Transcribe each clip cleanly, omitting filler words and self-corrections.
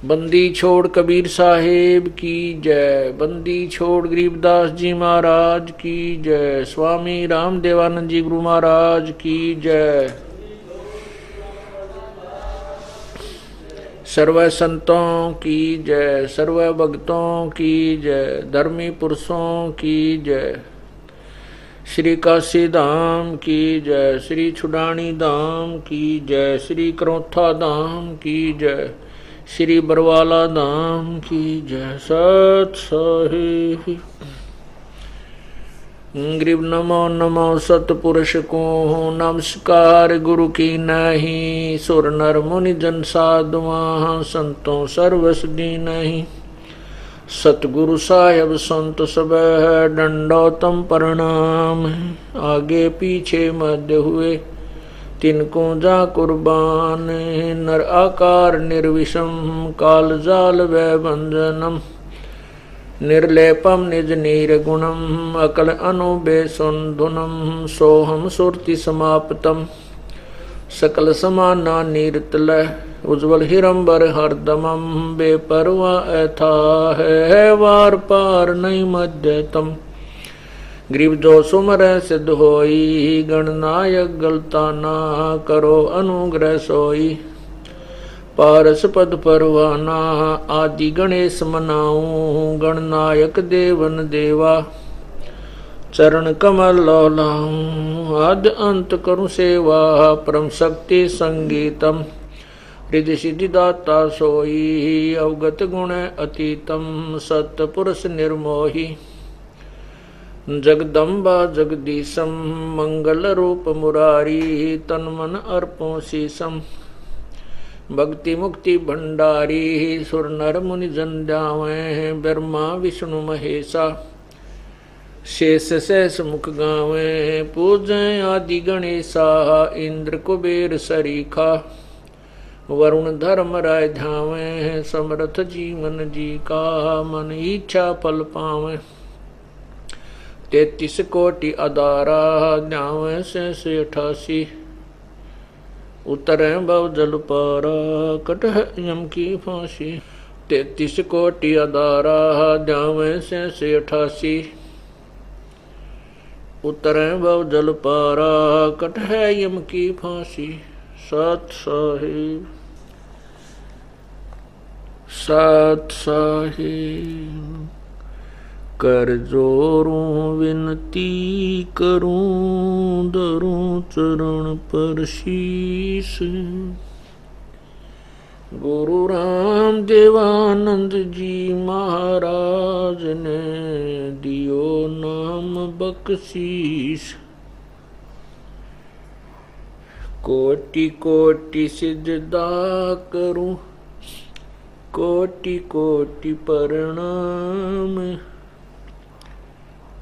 बंदी छोड़ कबीर साहेब की जय। बंदी छोड़ गरीबदास जी महाराज की जय। स्वामी रामदेवानंद जी गुरु महाराज की जय। सर्व संतों की जय। सर्व भक्तों की जय। धर्मी पुरुषों की जय। श्री काशी धाम की जय। श्री छुडानी धाम की जय। श्री करौथा धाम की जय। श्री बरवाला धाम की जय। सत साहिब ग्रीब नमो नमो सतपुरुष को नमस्कार गुरु की नहीं। सुर नर मुनि जन साधुआ संतों सर्वसदी नहीं। सतगुरु साहेब संत सब है दंडोतम प्रणाम। आगे पीछे मध्य हुए तिनको जा कुर्बान। नर आकार निर्विषम काल जाल वै भंजनम। निर्लेपम निज नीरगुणम अकल अनुबेसुंधुनम। सोहम सुरति समाप्तम सकल समाना नीरतल। उज्ज्वल हिरंबर हरदमम बेपरवा ऐथा है वार पार नहीं मध्यतम। ग्रीव जो सुमर सिद्ध होई गणनायक गलता ना करो अनुग्रह सोई। पारस पद परवाना आदि गणेश मनाऊं गणनायक देवन देवा। चरण कमल लौलाऊं आद अंत करूं सेवा। परम शक्ति संगीतम रिद्धि सिद्धि दाता सोई। अवगत गुण अतीतम सत्पुरुष निर्मोही। जगदम्बा जगदीशम मंगल रूप मुरारी। तन मन अर्पों शीसम भक्ति मुक्ति भंडारी। सुर नर मुनि जन जावे ब्रह्मा विष्णु महेशा। शेष शेष मुख गावे पूजय आदि गणेशा। इंद्र कुबेर सरीखा वरुण धर्म राय ध्यावे। समर्थ जीवन जी का मन इच्छा फल पावे। 33 कोटि अदारा न्यावे से 88। उतरे भव जल पारा कटह यम की फांसी। 33 कोटि अदारा न्यावे से 88। उतरे भव जल पारा कटह यम की फांसी। सत साहिब सत साहिब कर जोरूं विनती करूं धरूं चरण पर शीस। गुरु राम देवानंद जी महाराज ने दियो नाम बख्शीस। कोटि कोटि सिजदा करूं कोटि कोटि प्रणाम।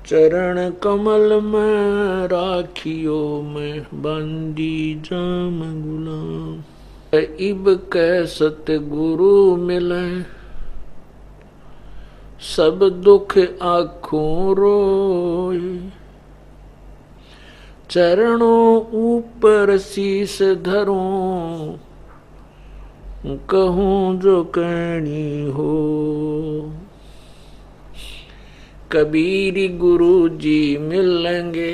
चरण कमल में राखियो मैं बंदी जाम गुलाम। इब कै सतगुरु मिले सब दुख आँखों रोए। चरणों ऊपर शीस धरूं कहूँ जो कहनी हो। कबीर गुरु जी मिलेंगे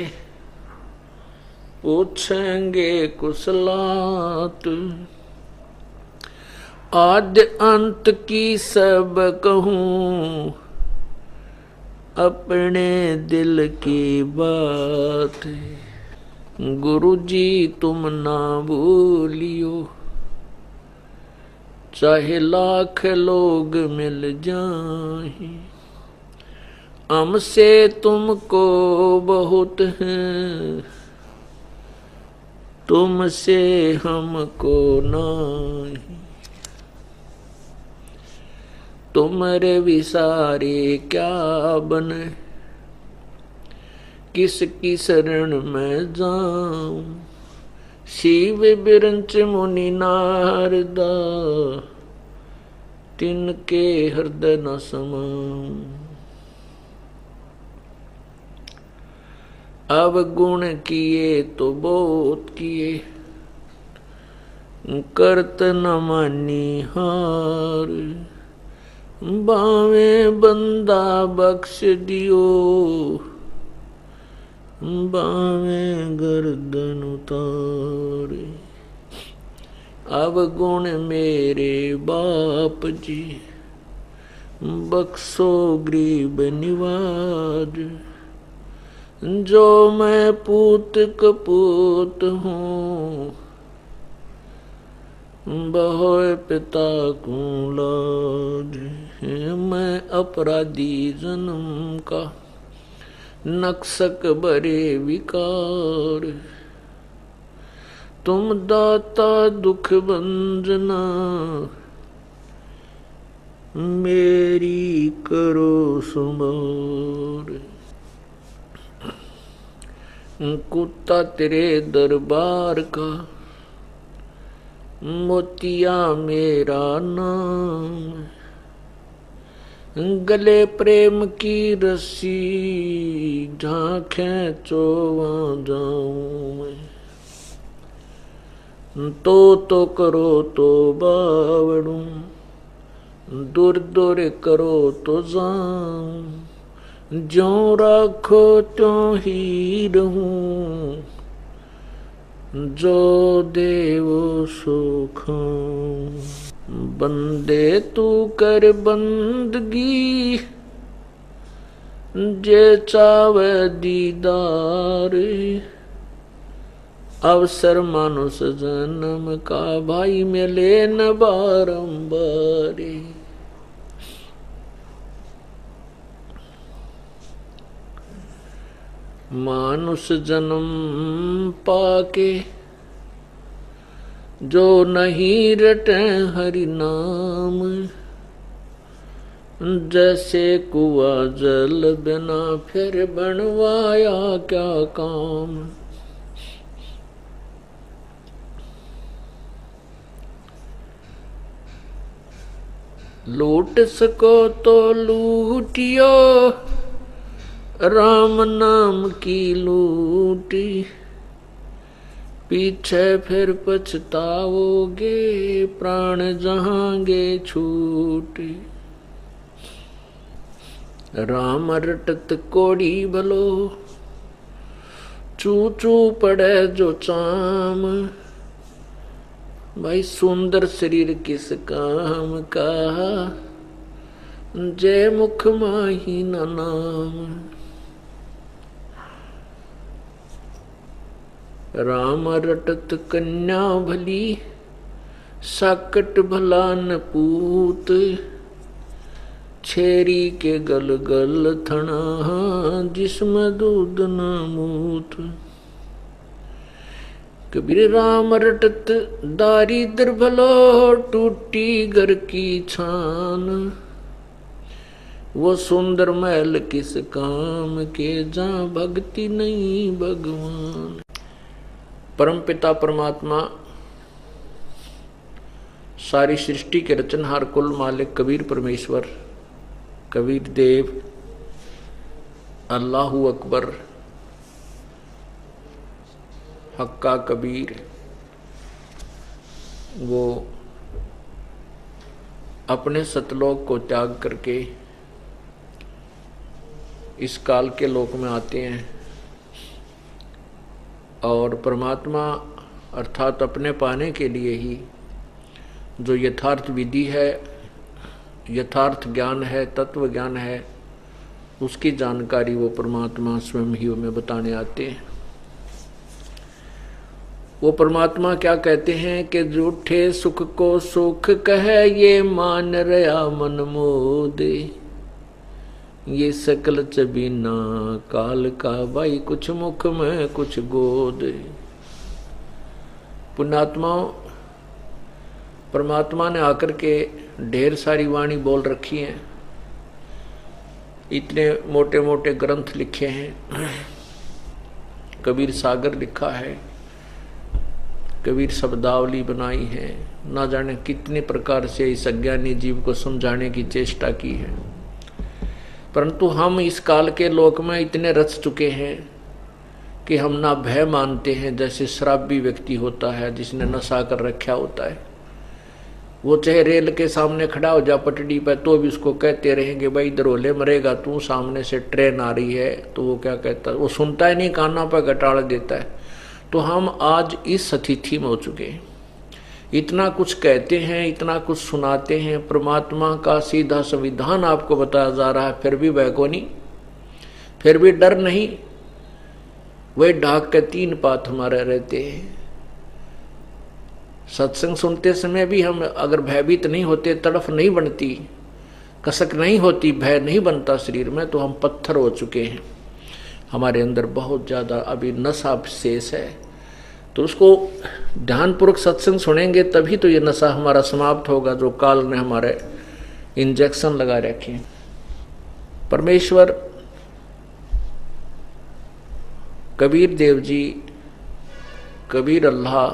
पूछेंगे कुशलात। आद्य अंत की सब कहूँ अपने दिल की बात। गुरु जी तुम ना भूलियो चाहे लाख लोग मिल जाएं। हमसे तुमको बहुत है तुमसे हमको नहीं। तुम्हारे विसारे क्या बने किसकी शरण में जाऊं। शिव बिरंच मुनि नारदा तिनके हृदय न समाऊं। अवगुण किए तो बहुत किए करत न मानी हार। बावे बंदा बख्श दियो, बावे गर्दन उतारे। अब गुण मेरे बाप जी, बख्शो गरीब निवाज। जो मैं पूत कपूत हूँ, बहु पिता को लाज। मैं अपराधी जन्म का, नक्सक बरे विकार। तुम दाता दुख भंजना, मेरी करो सुमार। कुत्ता तेरे दरबार का, मोतिया मेरा नाम। गले प्रेम की रस्सी, जहाँ खींचो वहाँ जाऊं मैं। तो करो तो बावड़ू, दूर दूर करो तो जाऊं। ज्यों राखो त्यों ही रहूं, जो देवो सो खाऊं। बंदे तू कर बंदगी, जे चावे दीदार। अवसर मानुष जन्म का, भाई मिले न बारंबार। मानुष जन्म पाके, जो नहीं रटे हरि नाम। जैसे कुआ जल बिना, फिर बनवाया क्या काम। लूट सको तो लूटियो, राम नाम की लूटी। पीछे फिर पछताओगे, प्राण जहांगे छूटी। राम रटत कोड़ी भलो, चू चू पड़े जो चाम। भाई सुंदर शरीर किस काम का, जय मुख माही न नाम। राम रटत कन्या भली, साकट भला न पूत। छेरी के गल गल थना, जिसमें दूध न मूत। कबीर राम रटत दारिद्र भलो, टूटी घर की छान। वो सुंदर महल किस काम के, जहाँ भक्ति नहीं भगवान। परम पिता परमात्मा, सारी सृष्टि के रचनहार कुल मालिक कबीर परमेश्वर, कबीर देव, अल्लाहू अकबर, हक्का कबीर, वो अपने सतलोक को त्याग करके इस काल के लोक में आते हैं और परमात्मा अर्थात अपने पाने के लिए ही जो यथार्थ विधि है, यथार्थ ज्ञान है, तत्व ज्ञान है, उसकी जानकारी वो परमात्मा स्वयं ही हमें बताने आते हैं। वो परमात्मा क्या कहते हैं कि झूठे सुख को सुख कहे, ये मान रहा मन मोदे। ये सकल चबीना काल का, भाई कुछ मुख में कुछ गोद। पुण्यात्माओं, परमात्मा ने आकर के ढेर सारी वाणी बोल रखी है, इतने मोटे मोटे ग्रंथ लिखे हैं, कबीर सागर लिखा है, कबीर शब्दावली बनाई है, ना जाने कितने प्रकार से इस अज्ञानी जीव को समझाने की चेष्टा की है। परंतु हम इस काल के लोक में इतने रच चुके हैं कि हम ना भय मानते हैं, जैसे शराबी व्यक्ति होता है जिसने नशा कर रखा होता है, वो चाहे रेल के सामने खड़ा हो जा पटड़ी पर तो भी उसको कहते रहेंगे भाई इधर होले मरेगा तू, सामने से ट्रेन आ रही है। तो वो क्या कहता है, वो सुनता ही नहीं, काना पर घटाड़ देता है। तो हम आज इस स्थिति में हो चुके हैं, इतना कुछ कहते हैं, इतना कुछ सुनाते हैं, परमात्मा का सीधा संविधान आपको बताया जा रहा है, फिर भी वह नहीं, फिर भी डर नहीं। वही डाक के 3 पात हमारे रहते हैं। सत्संग सुनते समय भी हम अगर भयभीत नहीं होते, तड़फ नहीं बनती, कसक नहीं होती, भय नहीं बनता शरीर में, तो हम पत्थर हो चुके हैं। हमारे अंदर बहुत ज़्यादा अभी नशा शेष है। तो उसको ध्यानपूर्वक सत्संग सुनेंगे तभी तो ये नशा हमारा समाप्त होगा, जो काल ने हमारे इंजेक्शन लगा रखे हैं। परमेश्वर कबीर देव जी, कबीर अल्लाह,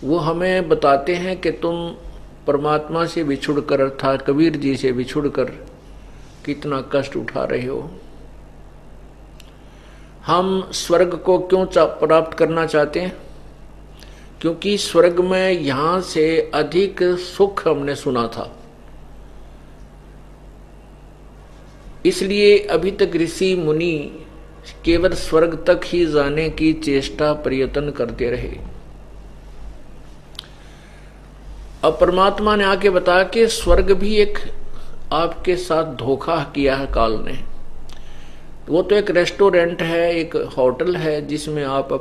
वो हमें बताते हैं कि तुम परमात्मा से बिछुड़कर अर्थात कबीर जी से बिछुड़कर कितना कष्ट उठा रहे हो। हम स्वर्ग को क्यों प्राप्त करना चाहते हैं? क्योंकि स्वर्ग में यहाँ से अधिक सुख हमने सुना था, इसलिए अभी तक ऋषि मुनि केवल स्वर्ग तक ही जाने की चेष्टा प्रयत्न करते रहे। अब परमात्मा ने आके बताया कि स्वर्ग भी एक आपके साथ धोखा किया है काल ने। वो तो एक रेस्टोरेंट है, एक होटल है, जिसमें आप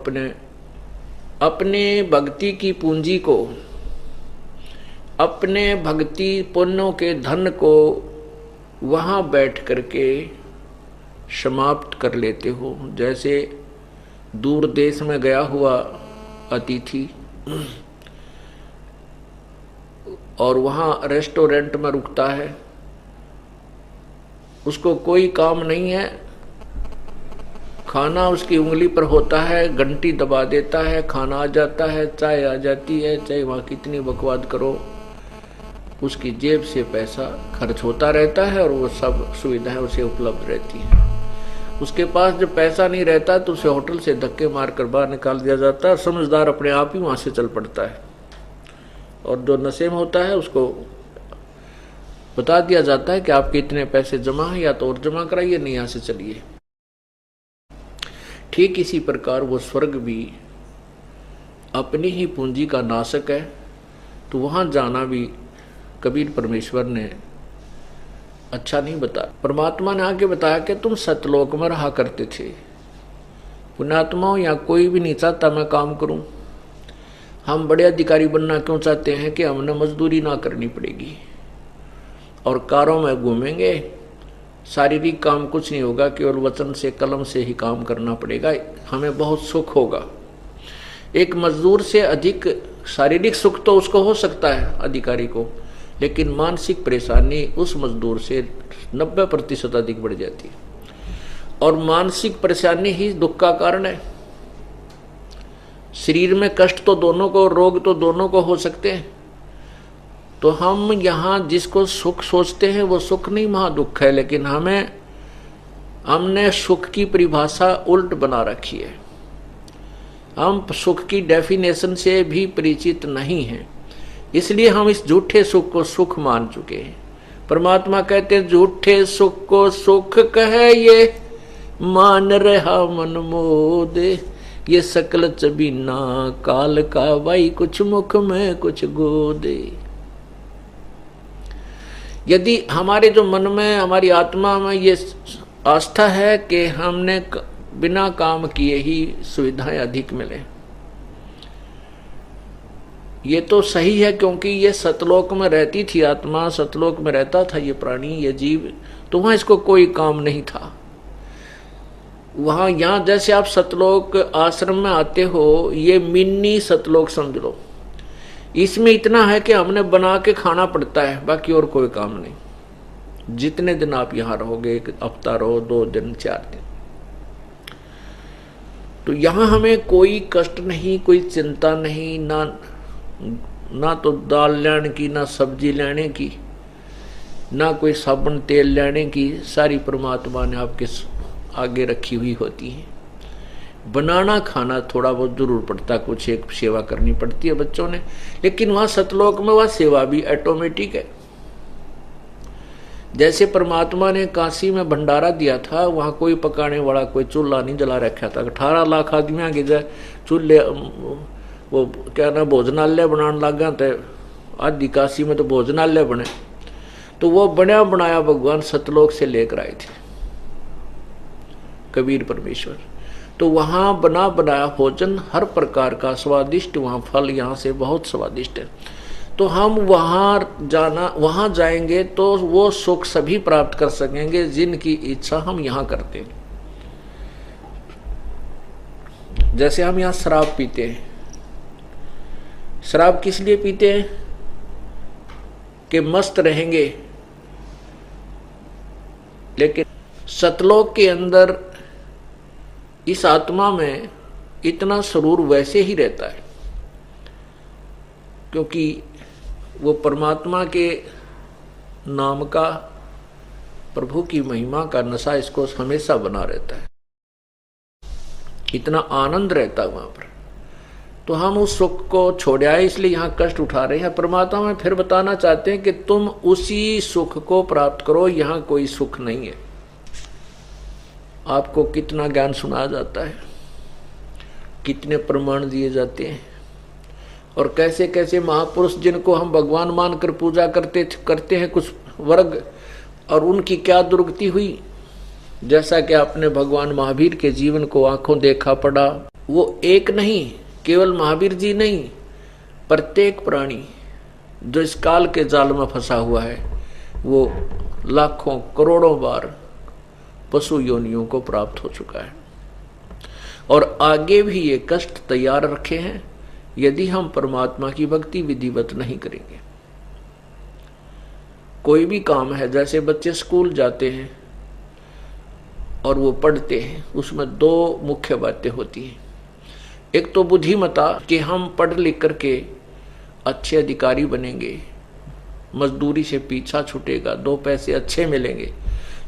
अपने भक्ति की पूंजी को, अपने भक्ति पुण्यों के धन को वहां बैठ करके समाप्त कर लेते हो। जैसे दूर देश में गया हुआ अतिथि और वहां रेस्टोरेंट में रुकता है, उसको कोई काम नहीं है, खाना उसकी उंगली पर होता है, घंटी दबा देता है, खाना आ जाता है, चाय आ जाती है, चाहे वहां कितनी बकवाद करो, उसकी जेब से पैसा खर्च होता रहता है और वो सब सुविधाएं उसे उपलब्ध रहती है। उसके पास जब पैसा नहीं रहता तो उसे होटल से धक्के मारकर बाहर निकाल दिया जाता है। समझदार अपने आप ही वहां से चल पड़ता है, और जो नशे में होता है उसको बता दिया जाता है कि आपके इतने पैसे जमा हैं, या तो और जमा कराइए, नहीं यहां से चलिए। ठीक इसी प्रकार वो स्वर्ग भी अपनी ही पूंजी का नाशक है। तो वहां जाना भी कबीर परमेश्वर ने अच्छा नहीं बताया। परमात्मा ने आके बताया कि तुम सतलोक में रहा करते थे। पुण्यात्माओं, या कोई भी नहीं चाहता मैं काम करूं। हम बड़े अधिकारी बनना क्यों चाहते हैं कि हमने मजदूरी ना करनी पड़ेगी और कारों में घूमेंगे, शारीरिक काम कुछ नहीं होगा, केवल वचन से कलम से ही काम करना पड़ेगा, हमें बहुत सुख होगा। एक मजदूर से अधिक शारीरिक सुख तो उसको हो सकता है अधिकारी को, लेकिन मानसिक परेशानी उस मजदूर से 90% अधिक बढ़ जाती है, और मानसिक परेशानी ही दुख का कारण है। शरीर में कष्ट तो दोनों को, रोग तो दोनों को हो सकते हैं। तो हम यहाँ जिसको सुख सोचते हैं वो सुख नहीं, महादुख है। लेकिन हमने सुख की परिभाषा उल्ट बना रखी है। हम सुख की डेफिनेशन से भी परिचित नहीं हैं, इसलिए हम इस झूठे सुख को सुख मान चुके हैं। परमात्मा कहते हैं झूठे सुख को सुख कहे ये मान रहा मन मोद, ये सकल चबीना काल का भाई कुछ मुख में कुछ गोदे। यदि हमारे जो मन में, हमारी आत्मा में ये आस्था है कि हमने बिना काम किए ही सुविधाएं अधिक मिले, ये तो सही है, क्योंकि ये सतलोक में रहती थी आत्मा, सतलोक में रहता था ये प्राणी, ये जीव, तो वहां इसको कोई काम नहीं था। वहां यहां जैसे आप सतलोक आश्रम में आते हो, ये मिनी सतलोक समझ लो। इसमें इतना है कि हमने बना के खाना पड़ता है, बाकी और कोई काम नहीं। जितने दिन आप यहां रहोगे, 1 हफ्ता रहो, 2 दिन, 4 दिन, तो यहां हमें कोई कष्ट नहीं, कोई चिंता नहीं, ना तो दाल लेने की, ना सब्जी लेने की, ना कोई साबुन तेल लेने की। सारी परमात्मा ने आगे रखी हुई होती हैं। बनाना खाना थोड़ा बहुत जरूर पड़ता, कुछ एक सेवा करनी पड़ती है बच्चों ने, लेकिन वहां सतलोक में वह सेवा भी ऑटोमेटिक है। जैसे परमात्मा ने काशी में भंडारा दिया था, वहां कोई पकाने वाला, कोई चूल्हा नहीं जला रखा था। 18 लाख आदमियों के जाए चूल्हे, वो क्या ना भोजनालय बनाने लगा, तो आदि काशी में तो भोजनालय बने, तो वो बना बनाया भगवान सतलोक से लेकर आए थे कबीर परमेश्वर। तो वहां बना बनाया भोजन हर प्रकार का स्वादिष्ट, वहां फल यहाँ से बहुत स्वादिष्ट है। तो हम वहां जाएंगे तो वो सुख सभी प्राप्त कर सकेंगे जिनकी इच्छा हम यहाँ करते हैं। जैसे हम यहाँ शराब पीते हैं, शराब किस लिए पीते हैं कि मस्त रहेंगे, लेकिन सतलोक के अंदर इस आत्मा में इतना सुरूर वैसे ही रहता है, क्योंकि वो परमात्मा के नाम का, प्रभु की महिमा का नशा इसको हमेशा बना रहता है, इतना आनंद रहता है वहां पर। तो हम उस सुख को छोड़ आए, इसलिए यहाँ कष्ट उठा रहे हैं। परमात्मा में फिर बताना चाहते हैं कि तुम उसी सुख को प्राप्त करो, यहाँ कोई सुख नहीं है। आपको कितना ज्ञान सुनाया जाता है, कितने प्रमाण दिए जाते हैं, और कैसे कैसे महापुरुष जिनको हम भगवान मानकर पूजा करते हैं कुछ वर्ग, और उनकी क्या दुर्गति हुई। जैसा कि आपने भगवान महावीर के जीवन को आंखों देखा पढ़ा, वो एक नहीं, केवल महावीर जी नहीं, प्रत्येक प्राणी जो इस काल के जाल में फंसा हुआ है, वो लाखों करोड़ों बार पशु योनियों को प्राप्त हो चुका है, और आगे भी ये कष्ट तैयार रखे हैं यदि हम परमात्मा की भक्ति विधिवत नहीं करेंगे। कोई भी काम है, जैसे बच्चे स्कूल जाते हैं और वो पढ़ते हैं, उसमें दो मुख्य बातें होती हैं। एक तो बुद्धिमता कि हम पढ़ लिख करके अच्छे अधिकारी बनेंगे, मजदूरी से पीछा छूटेगा, 2 पैसे अच्छे मिलेंगे।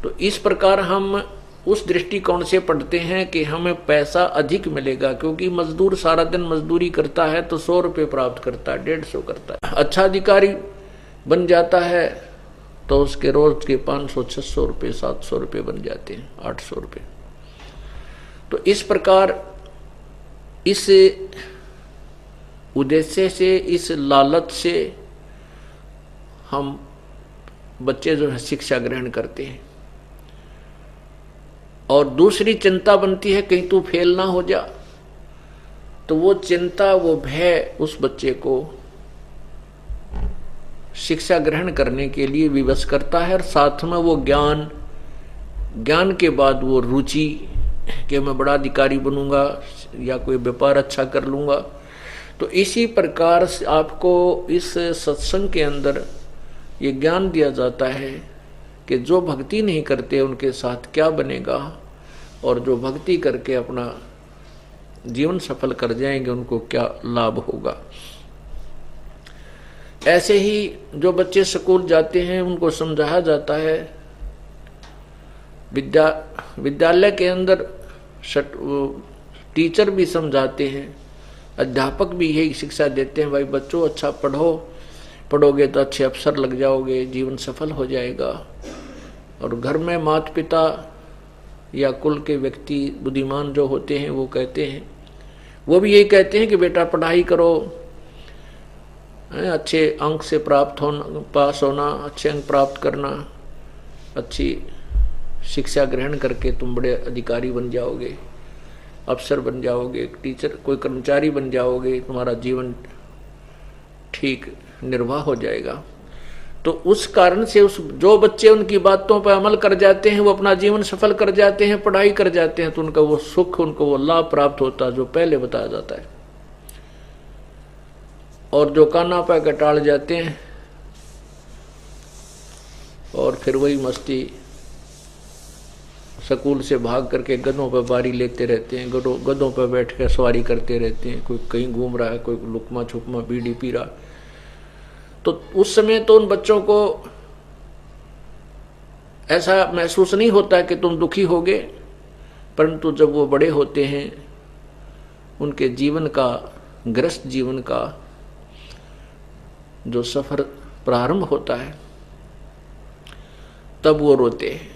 तो इस प्रकार हम उस दृष्टिकोण से पढ़ते हैं कि हमें पैसा अधिक मिलेगा, क्योंकि मजदूर सारा दिन मजदूरी करता है तो 100 रुपये प्राप्त करता है, 150 करता है। अच्छा अधिकारी बन जाता है तो उसके रोज के 500, 600 रुपये, 700 रुपये बन जाते हैं, 800 रुपये। तो इस प्रकार इस उद्देश्य से, इस लालच से हम बच्चे जो है शिक्षा ग्रहण करते हैं। और दूसरी चिंता बनती है कहीं तू फेल ना हो जा, तो वो चिंता, वो भय उस बच्चे को शिक्षा ग्रहण करने के लिए विवश करता है, और साथ में वो ज्ञान के बाद वो रुचि कि मैं बड़ा अधिकारी बनूंगा या कोई व्यापार अच्छा कर लूंगा। तो इसी प्रकार से आपको इस सत्संग के अंदर ये ज्ञान दिया जाता है कि जो भक्ति नहीं करते उनके साथ क्या बनेगा, और जो भक्ति करके अपना जीवन सफल कर जाएंगे उनको क्या लाभ होगा। ऐसे ही जो बच्चे स्कूल जाते हैं उनको समझाया जाता है, विद्यालय के अंदर टीचर भी समझाते हैं, अध्यापक भी यही शिक्षा देते हैं, भाई बच्चों अच्छा पढ़ोगे तो अच्छे अफसर लग जाओगे, जीवन सफल हो जाएगा। और घर में माता पिता या कुल के व्यक्ति बुद्धिमान जो होते हैं वो कहते हैं, वो भी यही कहते हैं कि बेटा पढ़ाई करो, अच्छे अंक से पास होना, अच्छे अंक प्राप्त करना, अच्छी शिक्षा ग्रहण करके तुम बड़े अधिकारी बन जाओगे, अफसर बन जाओगे, टीचर कोई कर्मचारी बन जाओगे, तुम्हारा जीवन ठीक निर्वाह हो जाएगा। तो उस कारण से जो बच्चे उनकी बातों पर अमल कर जाते हैं वो अपना जीवन सफल कर जाते हैं, पढ़ाई कर जाते हैं, तो उनका वो सुख, उनको वो लाभ प्राप्त होता है जो पहले बताया जाता है। और जो काना पे टाल जाते हैं और फिर वही मस्ती, स्कूल से भाग करके गधों पर बारी लेते रहते हैं, गधों पर बैठ कर सवारी करते रहते हैं, कोई कहीं घूम रहा है, कोई लुकमा छुकमा बीड़ी पी रहा। तो उस समय तो उन बच्चों को ऐसा महसूस नहीं होता है कि तुम दुखी होगे, परंतु जब वो बड़े होते हैं, उनके जीवन का, गृहस्थ जीवन का जो सफर प्रारंभ होता है, तब वो रोते हैं,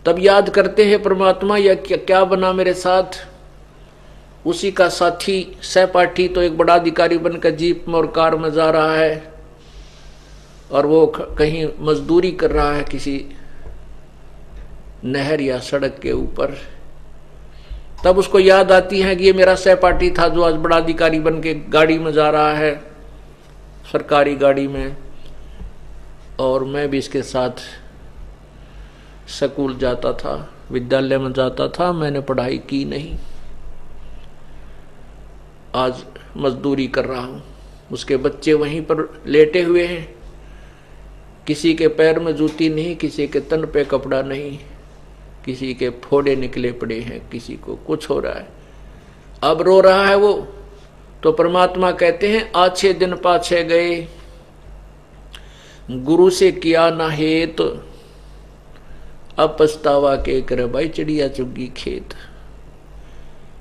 तब याद करते हैं परमात्मा यह क्या बना मेरे साथ। उसी का साथी सहपाठी तो एक बड़ा अधिकारी बनकर जीप में और कार में जा रहा है, और वो कहीं मजदूरी कर रहा है किसी नहर या सड़क के ऊपर। तब उसको याद आती है कि ये मेरा सहपाठी था जो आज बड़ा अधिकारी बन के गाड़ी में जा रहा है, सरकारी गाड़ी में, और मैं भी इसके साथ स्कूल जाता था, विद्यालय में जाता था, मैंने पढ़ाई की नहीं, आज मजदूरी कर रहा हूं। उसके बच्चे वहीं पर लेटे हुए हैं, किसी के पैर में जूती नहीं, किसी के तन पे कपड़ा नहीं, किसी के फोड़े निकले पड़े हैं, किसी को कुछ हो रहा है। अब रो रहा है वो, तो परमात्मा कहते हैं आछे दिन पाछे गए, गुरु से किया ना हेत, अब पछतावा के करे भाई चिड़िया चुगी खेत।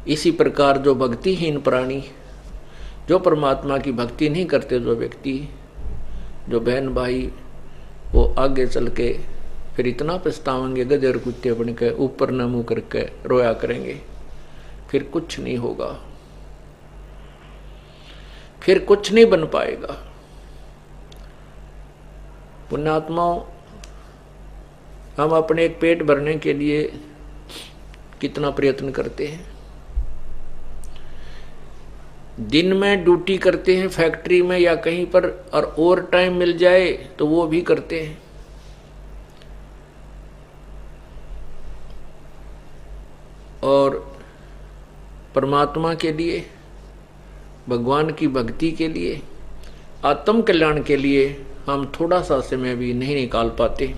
इसी प्रकार जो भक्तिहीन प्राणी, जो परमात्मा की भक्ति नहीं करते, जो व्यक्ति, जो बहन भाई, वो आगे चल के फिर इतना पछतावेंगे, गधेर कुत्ते बन के ऊपर न मुंह करके रोया करेंगे, फिर कुछ नहीं होगा, फिर कुछ नहीं बन पाएगा। पुण्यात्माओं, हम अपने एक पेट भरने के लिए कितना प्रयत्न करते हैं। दिन में ड्यूटी करते हैं फैक्ट्री में या कहीं पर, और ओवर टाइम मिल जाए तो वो भी करते हैं। और परमात्मा के लिए, भगवान की भक्ति के लिए, आत्म कल्याण के लिए हम थोड़ा सा समय भी नहीं निकाल पाते।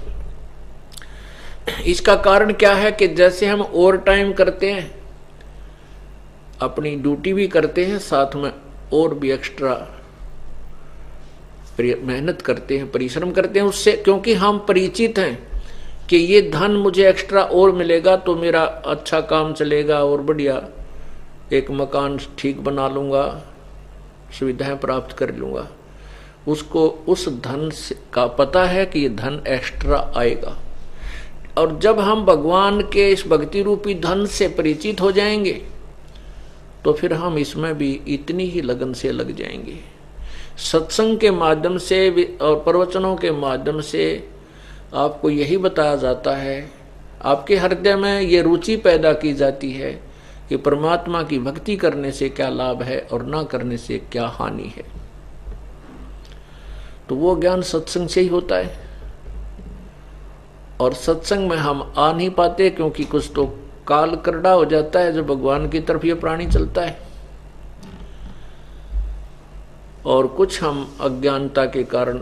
इसका कारण क्या है कि जैसे हम ओवर टाइम करते हैं, अपनी ड्यूटी भी करते हैं, साथ में और भी एक्स्ट्रा मेहनत करते हैं, परिश्रम करते हैं उससे, क्योंकि हम परिचित हैं कि ये धन मुझे एक्स्ट्रा और मिलेगा तो मेरा अच्छा काम चलेगा और बढ़िया एक मकान ठीक बना लूँगा, सुविधाएं प्राप्त कर लूँगा। उसको उस धन का पता है कि ये धन एक्स्ट्रा आएगा। और जब हम भगवान के इस भक्ति रूपी धन से परिचित हो जाएंगे तो फिर हम इसमें भी इतनी ही लगन से लग जाएंगे। सत्संग के माध्यम से और प्रवचनों के माध्यम से आपको यही बताया जाता है, आपके हृदय में ये रुचि पैदा की जाती है कि परमात्मा की भक्ति करने से क्या लाभ है और ना करने से क्या हानि है। तो वो ज्ञान सत्संग से ही होता है। और सत्संग में हम आ नहीं पाते क्योंकि कुछ तो काल करड़ा हो जाता है जो भगवान की तरफ ये प्राणी चलता है, और कुछ हम अज्ञानता के कारण,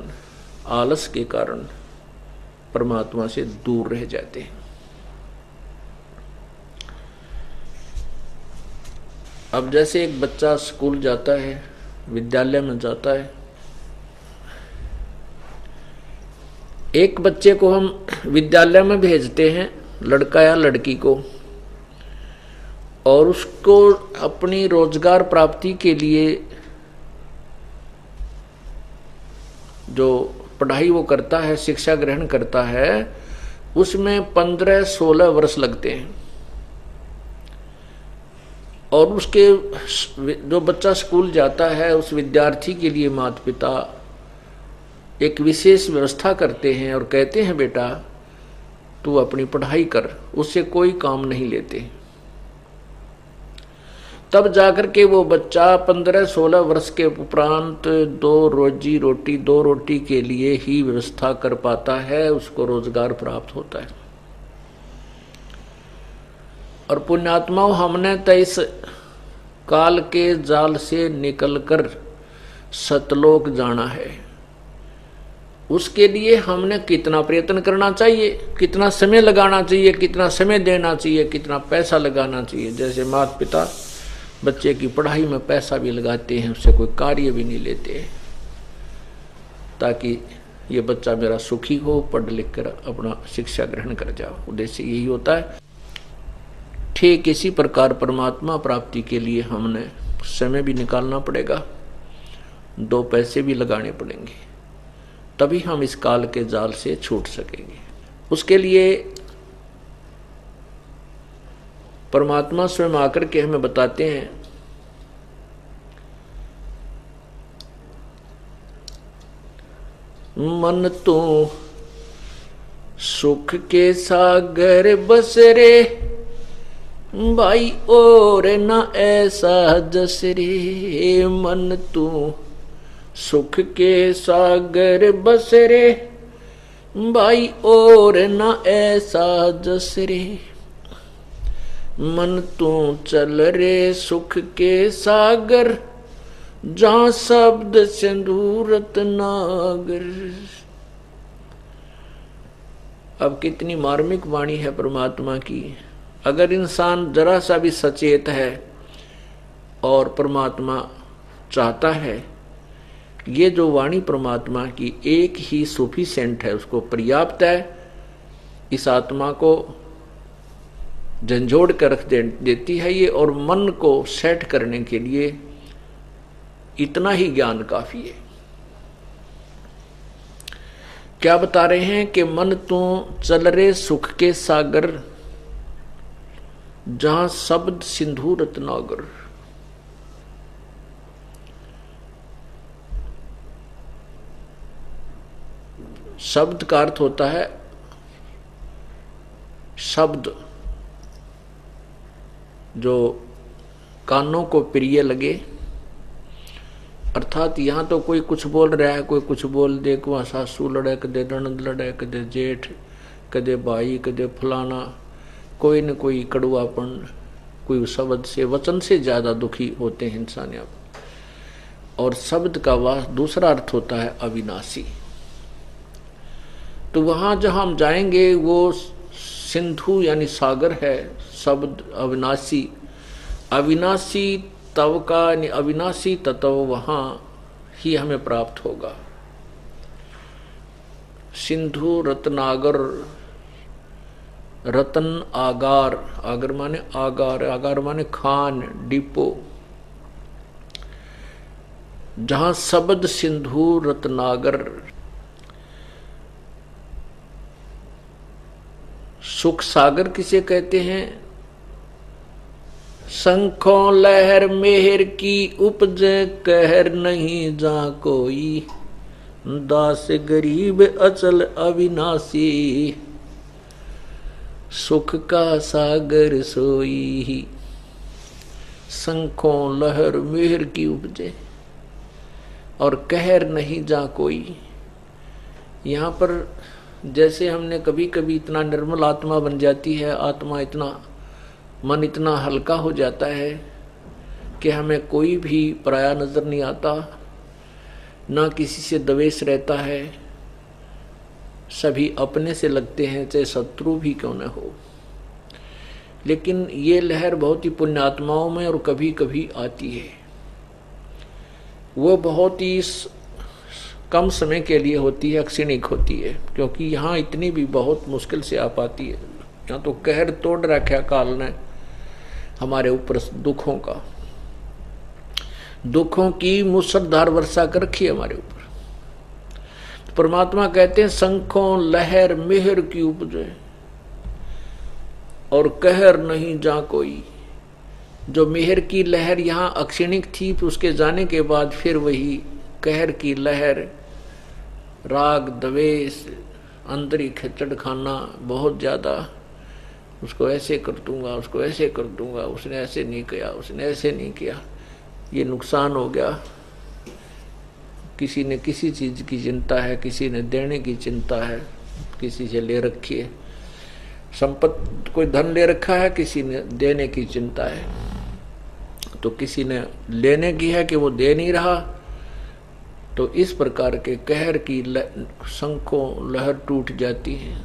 आलस के कारण परमात्मा से दूर रह जाते हैं। अब जैसे एक बच्चा स्कूल जाता है, विद्यालय में जाता है, एक बच्चे को हम विद्यालय में भेजते हैं, लड़का या लड़की को, और उसको अपनी रोजगार प्राप्ति के लिए जो पढ़ाई वो करता है, शिक्षा ग्रहण करता है, उसमें 15-16 वर्ष लगते हैं। और उसके जो बच्चा स्कूल जाता है, उस विद्यार्थी के लिए माता पिता एक विशेष व्यवस्था करते हैं और कहते हैं बेटा तू अपनी पढ़ाई कर, उससे कोई काम नहीं लेते। तब जाकर के वो बच्चा 15-16 वर्ष के उपरांत दो रोटी के लिए ही व्यवस्था कर पाता है, उसको रोजगार प्राप्त होता है। और पुण्यात्माओं, हमने तो इस काल के जाल से निकलकर सतलोक जाना है। उसके लिए हमने कितना प्रयत्न करना चाहिए, कितना समय लगाना चाहिए, कितना समय देना चाहिए, कितना पैसा लगाना चाहिए। जैसे माता पिता बच्चे की पढ़ाई में पैसा भी लगाते हैं, उससे कोई कार्य भी नहीं लेते ताकि ये बच्चा मेरा सुखी हो, पढ़ लिख कर अपना शिक्षा ग्रहण कर जाओ। उद्देश्य यही होता है। ठीक इसी प्रकार परमात्मा प्राप्ति के लिए हमने समय भी निकालना पड़ेगा, 2 पैसे भी लगाने पड़ेंगे, तभी हम इस काल के जाल से छूट सकेंगे। उसके लिए परमात्मा स्वयं आकर के हमें बताते हैं, मन तू सुख के सागर बस रे, भाई और न ऐसा जस रे। मन तू सुख के सागर बस रे, भाई और न ऐसा जस रे। मन तू चल रे सुख के सागर, जहां शब्द सिंदूरत नागर। अब कितनी मार्मिक वाणी है परमात्मा की। अगर इंसान जरा सा भी सचेत है और परमात्मा चाहता है, ये जो वाणी परमात्मा की एक ही सफिशिएंट है, उसको पर्याप्त है। इस आत्मा को झंझोड़ कर रख देती है ये, और मन को सेट करने के लिए इतना ही ज्ञान काफी है। क्या बता रहे हैं कि मन तू चल रे सुख के सागर, जहां शब्द सिंधु रत्नागर। शब्द का अर्थ होता है शब्द जो कानों को प्रिय लगे, अर्थात यहाँ तो कोई कुछ बोल रहा है, कोई कुछ बोल दे, वहाँ सासू लड़े, कदे ननद लड़े, कदे जेठ, कदे भाई, कदे फलाना, कोई न कोई कड़वापन, कोई शब्द से वचन से ज्यादा दुखी होते हैं इंसान यहाँ। और शब्द का वह दूसरा अर्थ होता है अविनाशी। तो वहां जहां हम जाएंगे वो सिंधु यानी सागर है, शब्द अविनाशी। अविनाशी तव का यानी अविनाशी तत्व वहां ही हमें प्राप्त होगा। सिंधु रत्नागर, रतन आगार, आगर माने आगार, आगार माने खान, डिपो। जहां शब्द सिंधु रत्नागर। सुख सागर किसे कहते हैं? शंखों लहर मेहर की उपज, कहर नहीं जा कोई, दास गरीब अचल अविनाशी, सुख का सागर सोई। शंखों लहर मेहर की उपजे और कहर नहीं जा कोई। यहाँ पर जैसे हमने कभी कभी इतना निर्मल आत्मा बन जाती है, आत्मा इतना, मन इतना हल्का हो जाता है कि हमें कोई भी पराया नजर नहीं आता, ना किसी से द्वेष रहता है, सभी अपने से लगते हैं, चाहे शत्रु भी क्यों न हो। लेकिन ये लहर बहुत ही पुण्यात्माओं में और कभी कभी आती है, वो बहुत ही कम समय के लिए होती है, क्षणिक होती है, क्योंकि यहाँ इतनी भी बहुत मुश्किल से आ पाती है। यहाँ तो कहर तोड़ रखा काल ने हमारे ऊपर दुखों का, दुखों की मूसलाधार वर्षा कर रखी है हमारे ऊपर। तो परमात्मा कहते हैं शंखों लहर मेहर की उपजे और कहर नहीं जा कोई। जो मेहर की लहर यहाँ अक्षणिक थी, फिर उसके जाने के बाद फिर वही कहर की लहर, राग द्वेष, अंदरी खिचड़ खाना बहुत ज्यादा, उसको ऐसे कर दूंगा, उसको ऐसे कर दूंगा, उसने ऐसे नहीं किया, उसने ऐसे नहीं किया, ये नुकसान हो गया। किसी ने किसी चीज की चिंता है, किसी ने देने की चिंता है, किसी से ले रखी है संपत्ति, कोई धन ले रखा है, किसी ने देने की चिंता है, तो किसी ने लेने की है कि वो दे नहीं रहा। तो इस प्रकार के कहर की शंखों लहर टूट जाती है।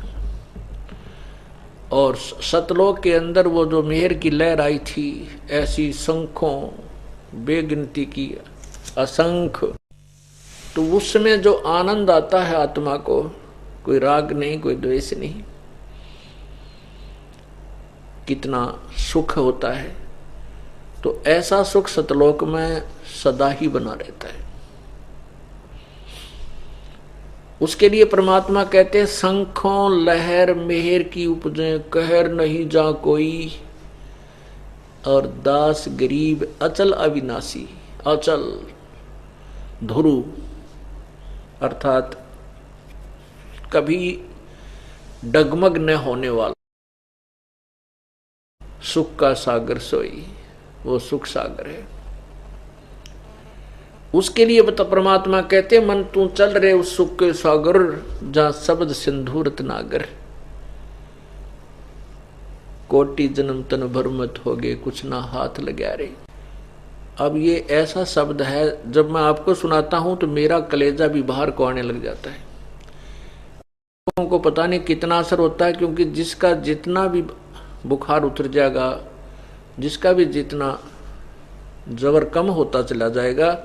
और सतलोक के अंदर वो जो मेहर की लहर आई थी, ऐसी शंखों बेगिनती की असंख्य तो उस समय जो आनंद आता है आत्मा को, कोई राग नहीं, कोई द्वेष नहीं, कितना सुख होता है। तो ऐसा सुख सतलोक में सदा ही बना रहता है। उसके लिए परमात्मा कहते हैं, शंखों लहर मेहर की उपजे, कहर नहीं जा कोई, और दास गरीब अचल अविनाशी। अचल ध्रुव अर्थात कभी डगमग न होने वाला, सुख का सागर सोई, वो सुख सागर है। उसके लिए बता परमात्मा कहते, मन तू चल रहे उस सुख के सागर, जहां शब्द सिंधु रत्नागर, कोटि जन्म तन भर मत होगे, कुछ ना हाथ लगा रे। अब ये ऐसा शब्द है, जब मैं आपको सुनाता हूं तो मेरा कलेजा भी बाहर को आने लग जाता है। लोगों को पता नहीं कितना असर होता है, क्योंकि जिसका जितना भी बुखार उतर जाएगा, जिसका भी जितना जबर कम होता चला जाएगा,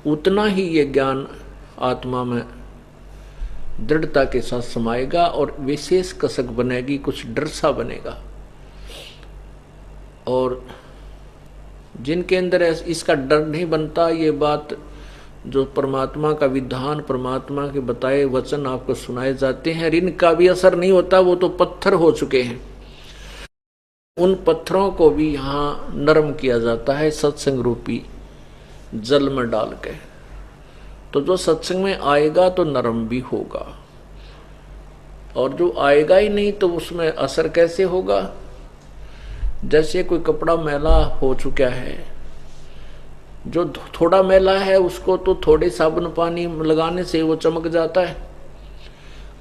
उतना ही ये ज्ञान आत्मा में दृढ़ता के साथ समाएगा और विशेष कसक बनेगी, कुछ डर सा बनेगा। और जिनके अंदर इसका डर नहीं बनता, ये बात जो परमात्मा का विधान, परमात्मा के बताए वचन आपको सुनाए जाते हैं, इनका भी असर नहीं होता, वो तो पत्थर हो चुके हैं। उन पत्थरों को भी यहाँ नरम किया जाता है सत्संग रूपी जल में डाल के। तो जो सत्संग में आएगा तो नरम भी होगा, और जो आएगा ही नहीं तो उसमें असर कैसे होगा। जैसे कोई कपड़ा मैला हो चुका है, जो थोड़ा मैला है उसको तो थोड़े साबुन पानी लगाने से वो चमक जाता है,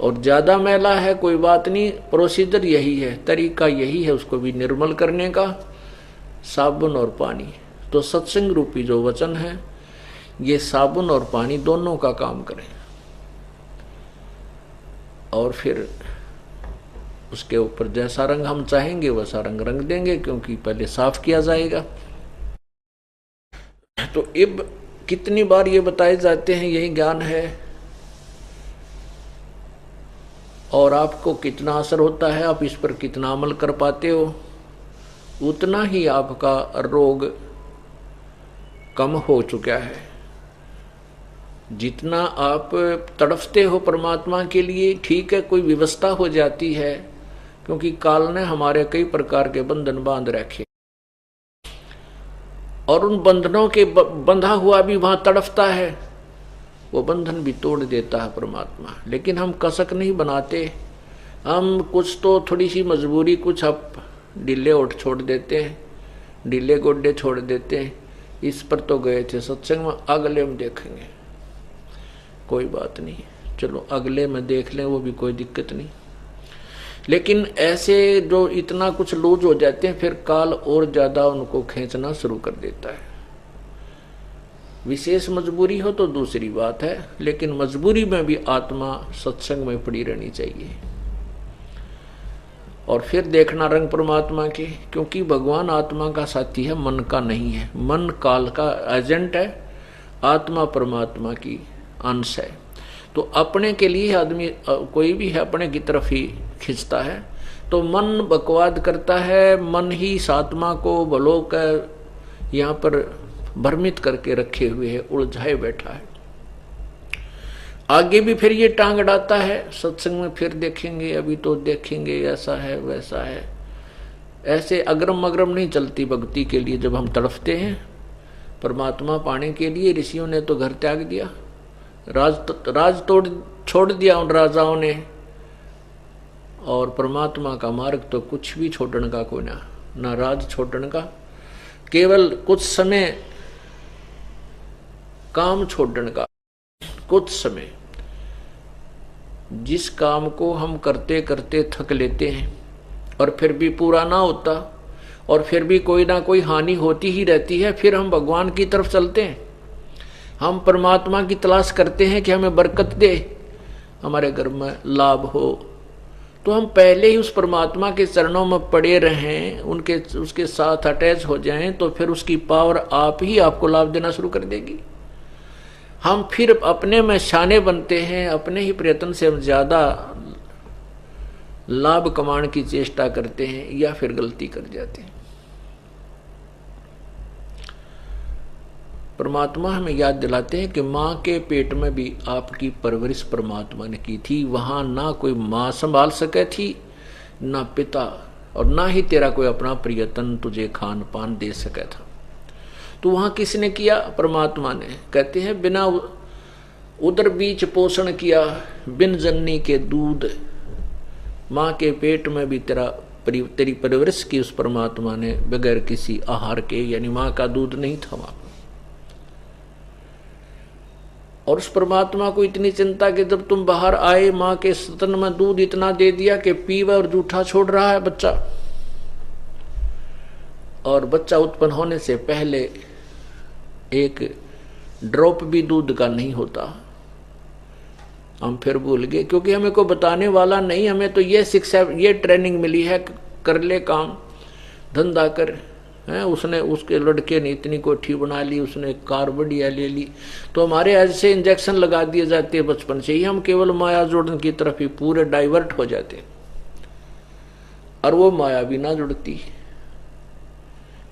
और ज्यादा मैला है कोई बात नहीं, प्रोसीजर यही है, तरीका यही है उसको भी निर्मल करने का, साबुन और पानी। तो सत्संग रूपी जो वचन है, ये साबुन और पानी दोनों का काम करें, और फिर उसके ऊपर जैसा रंग हम चाहेंगे वैसा रंग रंग देंगे, क्योंकि पहले साफ किया जाएगा। तो अब कितनी बार ये बताए जाते हैं, यही ज्ञान है, और आपको कितना असर होता है, आप इस पर कितना अमल कर पाते हो, उतना ही आपका रोग कम हो चुका है। जितना आप तड़फते हो परमात्मा के लिए, ठीक है, कोई व्यवस्था हो जाती है, क्योंकि काल ने हमारे कई प्रकार के बंधन बांध रखे, और उन बंधनों के बंधा हुआ भी वहां तड़फता है, वो बंधन भी तोड़ देता है परमात्मा। लेकिन हम कसक नहीं बनाते, हम कुछ तो थोड़ी सी मजबूरी, कुछ आप ढीले ओठ छोड़ देते हैं, ढीले गोड्डे छोड़ देते हैं। इस पर तो गए थे सत्संग में, अगले में देखेंगे, कोई बात नहीं, चलो अगले में देख लें, वो भी कोई दिक्कत नहीं। लेकिन ऐसे जो इतना कुछ लूज हो जाते हैं, फिर काल और ज्यादा उनको खींचना शुरू कर देता है। विशेष मजबूरी हो तो दूसरी बात है, लेकिन मजबूरी में भी आत्मा सत्संग में पड़ी रहनी चाहिए, और फिर देखना रंग परमात्मा के, क्योंकि भगवान आत्मा का साथी है, मन का नहीं है। मन काल का एजेंट है, आत्मा परमात्मा की अंश है। तो अपने के लिए आदमी कोई भी है अपने की तरफ ही खींचता है, तो मन बकवाद करता है, मन ही इस आत्मा को भलो कर यहाँ पर भ्रमित करके रखे हुए है, उलझाए बैठा है। आगे भी फिर ये टांग अड़ाता है, सत्संग में फिर देखेंगे, अभी तो देखेंगे, ऐसा है वैसा है। ऐसे अग्रम अग्रम नहीं चलती भक्ति के लिए। जब हम तड़फते हैं परमात्मा पाने के लिए, ऋषियों ने तो घर त्याग दिया, राज तोड़ छोड़ दिया उन राजाओं ने, और परमात्मा का मार्ग तो कुछ भी छोड़ने का कोई ना राज छोड़ने का, केवल कुछ समय काम छोड़ने का। कुछ समय जिस काम को हम करते करते थक लेते हैं और फिर भी पूरा ना होता, और फिर भी कोई ना कोई हानि होती ही रहती है, फिर हम भगवान की तरफ चलते हैं, हम परमात्मा की तलाश करते हैं कि हमें बरकत दे, हमारे घर में लाभ हो। तो हम पहले ही उस परमात्मा के चरणों में पड़े रहें, उसके साथ अटैच हो जाएं, तो फिर उसकी पावर आप ही आपको लाभ देना शुरू कर देगी। हम फिर अपने में शाने बनते हैं, अपने ही प्रयत्न से हम ज्यादा लाभ कमाने की चेष्टा करते हैं या फिर गलती कर जाते हैं। परमात्मा हमें याद दिलाते हैं कि माँ के पेट में भी आपकी परवरिश परमात्मा ने की थी। वहां ना कोई माँ संभाल सके थी, ना पिता, और ना ही तेरा कोई अपना प्रियतन तुझे खान पान दे सका था। तो वहां किसने किया? परमात्मा ने। कहते हैं बिना उदर बीच पोषण किया, बिन जननी के दूध। माँ के पेट में भी तेरी परवरिश की उस परमात्मा ने बगैर किसी आहार के, यानी माँ का दूध नहीं था वहां। और उस परमात्मा को इतनी चिंता कि जब तुम बाहर आए, माँ के स्तन में दूध इतना दे दिया कि पीवा और जूठा छोड़ रहा है बच्चा। और बच्चा उत्पन्न होने से पहले एक ड्रॉप भी दूध का नहीं होता। हम फिर भूल गए, क्योंकि हमें को बताने वाला नहीं। हमें तो ये शिक्षा, ये ट्रेनिंग मिली है, कर ले काम धंधा कर है। उसने, उसके लड़के ने इतनी कोठी बना ली, उसने कार बढ़िया ले ली, तो हमारे ऐसे इंजेक्शन लगा दिए जाते हैं बचपन से ही। हम केवल माया जोड़ने की तरफ ही पूरे डाइवर्ट हो जाते, और वो माया भी ना जुड़ती।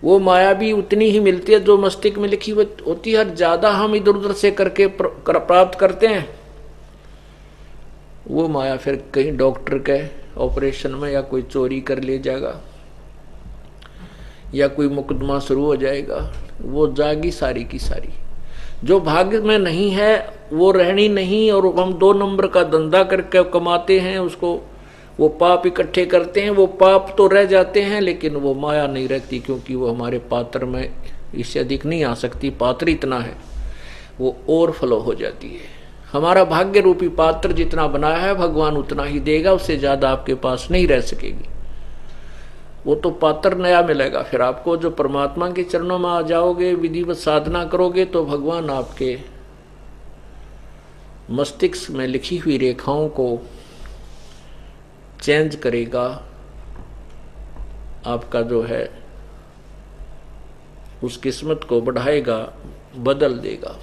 वो माया भी उतनी ही मिलती है जो मस्तिष्क में लिखी होती है। ज्यादा हम इधर उधर से करके प्राप्त करते हैं। वो माया फिर कहीं डॉक्टर के ऑपरेशन में या कोई चोरी कर ले जाएगा या कोई मुकदमा शुरू हो जाएगा, वो जागी सारी की सारी। जो भाग्य में नहीं है वो रहनी नहीं। और हम 2 नंबर का धंधा करके कमाते हैं, उसको वो पाप इकट्ठे करते हैं। वो पाप तो रह जाते हैं, लेकिन वो माया नहीं रहती, क्योंकि वो हमारे पात्र में इससे अधिक नहीं आ सकती। पात्र इतना है, वो ओवरफ्लो हो जाती है। हमारा भाग्य रूपी पात्र जितना बनाया है भगवान उतना ही देगा, उससे ज्यादा आपके पास नहीं रह सकेगी। वो तो पात्र नया मिलेगा फिर आपको। जो परमात्मा के चरणों में आ जाओगे, विधिवत साधना करोगे, तो भगवान आपके मस्तिष्क में लिखी हुई रेखाओं को चेंज करेगा। आपका जो है उस किस्मत को बढ़ाएगा, बदल देगा।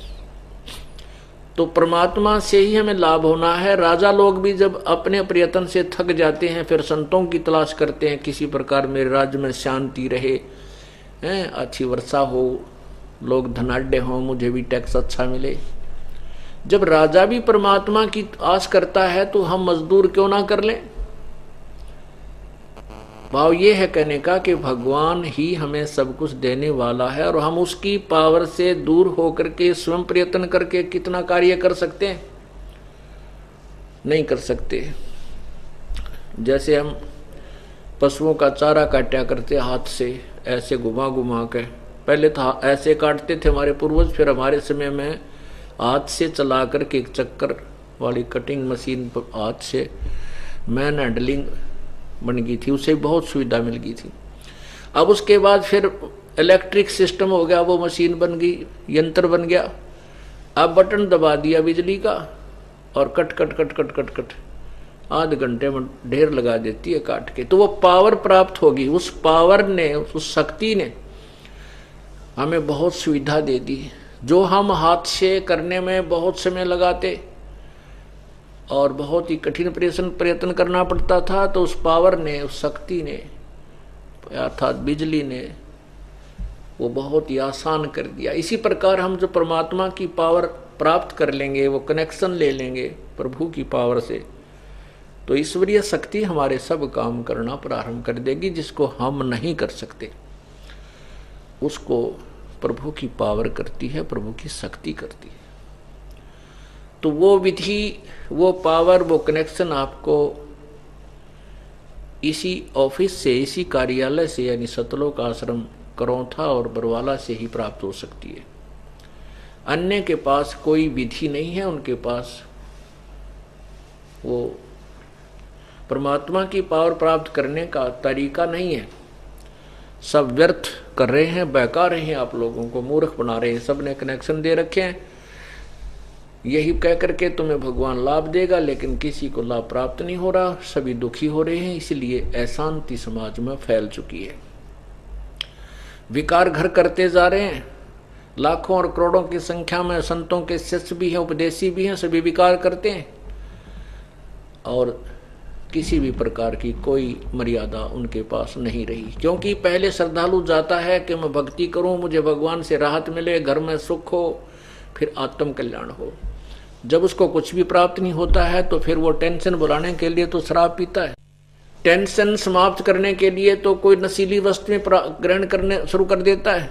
तो परमात्मा से ही हमें लाभ होना है। राजा लोग भी जब अपने प्रयत्न से थक जाते हैं, फिर संतों की तलाश करते हैं, किसी प्रकार मेरे राज्य में शांति रहे, अच्छी वर्षा हो, लोग धनाढ़ हों, मुझे भी टैक्स अच्छा मिले। जब राजा भी परमात्मा की आस करता है, तो हम मजदूर क्यों ना कर लें? भाव ये है कहने का कि भगवान ही हमें सब कुछ देने वाला है, और हम उसकी पावर से दूर होकर के स्वयं प्रयत्न करके कितना कार्य कर सकते हैं? नहीं कर सकते। जैसे हम पशुओं का चारा काटा करते हाथ से, ऐसे घुमा घुमा के। पहले तो ऐसे काटते थे हमारे पूर्वज, फिर हमारे समय में हाथ से चला करके एक चक्कर वाली कटिंग मशीन पर हाथ से मैन हैंडलिंग बन गई थी, उससे बहुत सुविधा मिल गई थी। अब उसके बाद फिर इलेक्ट्रिक सिस्टम हो गया, वो मशीन बन गई, यंत्र बन गया। अब बटन दबा दिया बिजली का और cut cut cut cut cut cut आध घंटे में ढेर लगा देती है काट के। तो वो पावर प्राप्त होगी। उस पावर ने, उस शक्ति ने हमें बहुत सुविधा दे दी। जो हम हाथ से करने में बहुत समय लगाते और बहुत ही कठिन प्रयत्न करना पड़ता था, तो उस पावर ने, उस शक्ति ने, अर्थात बिजली ने, वो बहुत ही आसान कर दिया। इसी प्रकार हम जो परमात्मा की पावर प्राप्त कर लेंगे, वो कनेक्शन ले लेंगे प्रभु की पावर से, तो ईश्वरीय शक्ति हमारे सब काम करना प्रारंभ कर देगी। जिसको हम नहीं कर सकते उसको प्रभु की पावर करती है, प्रभु की शक्ति करती है। तो वो विधि, वो पावर, वो कनेक्शन आपको इसी ऑफिस से, इसी कार्यालय से, यानी सतलोक आश्रम करौथा और बरवाला से ही प्राप्त हो सकती है। अन्य के पास कोई विधि नहीं है, उनके पास वो परमात्मा की पावर प्राप्त करने का तरीका नहीं है। सब व्यर्थ कर रहे हैं, बहका रहे हैं, आप लोगों को मूर्ख बना रहे हैं। सब ने कनेक्शन दे रखे हैं, यही कह करके तुम्हें भगवान लाभ देगा, लेकिन किसी को लाभ प्राप्त नहीं हो रहा, सभी दुखी हो रहे हैं। इसलिए अशांति समाज में फैल चुकी है। विकार घर करते जा रहे हैं, लाखों और करोड़ों की संख्या में संतों के शिष्य भी हैं, उपदेशी भी हैं, सभी विकार करते हैं और किसी भी प्रकार की कोई मर्यादा उनके पास नहीं रही। क्योंकि पहले श्रद्धालु जाता है कि मैं भक्ति करूं, मुझे भगवान से राहत मिले, घर में सुख हो, फिर आत्म कल्याण हो। जब उसको कुछ भी प्राप्त नहीं होता है तो फिर वो टेंशन बुलाने के लिए तो शराब पीता है, टेंशन समाप्त करने के लिए तो कोई नशीली वस्तुएं ग्रहण करने शुरू कर देता है,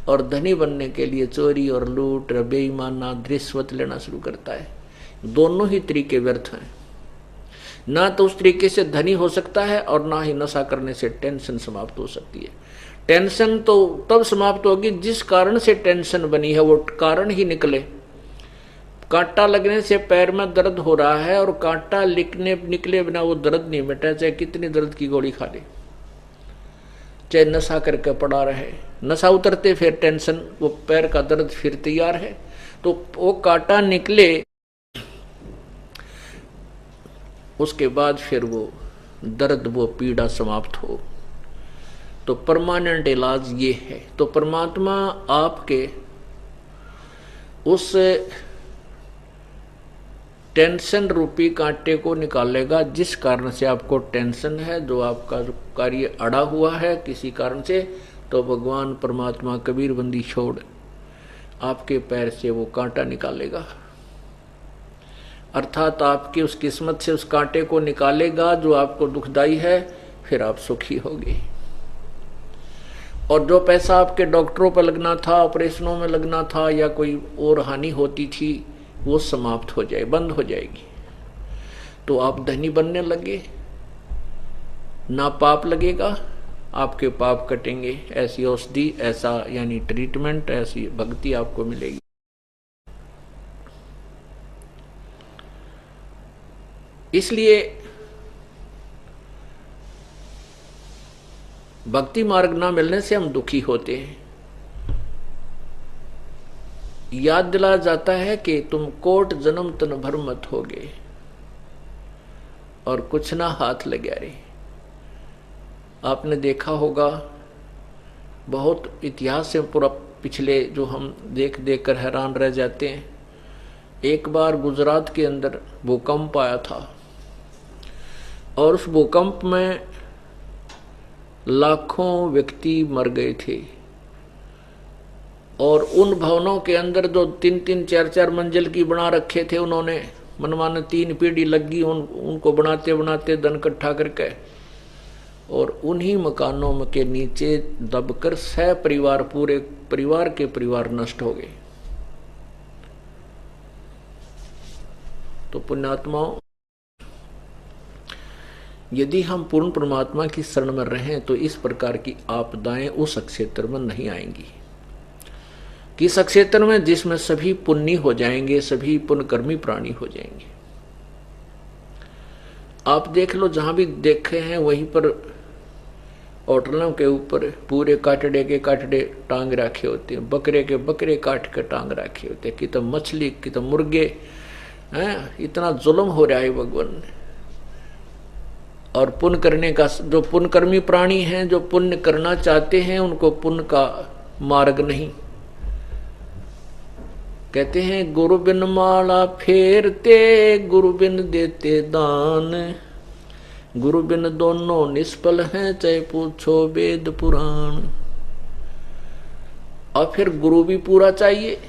और धनी बनने के लिए चोरी और लूट, बेईमाना, रिश्वत लेना शुरू करता है। दोनों ही तरीके व्यर्थ हैं। ना तो उस तरीके से धनी हो सकता है और ना ही नशा करने से टेंशन समाप्त हो सकती है। टेंशन तो तब समाप्त होगी जिस कारण से टेंशन बनी है वो कारण ही निकले। कांटा लगने से पैर में दर्द हो रहा है और कांटा निकले बिना वो दर्द नहीं मिटा, चाहे कितनी दर्द की गोली खा ले, चाहे नशा करके पड़ा रहे। नशा उतरते फिर टेंशन, वो पैर का दर्द फिर तैयार है। तो वो कांटा निकले उसके बाद फिर वो दर्द, वो पीड़ा समाप्त हो। तो परमानेंट इलाज ये है। तो परमात्मा आपके उस टेंशन रूपी कांटे को निकालेगा जिस कारण से आपको टेंशन है, जो आपका जो कार्य अड़ा हुआ है किसी कारण से, तो भगवान परमात्मा कबीर बंदी छोड़ आपके पैर से वो कांटा निकालेगा। अर्थात आपकी उस किस्मत से उस कांटे को निकालेगा जो आपको दुखदाई है, फिर आप सुखी होगे। और जो पैसा आपके डॉक्टरों पर लगना था, ऑपरेशनों में लगना था, या कोई और हानि होती थी, वो समाप्त हो जाए, बंद हो जाएगी। तो आप धनी बनने लगे, ना पाप लगेगा, आपके पाप कटेंगे। ऐसी औषधि, ऐसा यानी ट्रीटमेंट, ऐसी भक्ति आपको मिलेगी। इसलिए भक्ति मार्ग ना मिलने से हम दुखी होते हैं। याद दिलाया जाता है कि तुम कोट जन्म तन भर मत होगे और कुछ ना हाथ लगे रे। आपने देखा होगा, बहुत इतिहास से पूरा पिछले जो हम देख देख कर हैरान रह जाते हैं। एक बार गुजरात के अंदर भूकंप आया था और उस भूकंप में लाखों व्यक्ति मर गए थे। और उन भवनों के अंदर जो 3-3, 4-4 मंजिल की बना रखे थे उन्होंने, मनमाने 3 पीढ़ी लगी उनको बनाते बनाते धन इकट्ठा करके, और उन्हीं मकानों के नीचे दबकर 6 परिवार, पूरे परिवार के परिवार नष्ट हो गए। तो पुण्यात्माओं, यदि हम पूर्ण परमात्मा की शरण में रहें तो इस प्रकार की आपदाएं उस क्षेत्र में नहीं आएंगी। किस क्षेत्र में? जिसमें सभी पुण्य हो जाएंगे, सभी पुण्यकर्मी प्राणी हो जाएंगे। आप देख लो, जहां भी देखे हैं वहीं पर होटलों के ऊपर पूरे काटड़े के काटड़े टांग रखे होते हैं, बकरे के बकरे काट के टांग रखे होते हैं, कि तो मछली, कि तो मुर्गे हैं। इतना जुल्म हो रहा है भगवान। और पुण्य करने का, जो पुण्यकर्मी प्राणी हैं, जो पुण्य करना चाहते हैं, उनको पुण्य का मार्ग नहीं। कहते हैं गुरु बिन माला फेरते, गुरु बिन देते दान, गुरु बिन दोनों निष्फल हैं, चाहे पूछो वेद पुराण। और फिर गुरु भी पूरा चाहिए।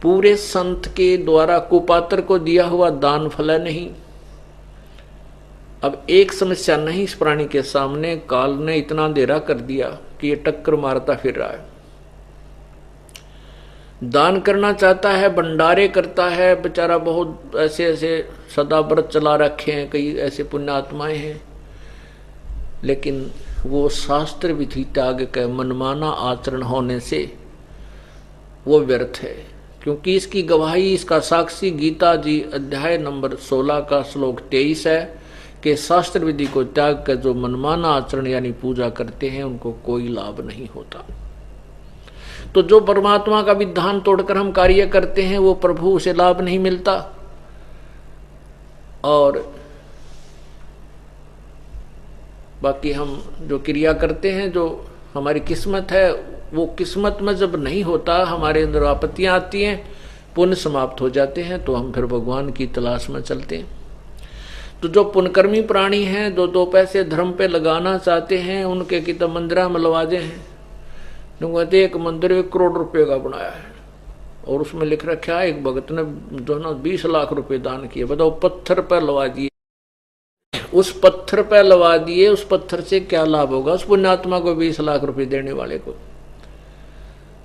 पूरे संत के द्वारा कुपात्र को दिया हुआ दान फल नहीं। अब एक समस्या नहीं इस प्राणी के सामने, काल ने इतना अंधेरा कर दिया कि ये टक्कर मारता फिर रहा है। दान करना चाहता है, भंडारे करता है बेचारा, बहुत ऐसे ऐसे सदा व्रत चला रखे हैं, कई ऐसे पुण्यात्माएं हैं, लेकिन वो शास्त्र विधि त्याग के मनमाना आचरण होने से वो व्यर्थ है। क्योंकि इसकी गवाही, इसका साक्षी गीता जी अध्याय नंबर 16 का श्लोक 23 है कि शास्त्र विधि को त्याग कर जो मनमाना आचरण यानी पूजा करते हैं उनको कोई लाभ नहीं होता। तो जो परमात्मा का विधान तोड़कर हम कार्य करते हैं वो प्रभु से लाभ नहीं मिलता। और बाकी हम जो क्रिया करते हैं, जो हमारी किस्मत है, वो किस्मत में जब नहीं होता, हमारे अंदर आपत्तियां आती हैं, पुण्य समाप्त हो जाते हैं, तो हम फिर भगवान की तलाश में चलते हैं। तो जो पुण्यकर्मी प्राणी हैं, दो पैसे धर्म पे लगाना चाहते हैं, उनके की तो मंदिरा में लवाजे हैं। कहते एक मंदिर 1 करोड़ रुपए का बनाया है और उसमें लिख रखा है एक भगत ने जो ना 20 लाख रुपए दान किए। बताओ, पत्थर पर लवा दिए, उस पत्थर पर लवा दिए, उस पत्थर से क्या लाभ होगा उस पुण्यात्मा को? 20 लाख रुपए देने वाले को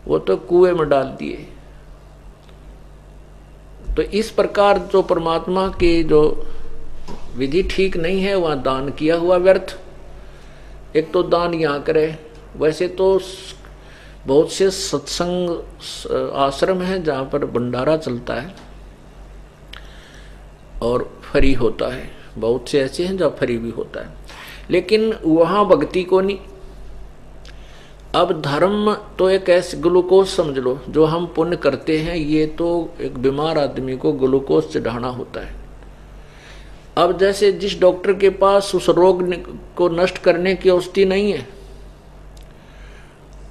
वो तो कुएं में डाल दिए। तो इस प्रकार जो परमात्मा की जो विधि ठीक नहीं है, वहां दान किया हुआ व्यर्थ। एक तो दान यहाँ करे, वैसे तो बहुत से सत्संग आश्रम हैं जहाँ पर भंडारा चलता है और फ्री होता है, बहुत से ऐसे हैं जहाँ फ्री भी होता है, लेकिन वहाँ भक्ति को नहीं। अब धर्म तो एक ऐसे ग्लूकोज समझ लो, जो हम पुण्य करते हैं, ये तो एक बीमार आदमी को ग्लूकोज चढ़ाना होता है। अब जैसे जिस डॉक्टर के पास उस रोग को नष्ट करने की औषधि नहीं है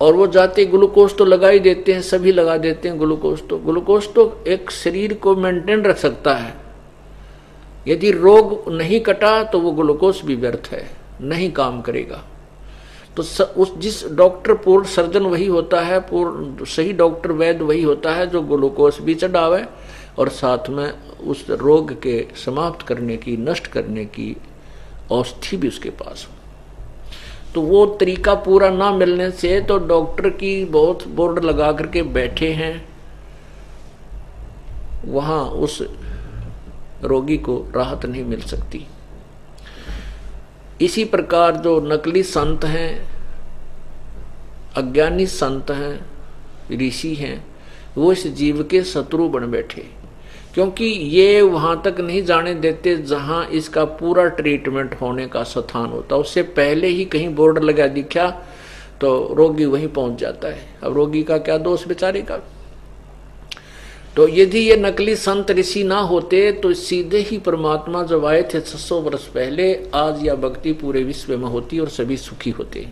और वो जाते ग्लूकोज तो लगा ही देते हैं, सभी लगा देते हैं ग्लूकोज तो एक शरीर को मेंटेन रख सकता है। यदि रोग नहीं कटा तो वो ग्लूकोज भी व्यर्थ है, नहीं काम करेगा। तो उस जिस डॉक्टर पूर्ण सर्जन वही होता है, पूर्ण सही डॉक्टर वैद्य वही होता है जो ग्लूकोज भी चढ़ावे और साथ में उस रोग के समाप्त करने की, नष्ट करने की औषधि भी उसके पास हो। तो वो तरीका पूरा ना मिलने से तो डॉक्टर की बहुत बोर्ड लगा करके बैठे हैं, वहां उस रोगी को राहत नहीं मिल सकती। इसी प्रकार जो नकली संत हैं, अज्ञानी संत हैं, ऋषि हैं, वो इस जीव के शत्रु बन बैठे, क्योंकि ये वहां तक नहीं जाने देते जहां इसका पूरा ट्रीटमेंट होने का स्थान होता। उससे पहले ही कहीं बोर्ड लगा दिखा तो रोगी वहीं पहुंच जाता है। अब रोगी का क्या दोष बेचारे का? तो यदि ये नकली संत ऋषि ना होते तो सीधे ही परमात्मा जब आए थे 600 वर्ष पहले, आज यह भक्ति पूरे विश्व में होती और सभी सुखी होते।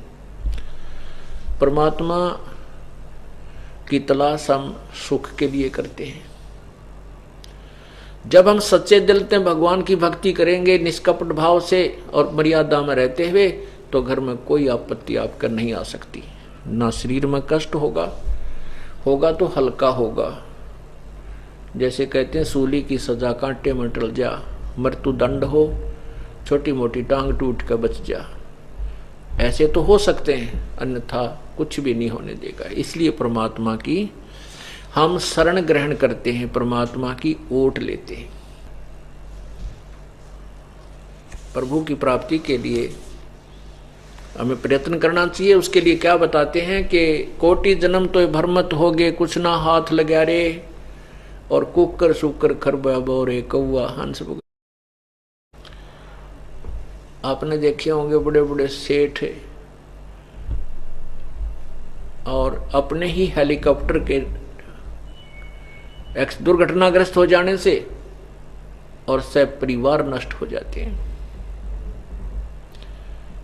परमात्मा की तलाश हम सुख के लिए करते हैं। जब हम सच्चे दिल से भगवान की भक्ति करेंगे निष्कपट भाव से और मर्यादा में रहते हुए, तो घर में कोई आपत्ति आपकर नहीं आ सकती। ना शरीर में कष्ट होगा, होगा तो हल्का होगा। जैसे कहते हैं सूली की सजा कांटे में टल जा, मृत्यु दंड हो छोटी मोटी टांग टूट कर बच जा। ऐसे तो हो सकते हैं, अन्यथा कुछ भी नहीं होने देगा। इसलिए परमात्मा की हम शरण ग्रहण करते हैं, परमात्मा की ओट लेते हैं। प्रभु की प्राप्ति के लिए हमें प्रयत्न करना चाहिए। उसके लिए क्या बताते हैं कि कोटि जन्म तो भरमत होगे, कुछ ना हाथ लगा रे, और कुकर सुकर खरबा बोरे कौआ हंस। आपने देखे होंगे बड़े बड़े सेठ और अपने ही हेलीकॉप्टर के दुर्घटनाग्रस्त हो जाने से और सब परिवार नष्ट हो जाते हैं।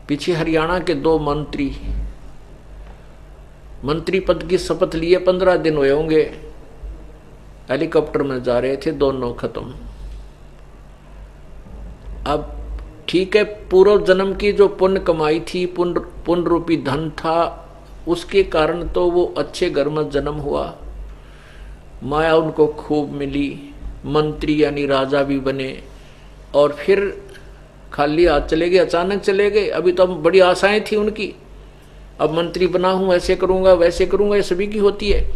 पीछे हरियाणा के 2 मंत्री पद की शपथ लिए 15 दिन हुए होंगे, हेलीकॉप्टर में जा रहे थे, दोनों खत्म। अब ठीक है, पूर्व जन्म की जो पुण्य कमाई थी, पुण्य रूपी धन था, उसके कारण तो वो अच्छे घर में जन्म हुआ, माया उनको खूब मिली, मंत्री यानी राजा भी बने, और फिर खाली हाथ चले गए, अचानक चले गए। अभी तो बड़ी आशाएं थी उनकी, अब मंत्री बना हूं, ऐसे करूंगा वैसे करूंगा, ये सभी की होती है।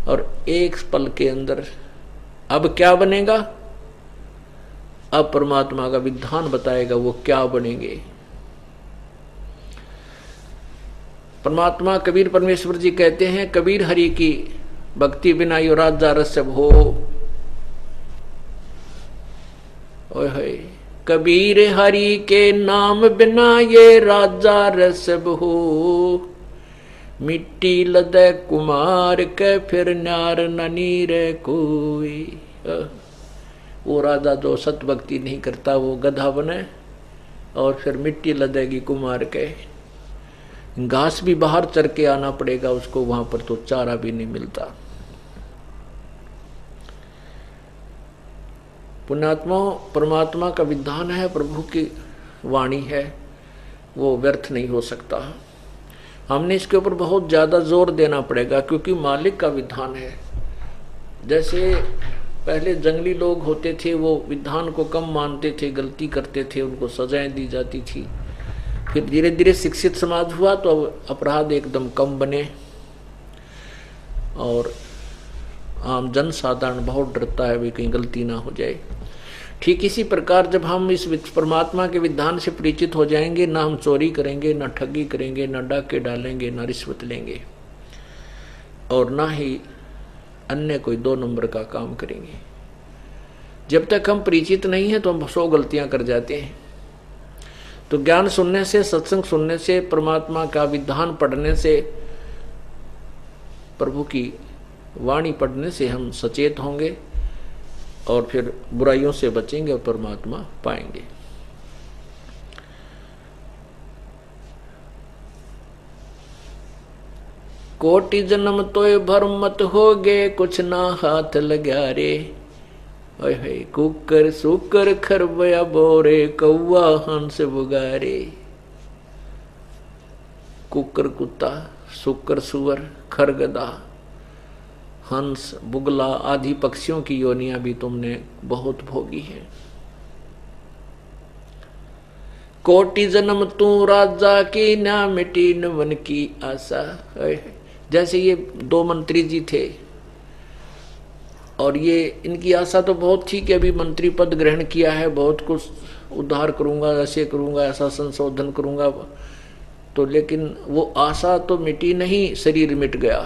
और एक पल के अंदर अब क्या बनेगा? अब परमात्मा का विधान बताएगा वो क्या बनेंगे। परमात्मा कबीर परमेश्वर जी कहते हैं, कबीर हरि की भक्ति बिना यो राजा रसब हो। ओए होए, कबीर हरि के नाम बिना ये राजा रसब हो। मिट्टी लदे कुमार के फिर न्यार ननी रे कोई। वो राजा जो सत भक्ति नहीं करता वो गधा बने और फिर मिट्टी लदेगी कुमार के। घास भी बाहर चर के आना पड़ेगा उसको, वहां पर तो चारा भी नहीं मिलता। पुण्यात्मा, परमात्मा का विधान है, प्रभु की वाणी है, वो व्यर्थ नहीं हो सकता। हमने इसके ऊपर बहुत ज्यादा जोर देना पड़ेगा, क्योंकि मालिक का विधान है। जैसे पहले जंगली लोग होते थे, वो विधान को कम मानते थे, गलती करते थे, उनको सजाएं दी जाती थी। फिर धीरे धीरे शिक्षित समाज हुआ तो अब अपराध एकदम कम बने, और आम जन साधारण बहुत डरता है भी कहीं गलती ना हो जाए। ठीक इसी प्रकार जब हम इस परमात्मा के विधान से परिचित हो जाएंगे, ना हम चोरी करेंगे, ना ठगी करेंगे, ना डाके डालेंगे, ना रिश्वत लेंगे, और ना ही अन्य कोई 2 नंबर का काम करेंगे। जब तक हम परिचित नहीं हैं तो हम 100 गलतियां कर जाते हैं। तो ज्ञान सुनने से, सत्संग सुनने से, परमात्मा का विधान पढ़ने से, प्रभु की वाणी पढ़ने से हम सचेत होंगे और फिर बुराइयों से बचेंगे और परमात्मा पाएंगे। कोटि जन्म तोय भरम मत होगे, कुछ ना हाथ लग्या रे। कुकर सुकर खरबया बोरे, कौआ हंस बुगारे। कुकर कुत्ता, सुकर सुअर, खरगदा, हंस, बुगला आदि पक्षियों की योनियां भी तुमने बहुत भोगी हैं। कोटि जन्म तू राजा की, ना मिटी न वन की आशा। जैसे ये 2 मंत्री जी थे, और ये इनकी आशा तो बहुत थी कि अभी मंत्री पद ग्रहण किया है, बहुत कुछ उद्धार करूंगा, ऐसे करूंगा, ऐसा संशोधन करूंगा, तो लेकिन वो आशा तो मिटी नहीं, शरीर मिट गया।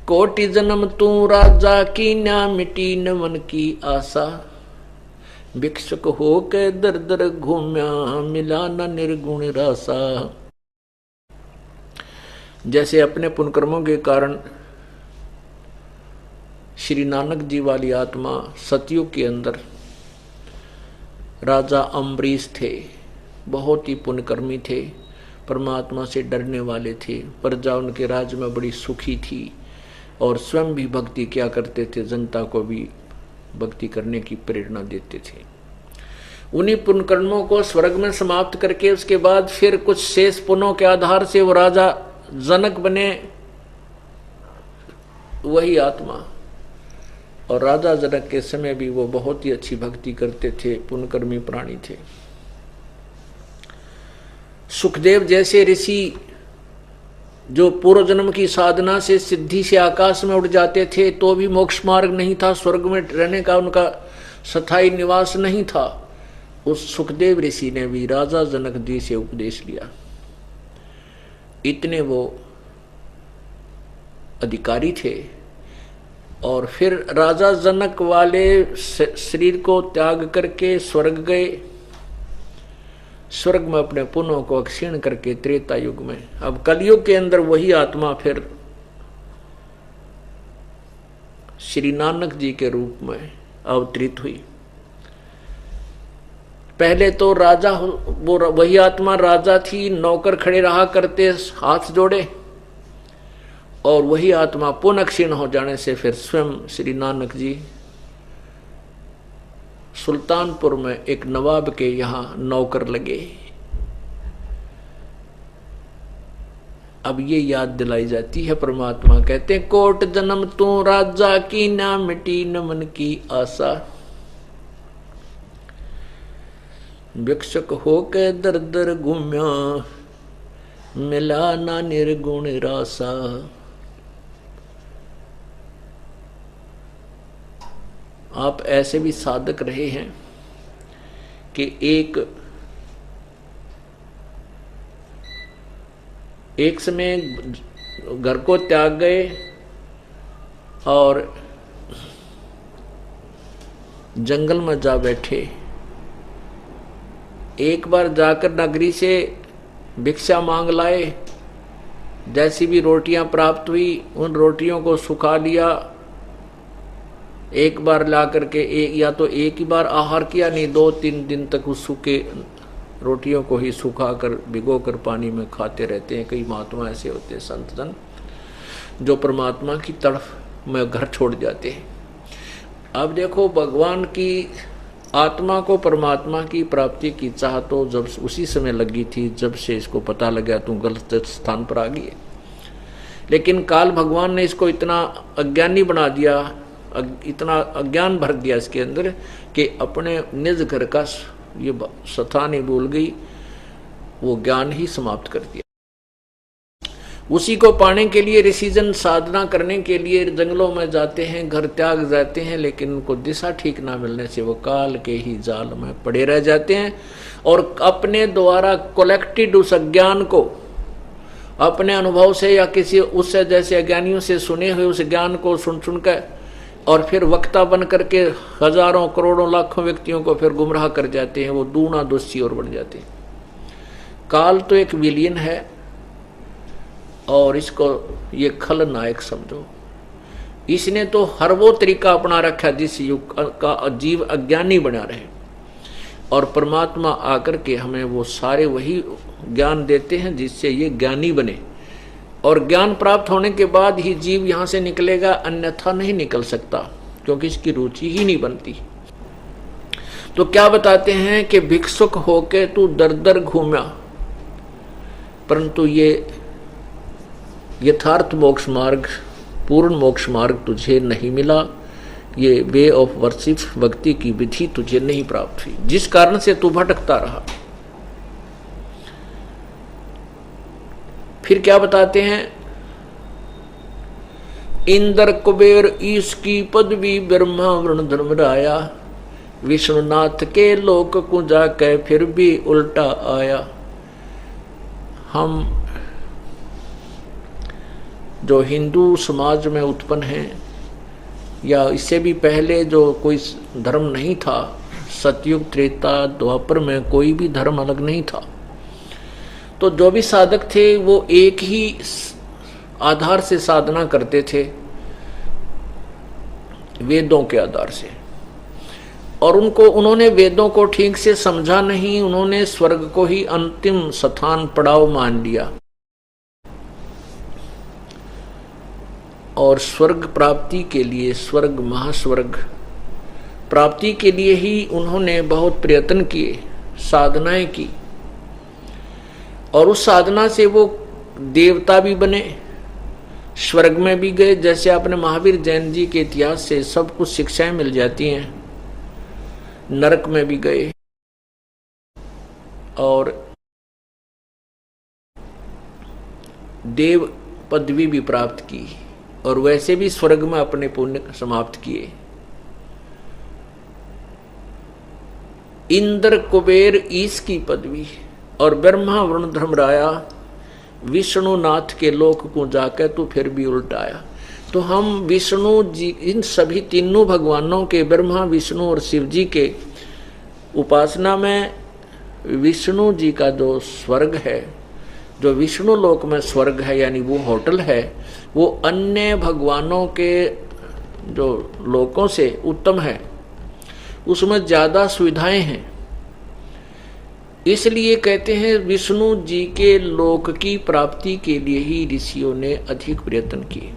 कोटि जन्म तू राजा की, ना मिटी न मन की आशा। भिक्षुक हो के दर दर घूम्या, मिला न निर्गुण रासा। जैसे अपने पुण्यकर्मों के कारण श्री नानक जी वाली आत्मा सतयुग के अंदर राजा अम्बरीश थे, बहुत ही पुण्यकर्मी थे, परमात्मा से डरने वाले थे, प्रजा उनके राज्य में बड़ी सुखी थी, और स्वयं भी भक्ति क्या करते थे, जनता को भी भक्ति करने की प्रेरणा देते थे। उन्हीं पुण्यकर्मों को स्वर्ग में समाप्त करके उसके बाद फिर कुछ शेष पुण्यों के आधार से वो राजा जनक बने, वही आत्मा। और राजा जनक के समय भी वो बहुत ही अच्छी भक्ति करते थे, पुण्यकर्मी प्राणी थे। सुखदेव जैसे ऋषि जो पूर्व जन्म की साधना से सिद्धि से आकाश में उड़ जाते थे, तो भी मोक्ष मार्ग नहीं था, स्वर्ग में रहने का उनका स्थायी निवास नहीं था, उस सुखदेव ऋषि ने भी राजा जनक जी से उपदेश लिया। इतने वो अधिकारी थे। और फिर राजा जनक वाले शरीर को त्याग करके स्वर्ग गए, स्वर्ग में अपने पुण्यों को क्षीण करके त्रेता युग में, अब कलयुग के अंदर वही आत्मा फिर श्री नानक जी के रूप में अवतरित हुई। पहले तो राजा, वो वही आत्मा राजा थी, नौकर खड़े रहा करते हाथ जोड़े, और वही आत्मा पुनः क्षीण हो जाने से फिर स्वयं श्री नानक जी सुल्तानपुर में एक नवाब के यहाँ नौकर लगे। अब ये याद दिलाई जाती है, परमात्मा कहते हैं कोट जन्म तू राजा की, ना मिटी न मन की आशा। भिक्षुक होके दर दर घूम्या, मिला ना निर्गुण रासा। आप ऐसे भी साधक रहे हैं कि एक समय घर को त्याग गए और जंगल में जा बैठे। एक बार जाकर नगरी से भिक्षा मांग लाए, जैसी भी रोटियां प्राप्त हुई उन रोटियों को सुखा लिया। एक बार ला करके या तो एक ही बार आहार किया, नहीं 2-3 दिन तक उस सूखे रोटियों को ही सुखाकर भिगोकर पानी में खाते रहते हैं। कई महात्मा ऐसे होते हैं, संत जन, जो परमात्मा की तड़फ में घर छोड़ जाते हैं। अब देखो, भगवान की आत्मा को परमात्मा की प्राप्ति की चाह तो जब उसी समय लगी थी जब से इसको पता लगा तू गलत स्थान पर आ गई है। लेकिन काल भगवान ने इसको इतना अज्ञानी बना दिया, इतना अज्ञान भर दिया इसके अंदर कि अपने निज घर का ये स्थान ही भूल गई, वो ज्ञान ही समाप्त कर दिया। उसी को पाने के लिए ऋषिजन साधना करने के लिए जंगलों में जाते हैं, घर त्याग जाते हैं, लेकिन उनको दिशा ठीक ना मिलने से वो काल के ही जाल में पड़े रह जाते हैं और अपने द्वारा कलेक्टेड उस अज्ञान को अपने अनुभव से या किसी उससे जैसे अज्ञानियों से सुने हुए उस ज्ञान को सुन सुनकर और फिर वक्ता बन करके हजारों करोड़ों लाखों व्यक्तियों को फिर गुमराह कर जाते हैं। वो दूना दोषी और बढ़ जाते हैं। काल तो एक विलीन है और इसको ये खलनायक समझो। इसने तो हर वो तरीका अपना रखा जिस युग का जीव अज्ञानी बना रहे, और परमात्मा आकर के हमें वो सारे वही ज्ञान देते हैं जिससे ये ज्ञानी बने। और ज्ञान प्राप्त होने के बाद ही जीव यहाँ से निकलेगा, अन्यथा नहीं निकल सकता, क्योंकि इसकी रुचि ही नहीं बनती। तो क्या बताते हैं कि भिक्षुक होके तू दर दर घूमा, परंतु ये यथार्थ मोक्ष मार्ग, पूर्ण मोक्ष मार्ग तुझे नहीं मिला। ये वे ऑफ वर्शिप, भक्ति की विधि तुझे नहीं प्राप्त हुई, जिस कारण से तू भटकता रहा। फिर क्या बताते हैं, इंद्र कुबेर ईश की पदवी, ब्रह्मा वरुण धर्मराया, विष्णुनाथ के लोक को जाके फिर भी उल्टा आया। हम जो हिंदू समाज में उत्पन्न हैं या इससे भी पहले जो कोई धर्म नहीं था, सतयुग त्रेता द्वापर में कोई भी धर्म अलग नहीं था, तो जो भी साधक थे वो एक ही आधार से साधना करते थे, वेदों के आधार से। और उन्होंने वेदों को ठीक से समझा नहीं, उन्होंने स्वर्ग को ही अंतिम स्थान पड़ाव मान लिया और स्वर्ग प्राप्ति के लिए, स्वर्ग महास्वर्ग प्राप्ति के लिए ही उन्होंने बहुत प्रयत्न किए, साधनाएं की, और उस साधना से वो देवता भी बने, स्वर्ग में भी गए। जैसे आपने महावीर जैन जी के इतिहास से सब कुछ शिक्षाएं मिल जाती हैं। नरक में भी गए और देव पदवी भी प्राप्त की, और वैसे भी स्वर्ग में अपने पुण्य समाप्त किए। इंद्र कुबेर ईश की पदवी और ब्रह्मा वरुण धर्मराया, विष्णुनाथ के लोक को जाकर तू फिर भी उल्टाया। तो हम विष्णु जी, इन सभी तीनों भगवानों के, ब्रह्मा विष्णु और शिव जी के उपासना में विष्णु जी का जो स्वर्ग है, जो विष्णु लोक में स्वर्ग है, यानी वो होटल है, वो अन्य भगवानों के जो लोकों से उत्तम है, उसमें ज़्यादा सुविधाएं हैं। इसलिए कहते हैं विष्णु जी के लोक की प्राप्ति के लिए ही ऋषियों ने अधिक प्रयत्न किए,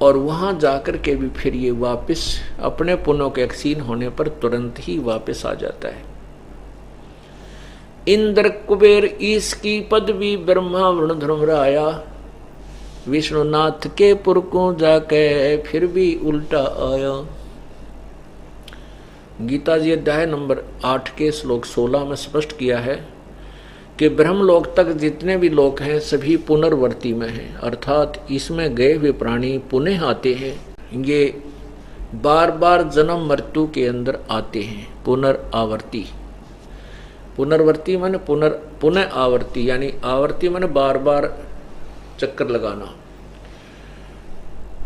और वहां जाकर के भी फिर ये वापस अपने पुण्यों के क्षीण होने पर तुरंत ही वापस आ जाता है। इंद्र कुबेर ईश की पदवी, ब्रह्मा वरुण धर्मराया, विष्णुनाथ के पुर को जाके फिर भी उल्टा आया। गीता जी अध्याय नंबर 8 के श्लोक 16 में स्पष्ट किया है कि ब्रह्मलोक तक जितने भी लोक हैं सभी पुनर्वर्ती में हैं, अर्थात इसमें गए हुए प्राणी पुनः आते हैं। ये बार बार जन्म मृत्यु के अंदर आते हैं। पुनरावर्ती, पुनर्वर्ती माने पुनः आवर्ती, यानी आवर्ती माने बार बार चक्कर लगाना।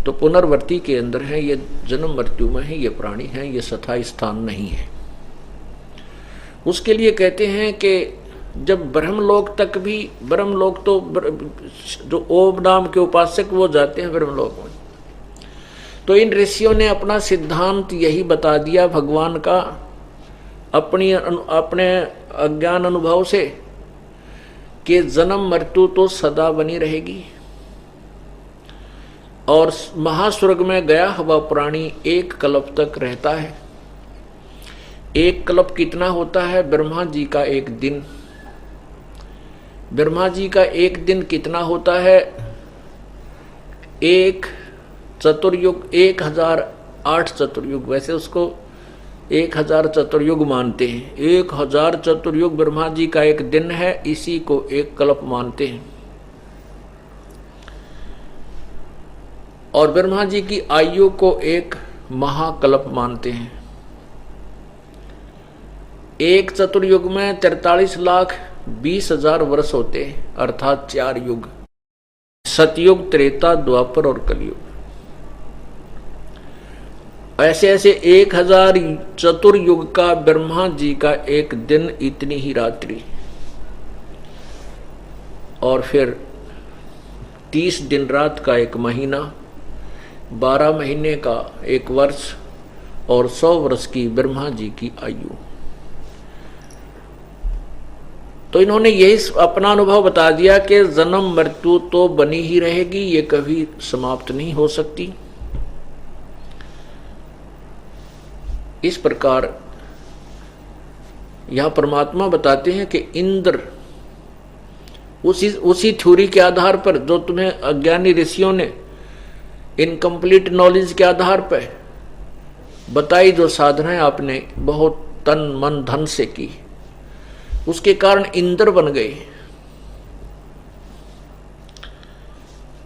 तो पुनर्वर्ती के अंदर है, ये जन्म मृत्यु में है, ये प्राणी हैं, ये स्थायी स्थान नहीं है। उसके लिए कहते हैं कि जब ब्रह्मलोक तक भी, ब्रह्मलोक तो जो ओम नाम के उपासक वो जाते हैं ब्रह्मलोक में, तो इन ऋषियों ने अपना सिद्धांत यही बता दिया भगवान का अपने अज्ञान अनुभव से कि जन्म मृत्यु तो सदा बनी रहेगी, और महास्वर्ग में गया हुआ प्राणी एक कल्प तक रहता है। एक कल्प कितना होता है? ब्रह्मा जी का एक दिन। ब्रह्मा जी का एक दिन कितना होता है? एक चतुर्युग, 1008 चतुर्युग। वैसे उसको 1000 चतुर्युग मानते हैं। 1000 चतुर्युग ब्रह्मा जी का एक दिन है, इसी को एक कल्प मानते हैं। और ब्रह्मा जी की आयु को एक महाकल्प मानते हैं। एक चतुर्युग में 43,20,000 वर्ष होते हैं, अर्थात 4 युग, सतयुग, त्रेता, द्वापर और कलयुग। ऐसे ऐसे 1000 चतुर्युग का ब्रह्मा जी का एक दिन, इतनी ही रात्रि, और फिर 30 दिन रात का एक महीना, 12 महीने का एक वर्ष, और 100 वर्ष की ब्रह्मा जी की आयु। तो इन्होंने यही अपना अनुभव बता दिया कि जन्म मृत्यु तो बनी ही रहेगी, ये कभी समाप्त नहीं हो सकती। इस प्रकार यह परमात्मा बताते हैं कि इंद्र उसी थ्योरी के आधार पर जो तुम्हें अज्ञानी ऋषियों ने इनकम्प्लीट नॉलेज के आधार पर बताई, जो साधनाएं आपने बहुत तन मन धन से की, उसके कारण इंद्र बन गए।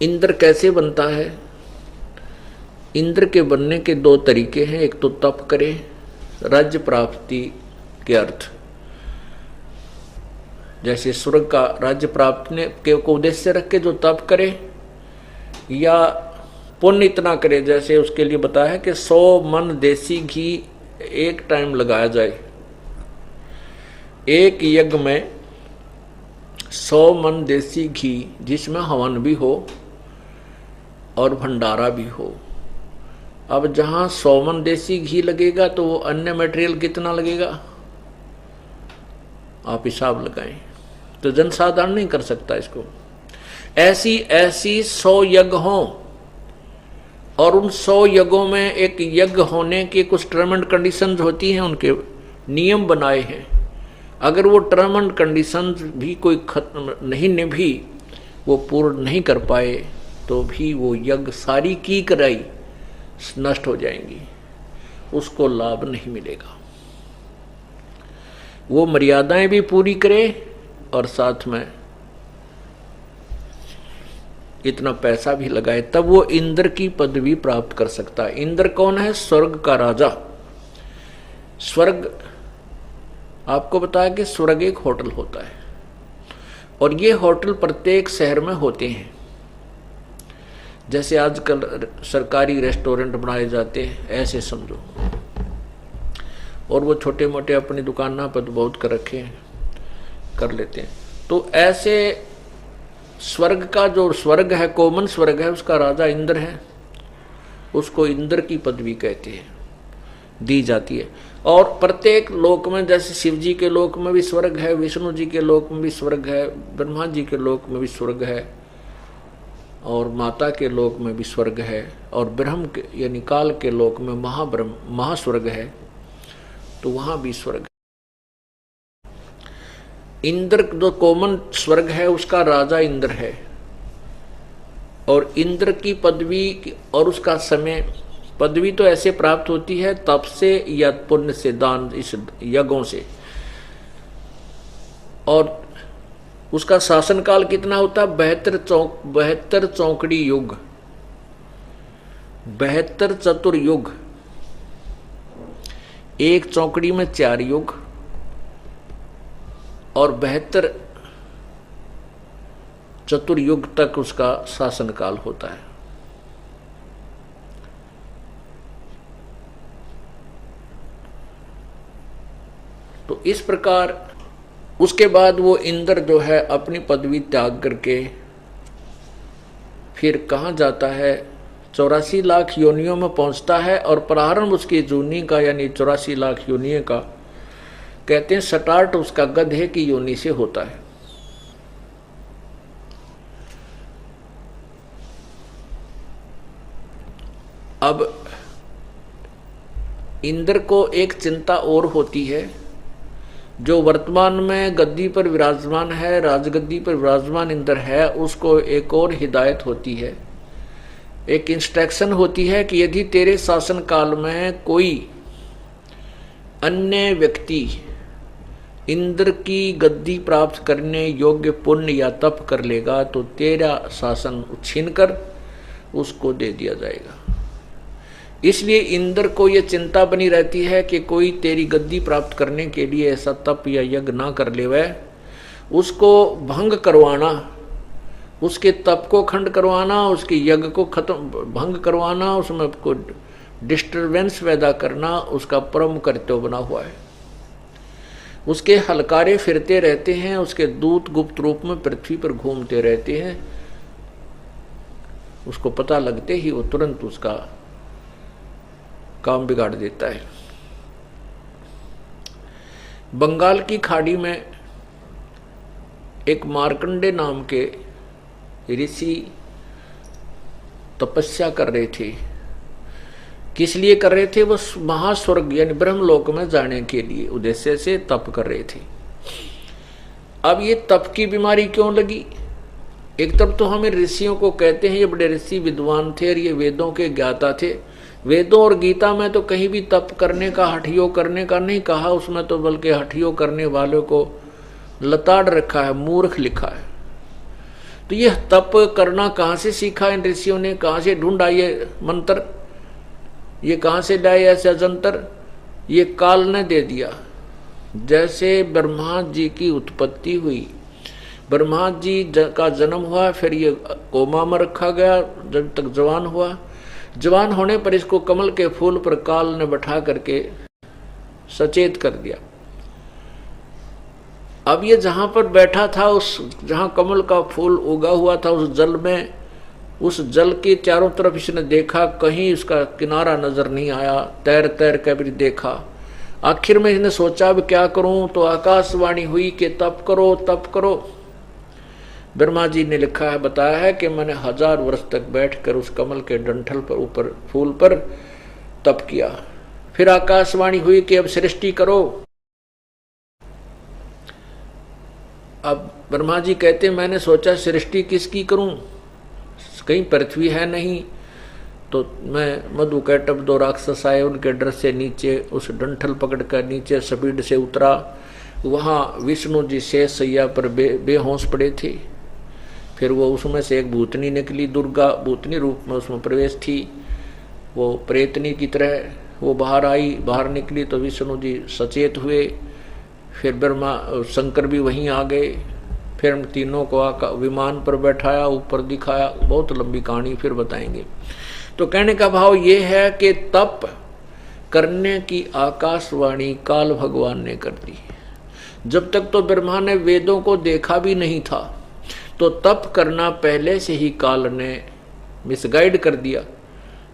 इंद्र कैसे बनता है? इंद्र के बनने के 2 तरीके हैं। एक तो तप करे, राज्य प्राप्ति के अर्थ, जैसे स्वर्ग का राज्य प्राप्ति के को उद्देश्य रख के जो तप करे, या पुण्य इतना करे, जैसे उसके लिए बताया है कि 100 मन देसी घी एक टाइम लगाया जाए। एक यज्ञ में 100 मन देसी घी, जिसमें हवन भी हो और भंडारा भी हो। अब जहां 100 मन देसी घी लगेगा तो वो अन्य मटेरियल कितना लगेगा? आप हिसाब लगाएं। तो जनसाधारण नहीं कर सकता इसको। ऐसी 100 यज्ञ हों, और उन 100 यज्ञों में एक यज्ञ होने की कुछ टर्म एंड कंडीशंस होती हैं, उनके नियम बनाए हैं। अगर वो टर्म एंड कंडीशंस भी कोई खत्म नहीं निभी, वो पूर्ण नहीं कर पाए, तो भी वो यज्ञ सारी की कराई नष्ट हो जाएंगी, उसको लाभ नहीं मिलेगा। वो मर्यादाएं भी पूरी करे और साथ में इतना पैसा भी लगाए, तब वो इंद्र की पदवी प्राप्त कर सकता है। इंद्र कौन है? स्वर्ग का राजा। स्वर्ग, आपको बताया कि स्वर्ग एक होटल होता है, और ये होटल प्रत्येक शहर में होते हैं। जैसे आजकल सरकारी रेस्टोरेंट बनाए जाते हैं, ऐसे समझो। और वो छोटे मोटे अपनी दुकानों पर बहुत कर रखे हैं, कर लेते हैं। तो ऐसे स्वर्ग का जो स्वर्ग है, कॉमन स्वर्ग है, उसका राजा इंद्र है। उसको इंद्र की पदवी कहते हैं, दी जाती है। और प्रत्येक लोक में, जैसे शिव जी के लोक में भी स्वर्ग है, विष्णु जी के लोक में भी स्वर्ग है, ब्रह्मा जी के लोक में भी स्वर्ग है, और माता के लोक में भी स्वर्ग है, और ब्रह्म के यानी काल के लोक में महास्वर्ग है, तो वहां भी स्वर्ग है। इंद्र जो कॉमन स्वर्ग है, उसका राजा इंद्र है, और इंद्र की पदवी और उसका समय, पदवी तो ऐसे प्राप्त होती है तप से या पुण्य से, दान, इस यज्ञों से। और उसका शासन काल कितना होता है? 72 चौकड़ी युग, 72 चतुर्युग। एक चौकड़ी में 4 युग, और 72 चतुर्युग तक उसका शासन काल होता है। तो इस प्रकार उसके बाद वो इंद्र जो है अपनी पदवी त्याग करके फिर कहाँ जाता है? 84 लाख योनियों में पहुंचता है, और प्रारंभ उसकी जूनी का यानी 84 लाख योनियों का कहते हैं स्टार्ट उसका गधे की योनि से होता है। अब इंद्र को एक चिंता और होती है, जो वर्तमान में गद्दी पर विराजमान है, राजगद्दी पर विराजमान इंद्र है, उसको एक और हिदायत होती है, एक इंस्ट्रक्शन होती है कि यदि तेरे शासन काल में कोई अन्य व्यक्ति इंद्र की गद्दी प्राप्त करने योग्य पुण्य या तप कर लेगा तो तेरा शासन छीनकर उसको दे दिया जाएगा। इसलिए इंद्र को यह चिंता बनी रहती है कि कोई तेरी गद्दी प्राप्त करने के लिए ऐसा तप या यज्ञ ना कर ले, वह उसको भंग करवाना, उसके तप को खंड करवाना, उसके यज्ञ को खत्म भंग करवाना, उसमें को डिस्टरबेंस पैदा करना उसका परम कर्तव्य बना हुआ है। उसके हलकारे फिरते रहते हैं, उसके दूत गुप्त रूप में पृथ्वी पर घूमते रहते हैं, उसको पता लगते ही वो तुरंत उसका काम बिगाड़ देता है। बंगाल की खाड़ी में एक मार्कंडे नाम के ऋषि तपस्या कर रहे थे। किस लिए कर रहे थे? वो महास्वर्ग यानी ब्रह्मलोक में जाने के लिए उद्देश्य से तप कर रहे थे। अब ये तप की बीमारी क्यों लगी? एक तरफ तो हमें ऋषियों को कहते हैं ये बड़े ऋषि विद्वान थे और ये वेदों के ज्ञाता थे। वेदों और गीता में तो कहीं भी तप करने का, हठयोग करने का नहीं कहा, उसमें तो बल्कि हठयोग करने वालों को लताड़ रखा है, मूर्ख लिखा है। तो यह तप करना कहाँ से सीखा इन ऋषियों ने? कहाँ से ढूंढा ये मंत्र? ये कहाँ से लाए ऐसा जंतर? ये काल ने दे दिया। जैसे ब्रह्मा जी की उत्पत्ति हुई, ब्रह्मा जी का जन्म हुआ, फिर ये कोमा में रखा गया जब तक जवान हुआ। जवान होने पर इसको कमल के फूल पर काल ने बैठा करके सचेत कर दिया। अब ये जहां पर बैठा था, उस जहां कमल का फूल उगा हुआ था, उस जल में, उस जल के चारों तरफ इसने देखा, कहीं उसका किनारा नजर नहीं आया। तैर तैर कर भी देखा। आखिर में इसने सोचा अब क्या करूं, तो आकाशवाणी हुई कि तप करो, तप करो। ब्रह्मा जी ने लिखा है, बताया है कि मैंने 1000 वर्ष तक बैठकर उस कमल के डंठल पर, ऊपर फूल पर तप किया। फिर आकाशवाणी हुई कि अब सृष्टि करो। अब ब्रह्मा जी कहते मैंने सोचा सृष्टि किसकी करूं, कहीं पृथ्वी है नहीं, तो मैं मधु कैटभ 2 राक्षस आए, उनके डर से नीचे उस डंठल पकड़कर नीचे स्पीड से उतरा। वहां विष्णु जी शेष सैया पर बेहोश पड़े थे। फिर वो उसमें से एक भूतनी निकली, दुर्गा भूतनी रूप में उसमें प्रवेश थी, वो प्रेतनी की तरह वो बाहर आई। बाहर निकली तो विष्णु जी सचेत हुए। फिर ब्रह्मा शंकर भी वहीं आ गए। फिर हम तीनों को विमान पर बैठाया, ऊपर दिखाया। बहुत लंबी कहानी फिर बताएंगे। तो कहने का भाव ये है कि तप करने की आकाशवाणी काल भगवान ने कर दी। जब तक तो ब्रह्मा ने वेदों को देखा भी नहीं था, तो तप करना पहले से ही काल ने मिसगाइड कर दिया।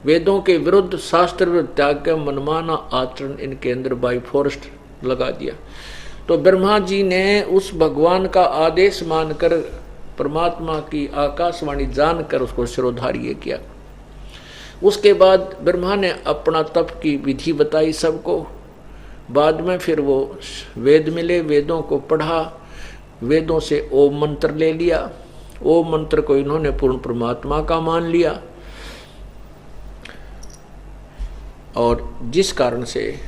वेदों के विरुद्ध, शास्त्र विरुद्ध त्याग के मनमाना आचरण इनके अंदर बाई फोर्स लगा दिया। तो ब्रह्मा जी ने उस भगवान का आदेश मानकर, परमात्मा की आकाशवाणी जानकर उसको शिरोधार्य किया। उसके बाद ब्रह्मा ने अपना तप की विधि बताई सबको। बाद में फिर वो वेद मिले, वेदों को पढ़ा, वेदों से ओम मंत्र ले लिया। ओम मंत्र को इन्होंने पूर्ण परमात्मा का मान लिया, और जिस कारण से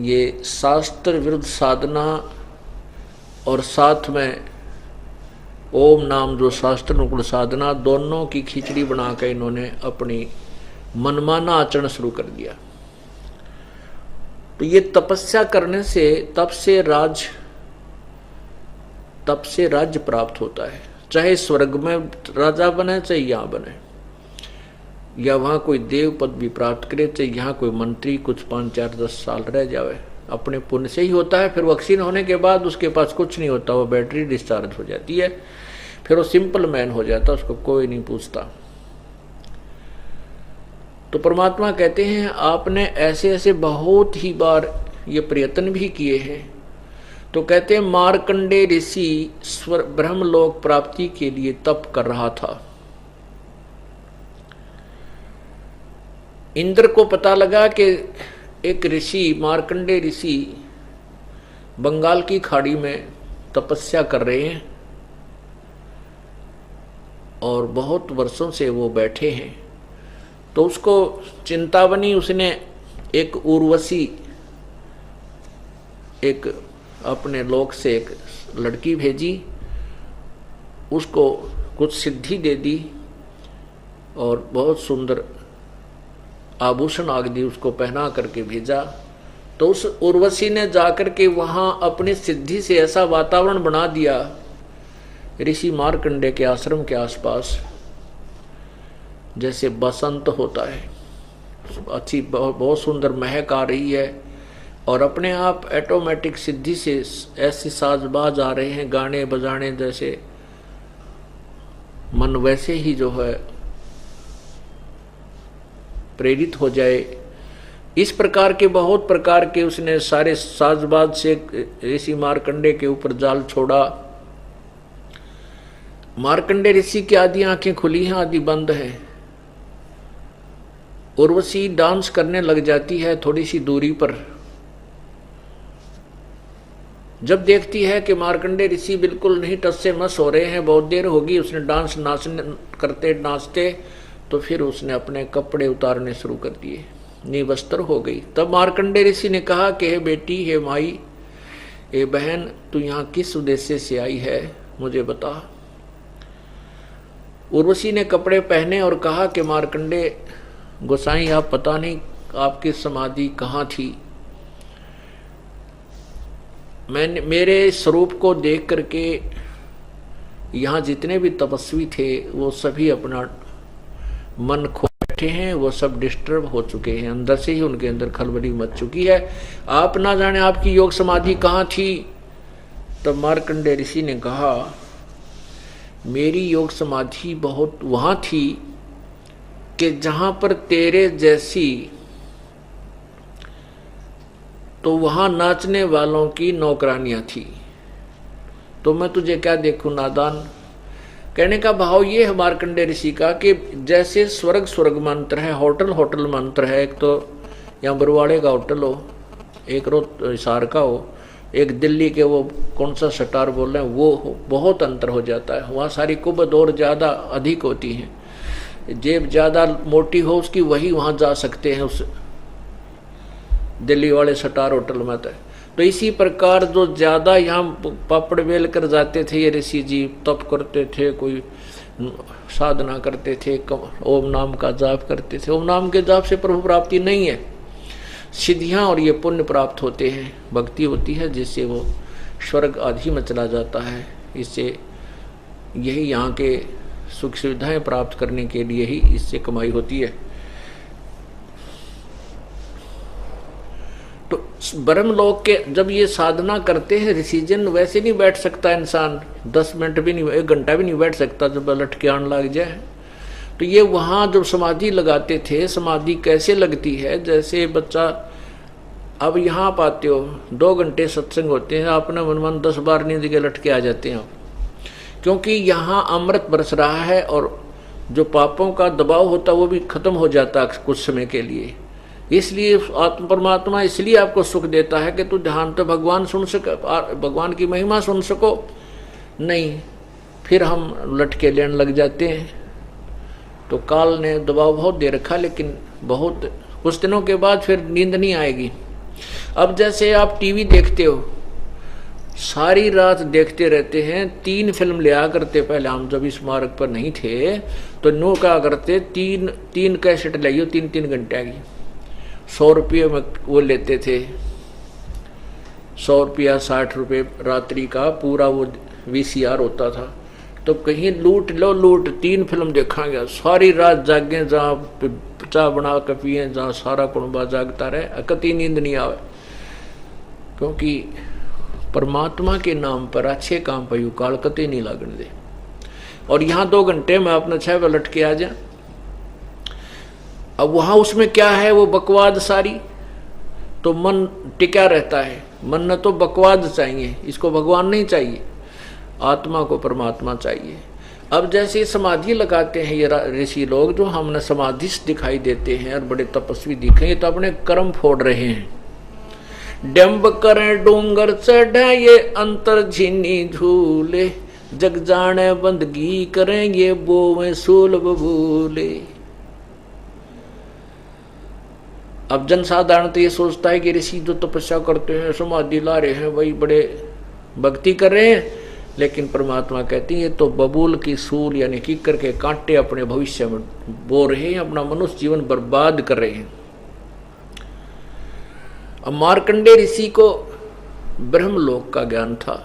ये शास्त्र विरुद्ध साधना और साथ में ओम नाम जो शास्त्र अनुकूल साधना, दोनों की खिचड़ी बनाकर इन्होंने अपनी मनमाना आचरण शुरू कर दिया। तो ये तपस्या करने से, तप से राज्य प्राप्त होता है। चाहे स्वर्ग में राजा बने, चाहे यहाँ बने, या वहाँ कोई देव पद भी प्राप्त करे, चाहे यहाँ कोई मंत्री कुछ 5, 4, 10 साल रह जावे, अपने पुण्य से ही होता है। फिर वैक्सीन होने के बाद उसके पास कुछ नहीं होता, वो बैटरी डिस्चार्ज हो जाती है, फिर वो सिंपल मैन हो जाता, उसको कोई नहीं पूछता। तो परमात्मा कहते हैं आपने ऐसे ऐसे बहुत ही बार ये प्रयत्न भी किए हैं। तो कहते हैं मार्कंडे ऋषि ब्रह्मलोक प्राप्ति के लिए तप कर रहा था। इंद्र को पता लगा कि एक ऋषि मार्कंडे ऋषि बंगाल की खाड़ी में तपस्या कर रहे हैं और बहुत वर्षों से वो बैठे हैं। तो उसको चिंता बनी, उसने एक उर्वशी, एक अपने लोक से एक लड़की भेजी, उसको कुछ सिद्धि दे दी और बहुत सुंदर आभूषण आदि उसको पहना करके भेजा। तो उस उर्वशी ने जाकर के वहां अपनी सिद्धि से ऐसा वातावरण बना दिया ऋषि मार्कंडे के आश्रम के आसपास, जैसे बसंत होता है, अच्छी बहुत सुंदर महक आ रही है और अपने आप ऑटोमेटिक सिद्धि से ऐसे साजबाज आ रहे हैं, गाने बजाने, जैसे मन वैसे ही जो है प्रेरित हो जाए। इस प्रकार के बहुत प्रकार के उसने सारे साजबाज से ऋषि मार्कंडे के ऊपर जाल छोड़ा। मार्कंडे ऋषि की आधी आंखें खुली हैं, आधी बंद है। उर्वशी डांस करने लग जाती है थोड़ी सी दूरी पर। जब देखती है कि मार्कंडे ऋषि बिल्कुल नहीं टस से मस हो रहे हैं, बहुत देर होगी उसने डांस नाचते, तो फिर उसने अपने कपड़े उतारने शुरू कर दिए, निवस्त्र हो गई। तब मार्कंडे ऋषि ने कहा कि हे बेटी, हे माई, हे बहन, तू यहाँ किस उद्देश्य से आई है, मुझे बता। उर्वशी ने कपड़े पहने और कहा कि मार्कंडे गोसाई, आप पता नहीं आपकी समाधि कहाँ थी। मैंने मेरे स्वरूप को देख करके यहाँ जितने भी तपस्वी थे वो सभी अपना मन खो बैठे हैं, वो सब डिस्टर्ब हो चुके हैं, अंदर से ही उनके अंदर खलबली मच चुकी है। आप ना जाने आपकी योग समाधि कहाँ थी। तब मार्कंडे ऋषि ने कहा, मेरी योग समाधि बहुत वहां थी कि जहां पर तेरे जैसी, तो वहां नाचने वालों की नौकरानियां थी। तो मैं तुझे क्या देखूं नादान। कहने का भाव ये है मार्कंडे ऋषि का कि जैसे स्वर्ग स्वर्ग मंत्र है, होटल होटल मंत्र है, एक तो यहाँ बरवाड़े का होटल हो, एक हिसार का हो, एक दिल्ली के वो कौन सा सटार बोल रहे हैं वो हो, बहुत अंतर हो जाता है। वहाँ सारी कुबद और ज़्यादा अधिक होती हैं, जेब ज़्यादा मोटी हो उसकी वही वहाँ जा सकते हैं उस दिल्ली वाले सटार होटल में। तो इसी प्रकार जो ज़्यादा यहाँ पापड़ बेल कर जाते थे ये ऋषि जी, तप करते थे, कोई साधना करते थे, ओम नाम का जाप करते थे। ओम नाम के जाप से प्रभु प्राप्ति नहीं है, सिद्धियाँ और ये पुण्य प्राप्त होते हैं, भक्ति होती है जिससे वो स्वर्ग आदि में चला जाता है। इससे यही यहाँ के सुख सुविधाएं प्राप्त करने के लिए ही इससे कमाई होती है। तो ब्रह्मलोक के जब ये साधना करते हैं ऋषिजन, वैसे नहीं बैठ सकता इंसान, 10 मिनट भी नहीं, 1 घंटा भी नहीं बैठ सकता जब लटके आने लग जाए। तो ये वहाँ जब समाधि लगाते थे, समाधि कैसे लगती है, जैसे बच्चा, अब यहाँ आप आते हो 2 घंटे सत्संग होते हैं, आपने मन 10 बार नींद के लटके आ जाते हैं आप, क्योंकि यहाँ अमृत बरस रहा है और जो पापों का दबाव होता है वो भी खत्म हो जाता है कुछ समय के लिए। इसलिए आत्म परमात्मा इसलिए आपको सुख देता है कि तू ध्यान तो भगवान सुन सके, भगवान की महिमा सुन सको। नहीं, फिर हम लटके लेने लग जाते हैं। तो काल ने दबाव बहुत दे रखा, लेकिन बहुत कुछ दिनों के बाद फिर नींद नहीं आएगी। अब जैसे आप टीवी देखते हो, सारी रात देखते रहते हैं। 3 फिल्म लिया करते पहले, हम जब इस मार्ग पर नहीं थे तो नो क्या करते, 3 कैसेट लाइयो 3-3 घंटे की, 100 रुपये में वो लेते थे, 100 रुपया 60 रुपये रात्रि का पूरा वो VCR होता था। तो कहीं लूट लो लूट, 3 फिल्म देखांगे, सारी रात जागे, जहाँ चाह बना के पिए, जहाँ सारा कुंबा जागता रहे, कति नींद नहीं आवे। क्योंकि परमात्मा के नाम पर अच्छे काम पर यू काल कति नहीं लगने दे। और यहाँ 2 घंटे में अपना 6 बजे लट के आ जा। अब वहाँ उसमें क्या है, वो बकवाद सारी, तो मन टिका रहता है। मन न तो बकवाद चाहिए, इसको भगवान नहीं चाहिए, आत्मा को परमात्मा चाहिए। अब जैसे समाधि लगाते हैं ये ऋषि लोग, जो हमने समाधिस्थ दिखाई देते हैं और बड़े तपस्वी दिखे, तो अपने कर्म फोड़ रहे हैं। डंब करें डूंगर चढ़े ये अंतर झीनी झूले, जग जाने बंदगी करें ये बोवे सूल बबूले। अब जनसाधारण तो ये सोचता है कि ऋषि जो तपस्या करते हैं, समाधि ला रहे हैं, वही बड़े भक्ति कर रहे हैं, लेकिन परमात्मा कहती है तो बबूल की सूल यानी कीकर के कांटे अपने भविष्य में बो रहे हैं, अपना मनुष्य जीवन बर्बाद कर रहे हैं। अब मार्कंडे ऋषि को ब्रह्मलोक का ज्ञान था,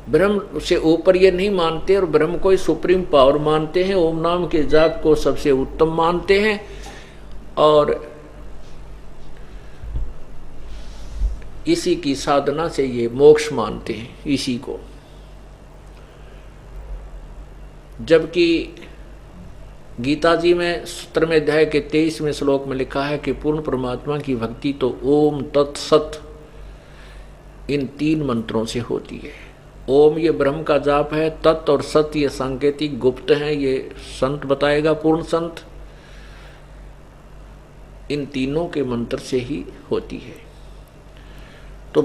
ब्रह्म से ऊपर ये नहीं मानते और ब्रह्म को ही सुप्रीम पावर मानते हैं, ओम नाम के जाप को सबसे उत्तम मानते हैं और इसी की साधना से ये मोक्ष मानते हैं इसी को। जबकि गीता जी में 17वें अध्याय के 23वें श्लोक में लिखा है कि पूर्ण परमात्मा की भक्ति तो ओम तत्सत इन 3 मंत्रों से होती है। ओम ये ब्रह्म का जाप है, तत् और सत ये सांकेतिक गुप्त है, ये संत बताएगा, पूर्ण संत। इन तीनों के मंत्र से ही होती है। तो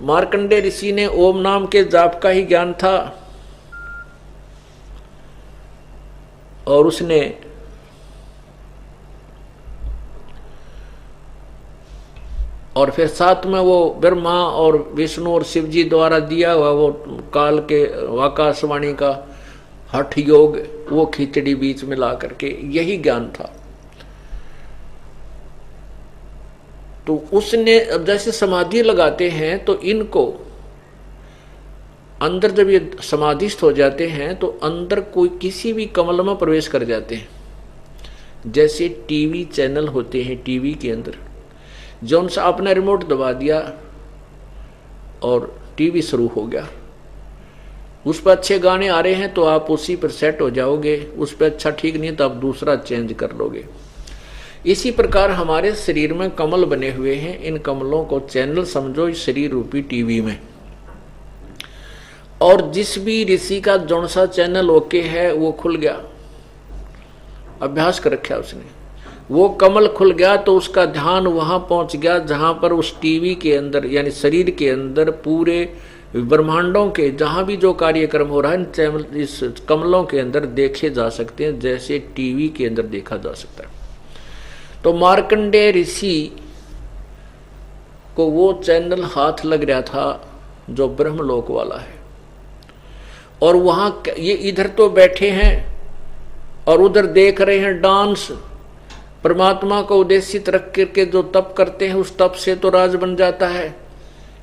मार्कंडे ऋषि ने ओम नाम के जाप का ही ज्ञान था और उसने और फिर साथ में वो ब्रह्मा और विष्णु और शिव जी द्वारा दिया हुआ वो काल के आकाशवाणी का हठ योग, वो खिचड़ी बीच में ला करके यही ज्ञान था। तो उसने अब जैसे समाधि लगाते हैं तो इनको अंदर जब ये समाधिस्थ हो जाते हैं तो अंदर कोई किसी भी कमल में प्रवेश कर जाते हैं। जैसे टीवी चैनल होते हैं, टीवी के अंदर जो उनसे आपने रिमोट दबा दिया और टीवी शुरू हो गया, उस पर अच्छे गाने आ रहे हैं तो आप उसी पर सेट हो जाओगे, उस पर अच्छा ठीक नहीं तो आप दूसरा चेंज कर लोगे। इसी प्रकार हमारे शरीर में कमल बने हुए हैं, इन कमलों को चैनल समझो इस शरीर रूपी टीवी में, और जिस भी ऋषि का जौन सा चैनल ओके है वो खुल गया, अभ्यास कर रखा उसने, वो कमल खुल गया तो उसका ध्यान वहां पहुंच गया जहां पर उस टीवी के अंदर यानी शरीर के अंदर पूरे ब्रह्मांडों के जहां भी जो कार्यक्रम हो रहा है इस कमलों के अंदर देखे जा सकते हैं, जैसे टीवी के अंदर देखा जा सकता है। तो मार्कंडेय ऋषि को वो चैनल हाथ लग रहा था जो ब्रह्मलोक वाला है, और वहां ये इधर तो बैठे हैं और उधर देख रहे हैं डांस। परमात्मा को उद्देशित रख करके जो तप करते हैं उस तप से तो राज बन जाता है,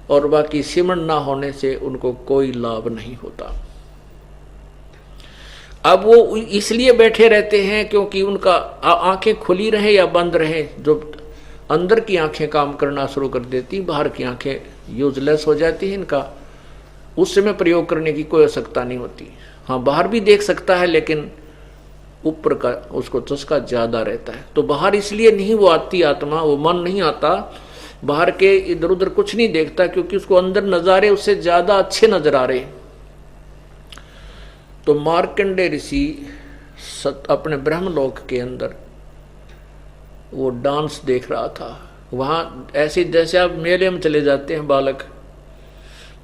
और बाकी सिमरण ना होने से उनको कोई लाभ नहीं होता। अब वो इसलिए बैठे रहते हैं क्योंकि उनका आंखें खुली रहे या बंद रहे, जो अंदर की आंखें काम करना शुरू कर देती, बाहर की आंखें यूजलेस हो जाती हैं, इनका उस समय प्रयोग करने की कोई आवश्यकता नहीं होती। हाँ, बाहर भी देख सकता है लेकिन ऊपर का उसको चस्का ज्यादा रहता है। तो बाहर इसलिए नहीं वो आती आत्मा, वो मन नहीं आता बाहर के, इधर उधर कुछ नहीं देखता क्योंकि उसको अंदर नजारे उससे ज्यादा अच्छे नजर आ रहे। तो मार्कंडेय ऋषि अपने ब्रह्मलोक के अंदर वो डांस देख रहा था। वहां ऐसे जैसे आप मेले में चले जाते हैं बालक,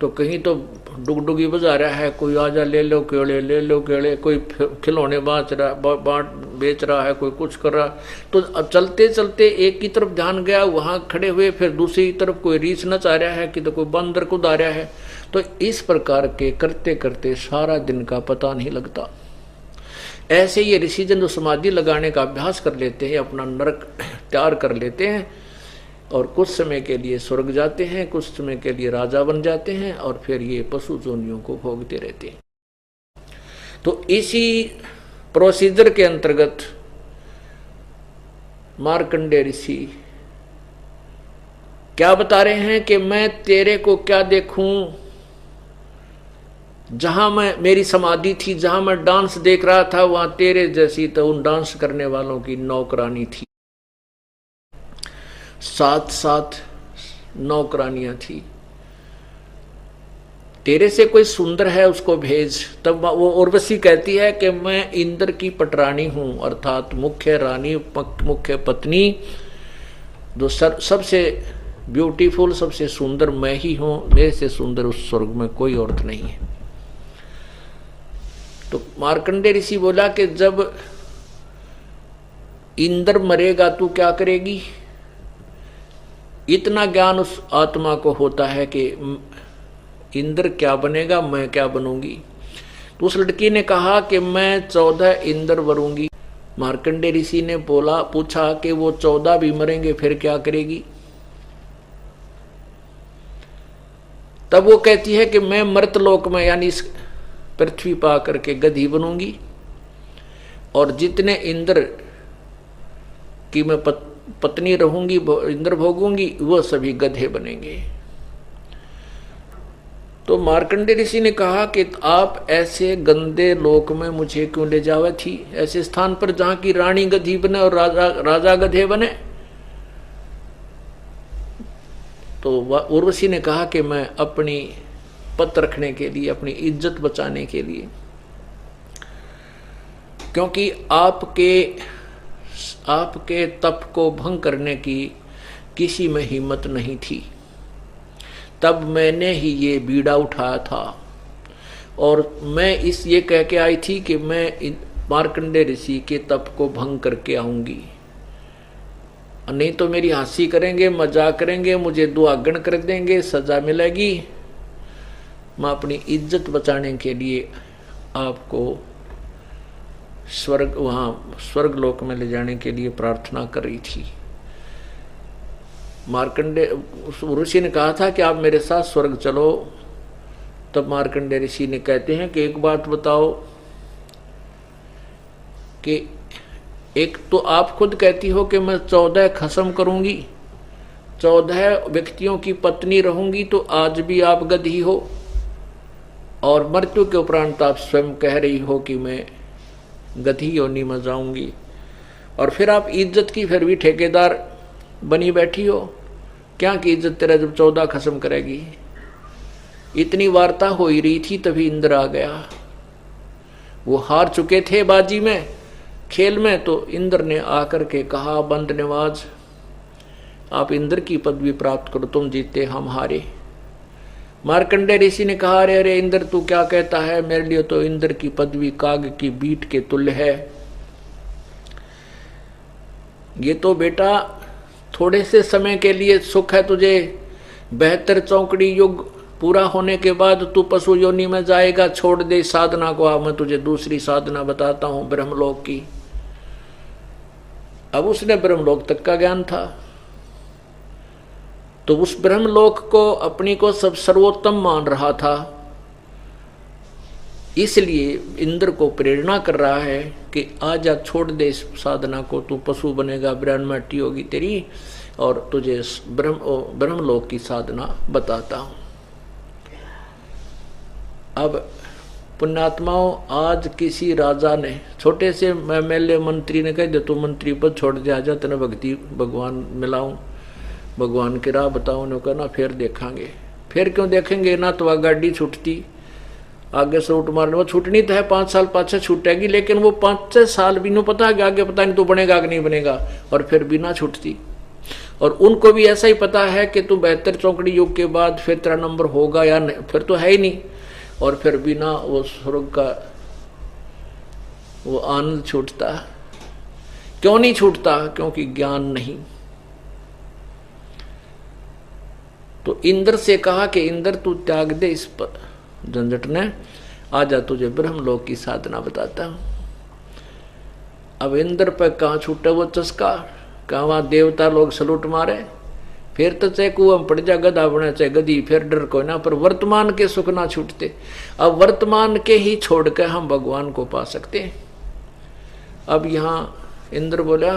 तो कहीं तो डुगडुगी बजा रहा है, कोई आजा ले लो केले, ले लो केले, कोई खिलौने बांट बेच रहा है, कोई कुछ कर रहा। तो अब चलते चलते एक की तरफ ध्यान गया, वहां खड़े हुए, फिर दूसरी तरफ कोई रीछ नचा रहा है कि तो कोई बंदर कूद आ रहा है। तो इस प्रकार के करते करते सारा दिन का पता नहीं लगता। ऐसे ये ऋषिजन जो समाधि लगाने का अभ्यास कर लेते हैं, अपना नरक तैयार कर लेते हैं और कुछ समय के लिए स्वर्ग जाते हैं, कुछ समय के लिए राजा बन जाते हैं और फिर ये पशु जोनियों को भोगते रहते हैं। तो इसी प्रोसीजर के अंतर्गत मार्कंडेय ऋषि क्या बता रहे हैं कि मैं तेरे को क्या देखूं, जहां मैं मेरी समाधि थी, जहां मैं डांस देख रहा था, वहां तेरे जैसी तो उन डांस करने वालों की नौकरानी थी। 7 नौकरानियां थी। तेरे से कोई सुंदर है उसको भेज। तब वो उर्वशी कहती है कि मैं इंद्र की पटरानी हूं, अर्थात मुख्य रानी, मुख्य पत्नी, जो सबसे ब्यूटीफुल, सबसे सुंदर मैं ही हूं। मेरे से सुंदर उस स्वर्ग में कोई औरत नहीं है। तो मार्कंडेय ऋषि बोला कि जब इंद्र मरेगा तू क्या करेगी? इतना ज्ञान उस आत्मा को होता है कि इंद्र क्या बनेगा, मैं क्या बनूंगी। तो उस लड़की ने कहा कि मैं 14 इंद्र बनूंगी। मार्कंडेय ऋषि ने पूछा कि वो 14 भी मरेंगे फिर क्या करेगी? तब वो कहती है कि मैं मर्तलोक में यानी इस पृथ्वी पर आकर के गधी बनूंगी, और जितने इंद्र की मैं पत्नी रहूंगी, इंद्र भोगूंगी, वो सभी गधे बनेंगे। तो मार्कंडेय ऋषि ने कहा कि आप ऐसे गंदे लोक में मुझे क्यों ले जावे थी, ऐसे स्थान पर जहां की रानी गधी बने और राजा गधे बने। तो उर्वशी ने कहा कि मैं अपनी पत रखने के लिए, अपनी इज्जत बचाने के लिए, क्योंकि आपके तप को भंग करने की किसी में हिम्मत नहीं थी, तब मैंने ही ये बीड़ा उठाया था। और मैं ये कह के आई थी कि मैं मार्कंडेय ऋषि के तप को भंग करके आऊंगी, नहीं तो मेरी हंसी करेंगे, मजाक करेंगे, मुझे दुआगन कर देंगे, सजा मिलेगी। मैं अपनी इज्जत बचाने के लिए आपको स्वर्ग लोक में ले जाने के लिए प्रार्थना कर रही थी। मार्कंडेय ऋषि ने कहा था कि आप मेरे साथ स्वर्ग चलो। तब मार्कंडेय ऋषि ने कहते हैं कि एक बात बताओ कि एक तो आप खुद कहती हो कि मैं 14 खत्म करूंगी, 14 व्यक्तियों की पत्नी रहूंगी, तो आज भी आप गधी हो, और मृत्यु के उपरांत आप स्वयं कह रही हो कि मैं गधी योनि में जाऊंगी, और फिर आप इज्जत की फिर भी ठेकेदार बनी बैठी हो। क्या की इज्जत तेरा जब 14 खत्म करेगी? इतनी वार्ता हो ही रही थी तभी इंद्र आ गया। वो हार चुके थे बाजी में, खेल में, तो इंद्र ने आकर के कहा, बंद नवाज आप इंद्र की पदवी प्राप्त करो, तुम जीते हम हारे। मार्कंडेय ऋषि ने कहा, अरे अरे इंद्र तू क्या कहता है, मेरे लिए तो इंद्र की पदवी काग की बीट के तुल्य है। ये तो बेटा थोड़े से समय के लिए सुख है तुझे, 72 चौकड़ी युग पूरा होने के बाद तू पशु योनि में जाएगा। छोड़ दे साधना को, अब मैं तुझे दूसरी साधना बताता हूं ब्रह्मलोक की। अब उसने ब्रह्मलोक तक का ज्ञान था, तो उस ब्रह्मलोक को अपनी को सब सर्वोत्तम मान रहा था, इसलिए इंद्र को प्रेरणा कर रहा है कि आजा छोड़ दे इस साधना को, तू पशु बनेगा, ब्रह्म मट्टी होगी तेरी, और तुझे ब्रह्मलोक की साधना बताता हूं। अब पुण्यात्माओं, आज किसी राजा ने, छोटे से एमएलए मंत्री ने कह दे तू मंत्री पद छोड़ दे, आजा तेने भक्ति भगवान मिलाऊं, भगवान की राह बताऊं, ने कहना फिर देखेंगे। फिर क्यों देखेंगे ना, तो वह गाड़ी छूटती आगे से उठ मारने, वो छूटनी तो है 5 साल पाछे छूटेगी, लेकिन वो 5 साल भी नहीं पता कि आगे पता नहीं तू बनेगा कि नहीं बनेगा, और फिर भी ना छूटती। और उनको भी ऐसा ही पता है कि तू 72 चौकड़ी युग के बाद फिर तेरा नंबर होगा या नहीं, फिर तो है ही नहीं, और फिर भी ना वो स्वर्ग का वो आनंद छूटता। क्यों नहीं छूटता? क्योंकि ज्ञान नहीं। तो इंद्र से कहा कि इंद्र तू त्याग दे इस झंझट ने, आजा तुझे ब्रह्मलोक की साधना बताता हूं। अब इंद्र पर कहां छूटे वो चस्का, कहां वहां देवता लोग सलूट मारे, फिर तो चाहे कुआं पड़ जा गधा बने चाहे गधी, फिर डर कोई ना, पर वर्तमान के सुख ना छूटते। अब वर्तमान के ही छोड़ कर हम भगवान को पा सकते हैं। अब यहाँ इंद्र बोला,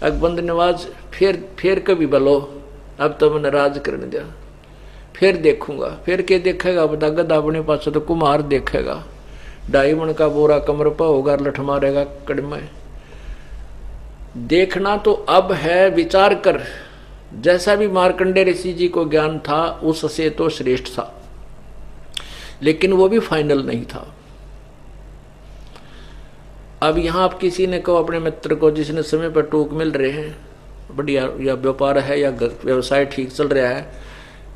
अकबंद नवाज फिर कभी बलो, अब तो मैंने राज करने दिया, फिर देखूंगा। फिर के देखेगा बता, गधा अपने पास तो कुम्हार देखेगा, 2.5 मन का बोरा कमर पर होगा, लठ मारेगा कड़मे। देखना तो अब है, विचार कर जैसा भी मार्कंडे ऋषि जी को ज्ञान था उससे तो श्रेष्ठ था, लेकिन वो भी फाइनल नहीं था। अब यहां आप किसी ने कहो अपने मित्र को जिसने समय पर टूक मिल रहे हैं, बढ़िया, या व्यापार है या व्यवसाय ठीक चल रहा है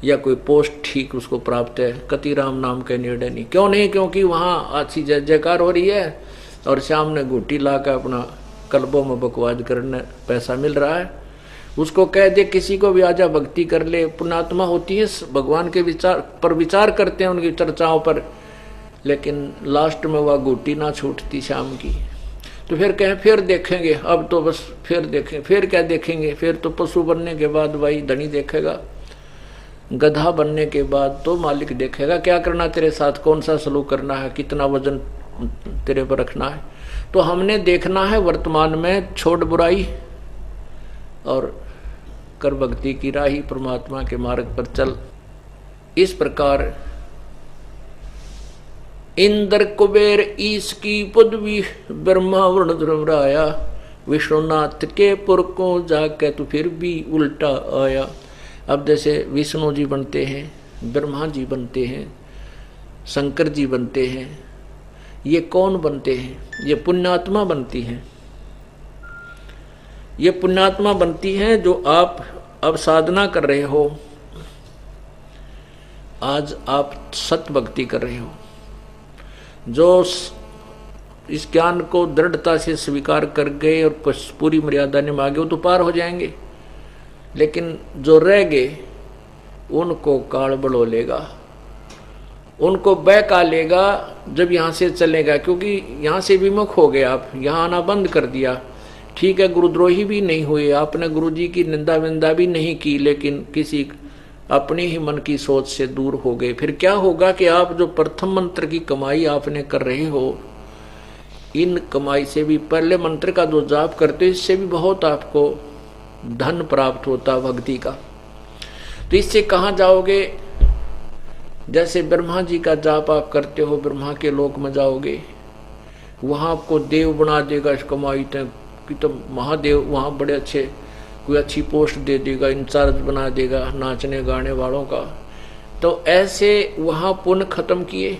या कोई पोस्ट ठीक उसको प्राप्त है, कति राम नाम के निर्णय नहीं। क्यों नहीं? क्योंकि वहां अच्छी जय जयकार हो रही है और शाम ने घूटी ला कर अपना कल्बों में बकवाद करने पैसा मिल रहा है। उसको कह दे किसी को भी आजा भक्ति कर ले, पुण्यात्मा होती है, भगवान के विचार पर विचार करते हैं उनकी चर्चाओं पर, लेकिन लास्ट में वह घूटी ना छूटती शाम की। तो फिर कहें फिर देखेंगे, अब तो बस फिर देखें, फिर क्या देखेंगे? फिर तो पशु बनने के बाद भाई धनी देखेगा, गधा बनने के बाद तो मालिक देखेगा क्या करना तेरे साथ, कौन सा सलूक करना है, कितना वजन तेरे पर रखना है। तो हमने देखना है वर्तमान में, छोड़ बुराई और कर भक्ति की राही, परमात्मा के मार्ग पर चल। इस प्रकार इंद्र कुबेर ईश की पदवी, ब्रह्मा वर्ण धर्मराया, विष्णुनाथ के पुर को जाके तो फिर भी उल्टा आया। अब जैसे विष्णु जी बनते हैं, ब्रह्मा जी बनते हैं, शंकर जी बनते हैं, ये कौन बनते हैं? ये पुण्यात्मा बनती हैं। ये पुण्यात्मा बनती हैं जो आप अब साधना कर रहे हो, आज आप सत भक्ति कर रहे हो, जो इस ज्ञान को दृढ़ता से स्वीकार कर गए और पूरी मर्यादा निभा गए वो तो पार हो जाएंगे, लेकिन जो रह गए उनको काल बढ़ो लेगा, उनको बहका लेगा जब यहाँ से चलेगा, क्योंकि यहाँ से विमुख हो गए आप, यहाँ आना बंद कर दिया। ठीक है, गुरुद्रोही भी नहीं हुए, आपने गुरु जी की निंदा विंदा भी नहीं की, लेकिन किसी अपनी ही मन की सोच से दूर हो गए। फिर क्या होगा कि आप जो प्रथम मंत्र की कमाई आपने कर रहे हो, इन कमाई से भी, पहले मंत्र का जो जाप करते हो इससे भी बहुत आपको धन प्राप्त होता भक्ति का। तो इससे कहाँ जाओगे? जैसे ब्रह्मा जी का जाप आप करते हो, ब्रह्मा के लोक में जाओगे, वहाँ आपको देव बना देगा इस कमाई तक कि तो महादेव वहाँ बड़े अच्छे, कोई अच्छी पोस्ट दे देगा, इंचार्ज बना देगा नाचने गाने वालों का। तो ऐसे वहाँ पुण्य खत्म किए,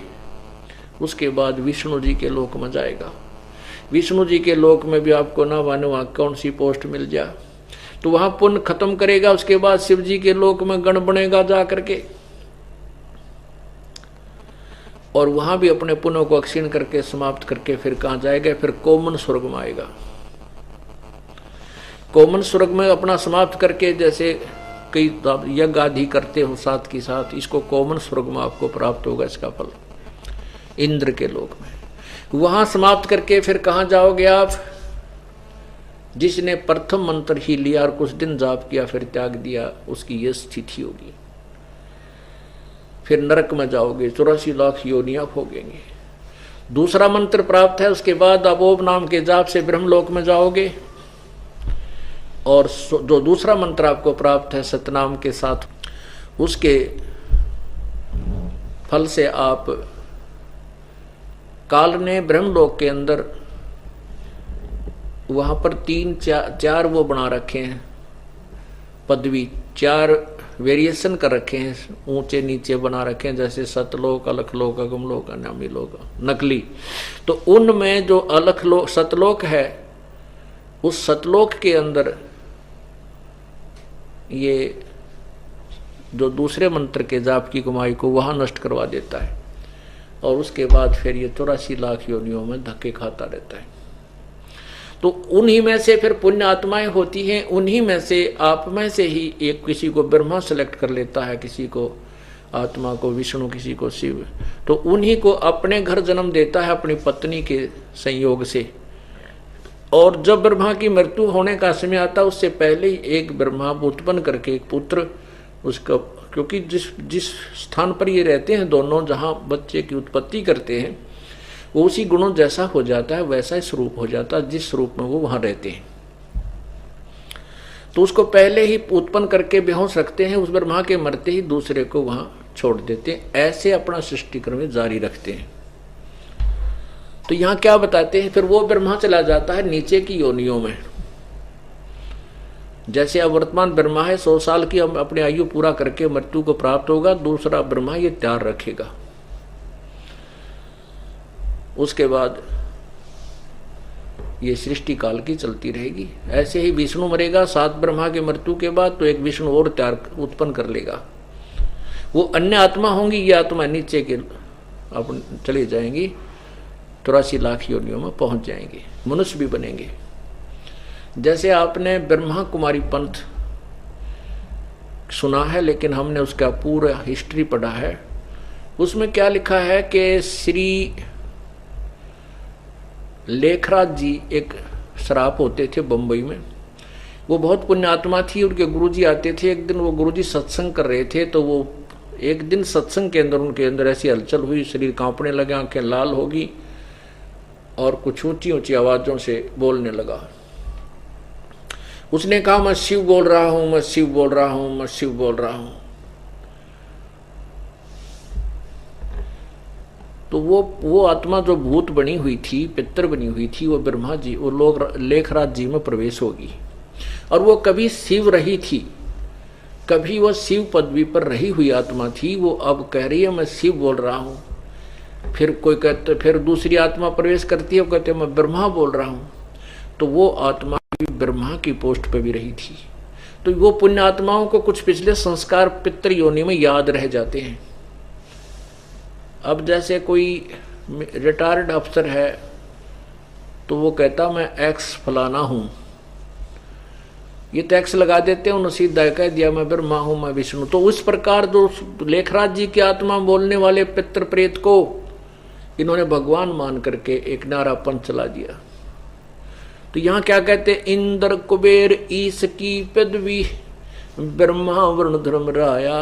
उसके बाद विष्णु जी के लोक में जाएगा। विष्णु जी के लोक में भी आपको ना माने वहाँ कौन सी पोस्ट मिल जाए, तो वहाँ पुण्य खत्म करेगा। उसके बाद शिव जी के लोक में गण बनेगा जा करके, और वहाँ भी अपने पुण्यों को अक्षीण करके समाप्त करके फिर कहाँ जाएगा? फिर कोमन स्वर्ग में आएगा। कोमन स्वर्ग में अपना समाप्त करके, जैसे कई यज्ञ आदि करते हो साथ की साथ, इसको कोमन स्वर्ग में आपको प्राप्त होगा इसका फल, इंद्र के लोक में। वहां समाप्त करके फिर कहाँ जाओगे आप? जिसने प्रथम मंत्र ही लिया और कुछ दिन जाप किया फिर त्याग दिया, उसकी यह स्थिति होगी। फिर नरक में जाओगे, 84 लाख योनियां भोगेंगे। दूसरा मंत्र प्राप्त है, उसके बाद आप ओम नाम के जाप से ब्रह्मलोक में जाओगे, और जो दूसरा मंत्र आपको प्राप्त है सतनाम के साथ, उसके फल से आप काल ने ब्रह्मलोक के अंदर वहां पर 3-4 वो बना रखे हैं पदवी, 4 वेरिएशन कर रखे हैं, ऊंचे नीचे बना रखे हैं, जैसे सतलोक, अलखलोक, अगमलोक, अनामी लोक, नकली। तो उनमें जो अलखलोक सतलोक है, उस सतलोक के अंदर ये जो दूसरे मंत्र के जाप की कमाई को वहां नष्ट करवा देता है, और उसके बाद फिर ये 84 लाख योनियों में धक्के खाता रहता है। तो उन्हीं में से फिर पुण्य आत्माएं होती हैं, उन्हीं में से आप में से ही एक किसी को ब्रह्मा सेलेक्ट कर लेता है, किसी को आत्मा को विष्णु, किसी को शिव, तो उन्हीं को अपने घर जन्म देता है अपनी पत्नी के संयोग से। और जब ब्रह्मा की मृत्यु होने का समय आता, उससे पहले ही एक ब्रह्मा उत्पन्न करके एक पुत्र उसका, क्योंकि जिस स्थान पर ये रहते हैं दोनों, जहाँ बच्चे की उत्पत्ति करते हैं, वो उसी गुणों जैसा हो जाता है, वैसा ही स्वरूप हो जाता है जिस स्वरूप में वो वहां रहते हैं। तो उसको पहले ही उत्पन्न करके बेहोश रखते हैं, उस ब्रह्मा के मरते ही दूसरे को वहां छोड़ देते हैं, ऐसे अपना सृष्टि क्रम जारी रखते हैं। तो यहाँ क्या बताते हैं? फिर वो ब्रह्मा चला जाता है नीचे की योनियों में, जैसे अब वर्तमान ब्रह्मा है 100 साल की अपनी आयु पूरा करके मृत्यु को प्राप्त होगा, दूसरा ब्रह्मा ये तैयार रखेगा। उसके बाद ये सृष्टि काल की चलती रहेगी। ऐसे ही विष्णु मरेगा 7 ब्रह्मा के मृत्यु के बाद, तो एक विष्णु और तैयार उत्पन्न कर लेगा। वो अन्य आत्मा होंगी, ये आत्मा नीचे के अपन चली जाएंगी, 83 लाख योनियों में पहुंच जाएंगे, मनुष्य भी बनेंगे। जैसे आपने ब्रह्मा कुमारी पंथ सुना है, लेकिन हमने उसका पूरा हिस्ट्री पढ़ा है। उसमें क्या लिखा है कि श्री लेखराज जी एक शराब होते थे बंबई में। वो बहुत पुण्य आत्मा थी। उनके गुरुजी आते थे। एक दिन वो गुरुजी सत्संग कर रहे थे, तो वो एक दिन सत्संग के अंदर उनके अंदर ऐसी हलचल हुई, शरीर कांपने लगे, आंखें लाल होगी और कुछ ऊंची ऊंची आवाजों से बोलने लगा। उसने कहा, मैं शिव बोल रहा हूं, मैं शिव बोल रहा हूं, मैं शिव बोल रहा हूं। तो वो आत्मा जो भूत बनी हुई थी, पितर बनी हुई थी, वो ब्रह्मा जी, वो लोग लेखराज जी में प्रवेश होगी। और वो कभी शिव रही थी, कभी वो शिव पदवी पर रही हुई आत्मा थी। वो अब कह रही है मैं शिव बोल रहा हूं। फिर कोई कहते, फिर दूसरी आत्मा प्रवेश करती है, वो कहते मैं ब्रह्मा बोल रहा हूं। तो वो आत्मा भी ब्रह्मा की पोस्ट पे भी रही थी। तो वो पुण्य आत्माओं को कुछ पिछले संस्कार पितृ योनि में याद रह जाते हैं। अब जैसे कोई रिटायर्ड अफसर है, तो वो कहता मैं एक्स फलाना हूं, ये टैक्स लगा देते हैं, उन्होंने सीधा कह दिया मैं ब्रह्मा हूं, मैं विष्णु। तो उस प्रकार जो लेखराज जी की आत्मा बोलने वाले पितृ प्रेत को इन्होंने भगवान मान करके एक नारापन चला दिया। तो यहां क्या कहते, इंद्र कुबेर ईश की पदवी, ब्रह्मा वरुण धर्म राया,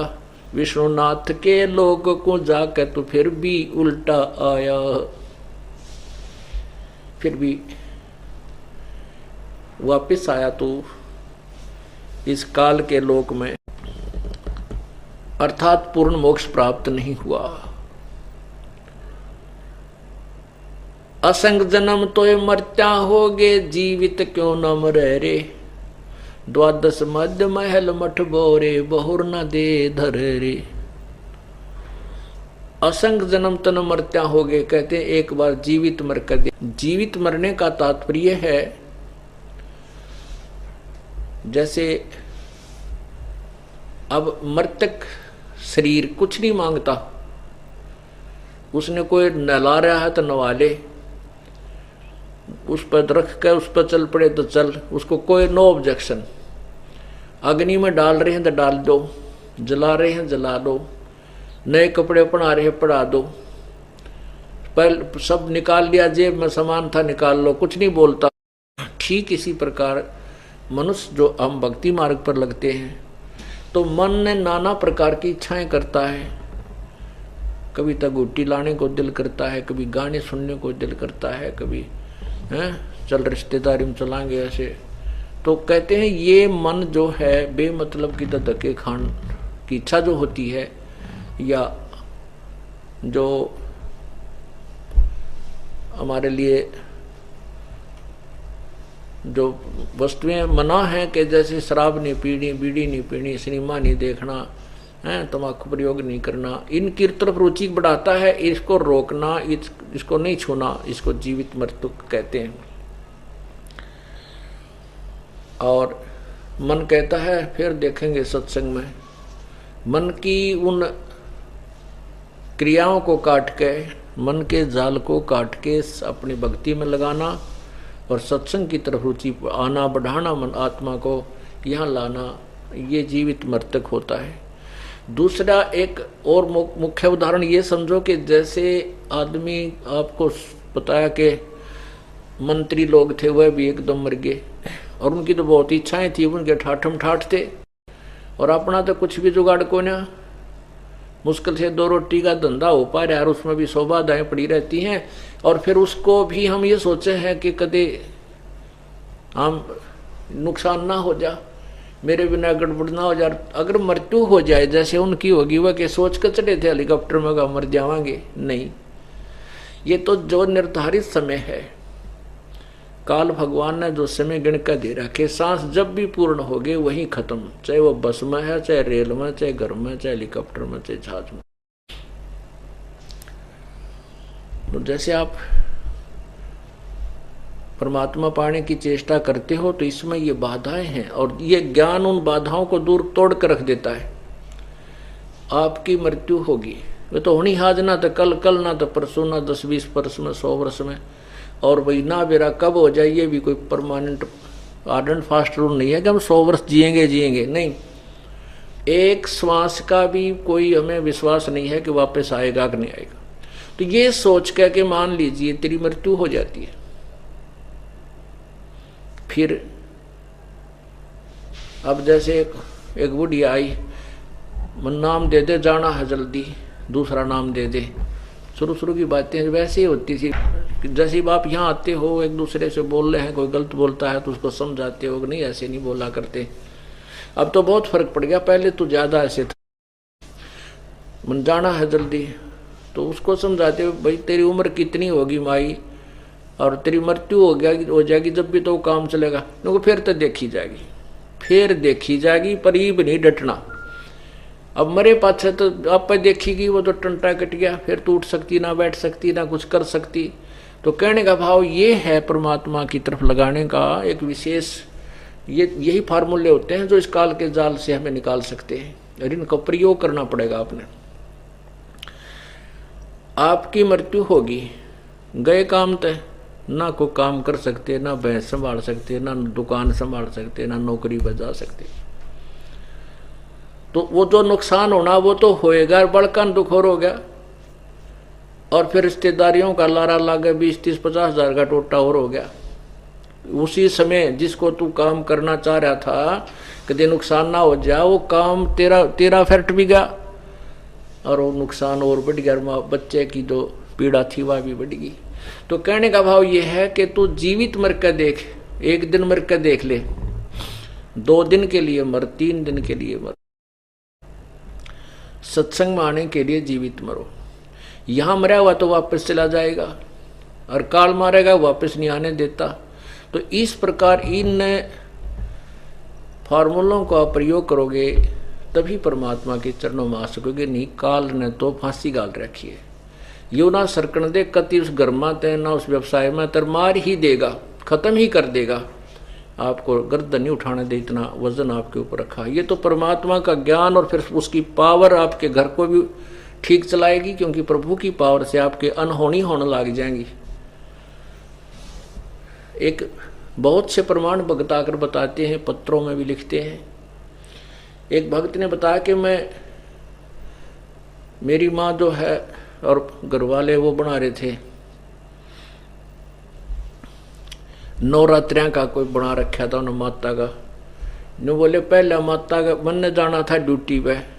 विष्णुनाथ के लोक को जाकर तो फिर भी उल्टा आया। फिर भी वापिस आया तो इस काल के लोक में, अर्थात पूर्ण मोक्ष प्राप्त नहीं हुआ। असंग जन्म तो मर्त्या होगे, जीवित क्यों न मरे रे, द्वादश मध्य महल मठ बोरे, बहुर न दे धर रे। असंग जन्म तन मर्त्या हो गए, कहते एक बार जीवित मर कर दे। जीवित मरने का तात्पर्य है, जैसे अब मृतक शरीर कुछ नहीं मांगता, उसने कोई नहला रहा है तो नवा ले, उस पर रख कर उस पर चल पड़े तो चल, उसको कोई नो ऑब्जेक्शन। अग्नि में डाल रहे हैं तो डाल दो, जला रहे हैं जला दो, नए कपड़े पहना रहे हैं पहना दो, पहले सब निकाल लिया, जेब में सामान था निकाल लो, कुछ नहीं बोलता। ठीक इसी प्रकार मनुष्य जो हम भक्ति मार्ग पर लगते हैं, तो मन ने नाना प्रकार की इच्छाएं करता है। कभी तगुट्टी लाने को दिल करता है, कभी गाने सुनने को दिल करता है, कभी चल रिश्तेदारी में चलाएंगे ऐसे। तो कहते हैं ये मन जो है बेमतलब की धक्के खान की इच्छा जो होती है, या जो हमारे लिए जो वस्तुएं मना है, कि जैसे शराब नहीं पीनी, बीड़ी नहीं पीनी, सिनेमा नहीं देखना, तम्बाकू प्रयोग नहीं करना, इनकी तरफ रुचि बढ़ाता है। इसको रोकना, इसको नहीं छूना, इसको जीवित मृत्यु कहते हैं। और मन कहता है, फिर देखेंगे सत्संग में, मन की उन क्रियाओं को काट के, मन के जाल को काट के अपनी भक्ति में लगाना और सत्संग की तरफ रुचि आना, बढ़ाना, मन आत्मा को यहाँ लाना, ये जीवित मृतक होता है। दूसरा एक और मुख्य उदाहरण ये समझो कि जैसे आदमी, आपको बताया कि मंत्री लोग थे, वह भी एकदम मर गए और उनकी तो बहुत इच्छाएं थी, उनके ठाठम ठाठ थे और अपना तो कुछ भी जुगाड़ को ना, मुश्किल से 2 रोटी का धंधा हो पा रहा है और उसमें भी 100 बाधाएं पड़ी रहती हैं। और फिर उसको भी हम ये सोचे हैं कि कभी हम नुकसान ना हो जा, मेरे बिना गड़बड़ ना हो जाए, अगर मृत्यु हो जाए जैसे उनकी होगी, वह के सोच कर चढ़े थे हेलीकॉप्टर में मर जावांगे। नहीं, ये तो जो निर्धारित समय है, काल भगवान ने जो समय गिण कर दे रखे, सांस जब भी पूर्ण हो गए वहीं खत्म, चाहे वो बस में है, चाहे रेल में, चाहे घर में, चाहे हेलीकॉप्टर में, चाहे जहाज में। तो जैसे आप परमात्मा पाने की चेष्टा करते हो तो इसमें ये बाधाएं हैं, और ये ज्ञान उन बाधाओं को दूर तोड़ कर रख देता है। आपकी मृत्यु होगी, वे तो होनी आज, ना तो कल, कल ना तो परसों, ना 10-20 वर्ष में, 100 वर्ष में। और वही ना बेरा कब हो जाए, ये भी कोई permanent hard and fast rule नहीं है कि हम 100 वर्ष जिएंगे नहीं। एक श्वास का भी कोई हमें विश्वास नहीं है कि वापस आएगा कि नहीं आएगा। तो ये सोच कर के मान लीजिए तेरी मृत्यु हो जाती है, फिर अब जैसे एक बुढ़िया आई, नाम दे दे जाना है जल्दी, दूसरा नाम दे दे। शुरू की बातें वैसे ही होती थी, जैसे आप यहाँ आते हो एक दूसरे से बोल रहे हैं, कोई गलत बोलता है तो उसको समझाते हो कि नहीं ऐसे नहीं बोला करते। अब तो बहुत फर्क पड़ गया, पहले तो ज्यादा ऐसे था, मन जाना है जल्दी तो उसको समझाते हो भाई तेरी उम्र कितनी होगी माई, और तेरी मृत्यु हो जाएगी जब भी तो काम चलेगा, क्योंकि फिर तो देखी जाएगी, पर ये भी नहीं डटना। अब मरे पाछे तो आप देखेगी, वो तो टंटा कट गया, फिर तो उठ सकती ना, बैठ सकती ना, कुछ कर सकती। तो कहने का भाव ये है, परमात्मा की तरफ लगाने का एक विशेष यही फार्मूले होते हैं जो इस काल के जाल से हमें निकाल सकते हैं, और इनका प्रयोग करना पड़ेगा आपने। आपकी मृत्यु होगी, गए काम तय, ना को काम कर सकते, ना भैंस संभाल सकते, ना दुकान संभाल सकते, ना नौकरी बजा सकते। तो वो जो नुकसान होना वो तो होएगा, बड़का दुख और हो गया, और फिर रिश्तेदारियों का लारा लागे 20-30-50 हजार का टोटा और हो गया। उसी समय जिसको तू काम करना चाह रहा था कभी नुकसान ना हो जाए, वो काम तेरा फैक्ट भी गया, और वो नुकसान और बढ़ गया, बच्चे की जो पीड़ा थी वह भी बढ़ गई। तो कहने का भाव ये है कि तू जीवित मर कर देख, एक दिन मर कर देख ले, 2 दिन के लिए मर, 3 दिन के लिए मर, सत्संग में आने के लिए जीवित मरो। यहां मरा हुआ तो वापस चला जाएगा, और काल मारेगा वापस नहीं आने देता। तो इस प्रकार इन फार्मूलों का प्रयोग करोगे तभी परमात्मा के चरणों में आ सकोगे। नहीं काल ने तो फांसी गाल रखी है, यो ना सरकण दे कति उस गर्मा ते, ना उस व्यवसाय में तर मार ही देगा, खत्म ही कर देगा, आपको गर्दन नहीं उठाने दे, इतना वजन आपके ऊपर रखा। ये तो परमात्मा का ज्ञान, और फिर उसकी पावर आपके घर को भी ठीक चलाएगी, क्योंकि प्रभु की पावर से आपके अनहोनी होने लग जाएंगी। एक बहुत से प्रमाण भक्त आकर बताते हैं, पत्रों में भी लिखते हैं। एक भक्त ने बताया कि मेरी माँ जो है और घर वाले वो बना रहे थे, नवरात्रियां का कोई बना रखा था उन्होंने माता का। ने बोले पहले माता का मन ने जाना था ड्यूटी पे,